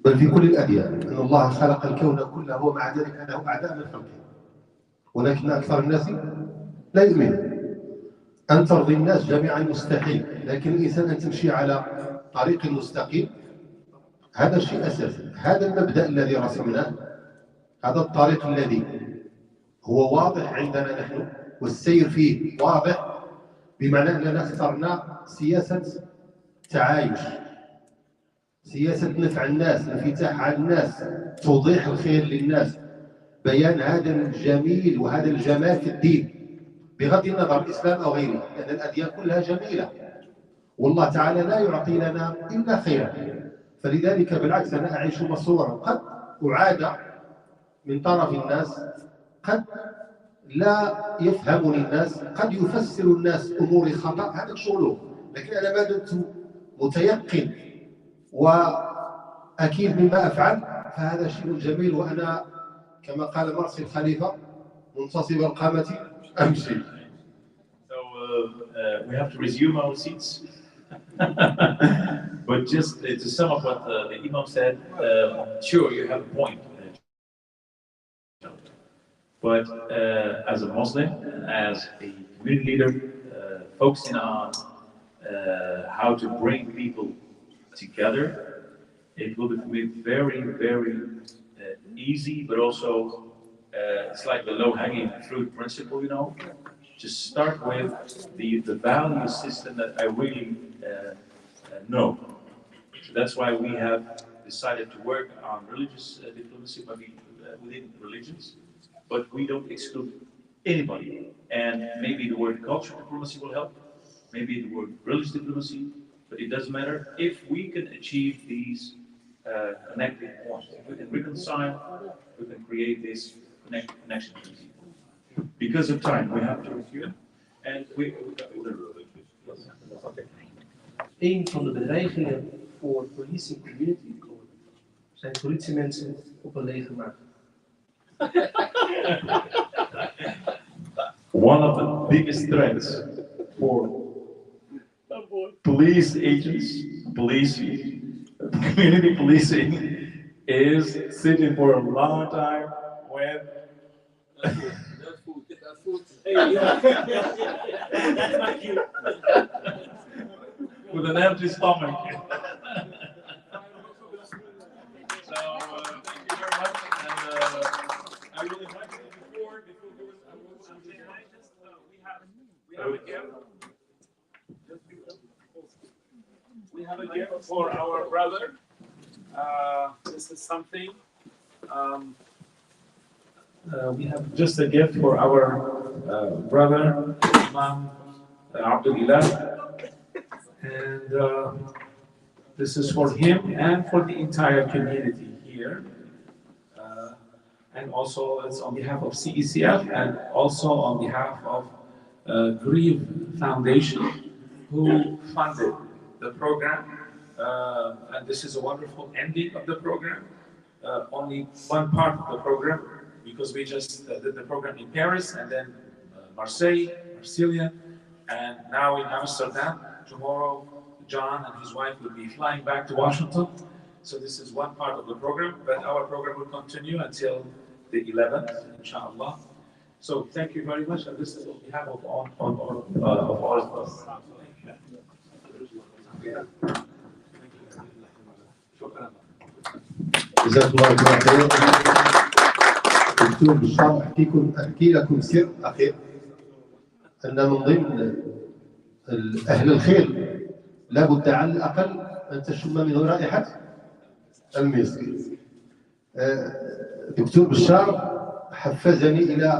بل في كل الأديان، أن الله خلق الكون كله ومع ذلك له أعداء من خلقه، ولكن أكثر الناس لا يؤمنون. أن ترضي الناس جميعا مستحيل، لكن الإنسان أن تمشي على طريق مستقيم هذا شيء أساسي. هذا المبدأ الذي رسمناه، هذا الطريق الذي هو واضح عندنا نحن، والسير فيه واضح، بمعنى أننا اخترنا سياسة تعايش، سياسة نفع الناس، انفتاح على الناس، توضيح الخير للناس، بيان هذا الجميل وهذا الجمال في الدين بغض النظر الإسلام أو غيره، لأن الأديان كلها جميلة والله تعالى لا يعطي لنا إلا خيرا. فلذلك بالعكس أنا أعيش مسرورا، قد أعاد من طرف الناس، قد لا يفهمني الناس، قد يفسر الناس أموري خطأ، هذا شغلهم، لكن أنا ما دمت متيقن وأكيد مما أفعل فهذا شيء جميل. وأنا كما قال مرسي الخليفة منتصب القامة أمشي. We have to resume our seats. But just to sum up what the Imam said, sure, you have a point. But as a Muslim, as a community leader, focusing on how to bring people together, it will be very, very easy, but also it's like the low-hanging fruit principle, you know. Just start with the value system that I really know. So that's why we have decided to work on religious diplomacy within religions, but we don't exclude anybody. And maybe the word cultural diplomacy will help, maybe the word religious diplomacy, but it doesn't matter if we can achieve these connecting points. If we can reconcile, we can create this connection between people. Because of time, we have to resume. And we Een van de bedreigingen voor policing community zijn politiemensen op een lege maag. One of the biggest threats for police agents, community policing, is sitting for a long time with with an empty stomach. So thank you very much, and I will invite you before we have a gift for our brother. This is something. We have just a gift for our brother, Imam Abdullah. And this is for him and for the entire community here. And also it's on behalf of CECF and also on behalf of Grieve Foundation, who funded the program. And this is a wonderful ending of the program. Only one part of the program, because we just did the program in Paris and then Marseille, and now in Amsterdam. Tomorrow, John and his wife will be flying back to Washington. So this is one part of the program, but our program will continue until the 11th, inshallah. So thank you very much, and this is on behalf of all of us. جزاك الله خير. دكتور بشار، احكي لكم سر اخير، ان من ضمن اهل الخير لابد على الاقل ان تشم منه رائحه المسك. دكتور بشار حفزني الى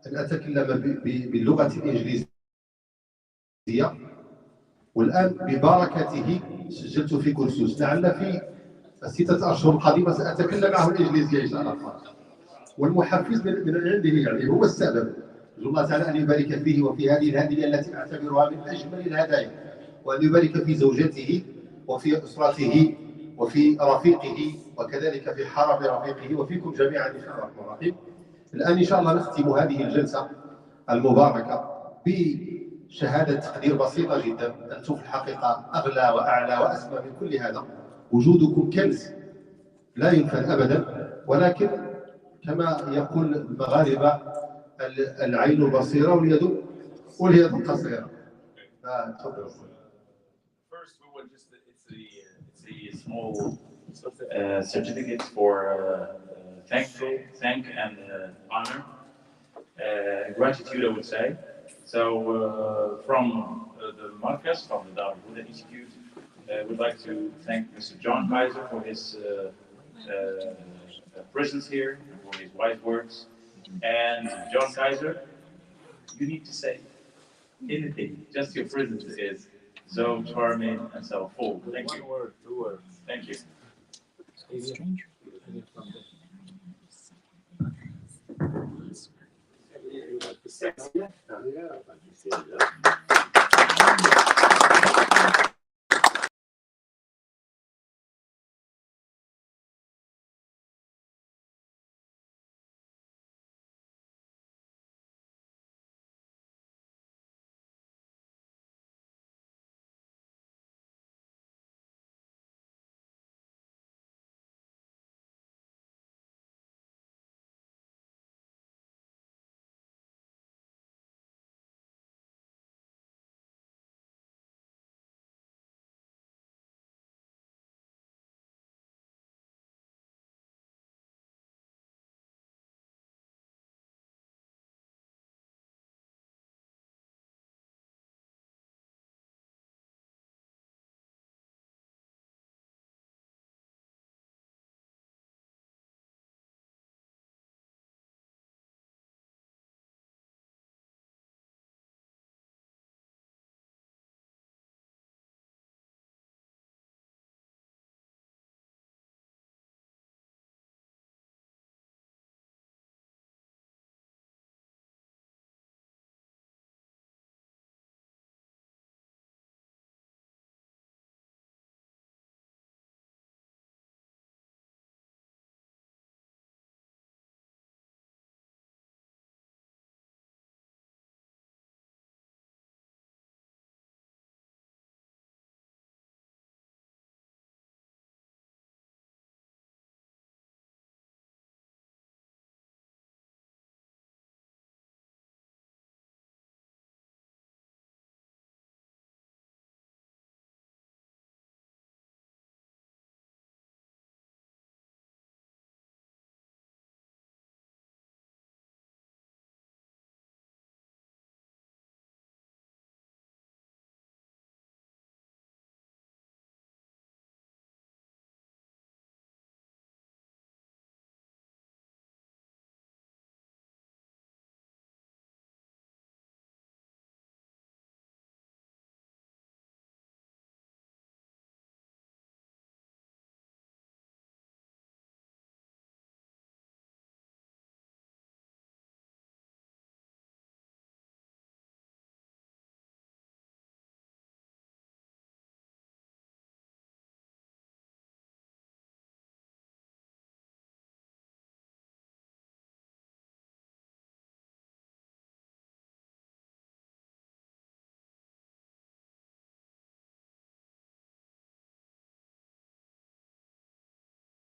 ان اتكلم باللغه الانجليزيه، والان ببركته سجلت في كورسوس، لعل في الستة أشهر القادمة سأتكلم معه الإنجليزية إن شاء الله. والمحفز من عنده، يعني هو السبب. نرجو الله تعالى أن يبارك فيه وفي هذه الهدية التي أعتبرها من أجمل الهدايا، وأن يبارك في زوجته وفي أسرته وفي رفيقه وكذلك في حرم رفيقه وفيكم جميعا إن شاء الله الرحمن الرحيم. الآن إن شاء الله نختم هذه الجلسة المباركة بشهادة تقدير بسيطة جدا. أنتم في الحقيقة أغلى وأعلى وأسمى من كل هذا. وجودكم كنز لا ينفد أبدا، ولكن كما يقول المغاربة العين البصيرة واليد القصيرة. تفضل. First, we will just it's a small certificate for thank and honor. gratitude, I would say. So from the Marcus, from the Darul Huda Institute, we'd like to thank Mr. John Kaiser for his presence here, for his wise words. And John Kaiser, you need to say anything. Just your presence is so charming and so full. Thank you. Two words. Thank you. Strange. Yeah.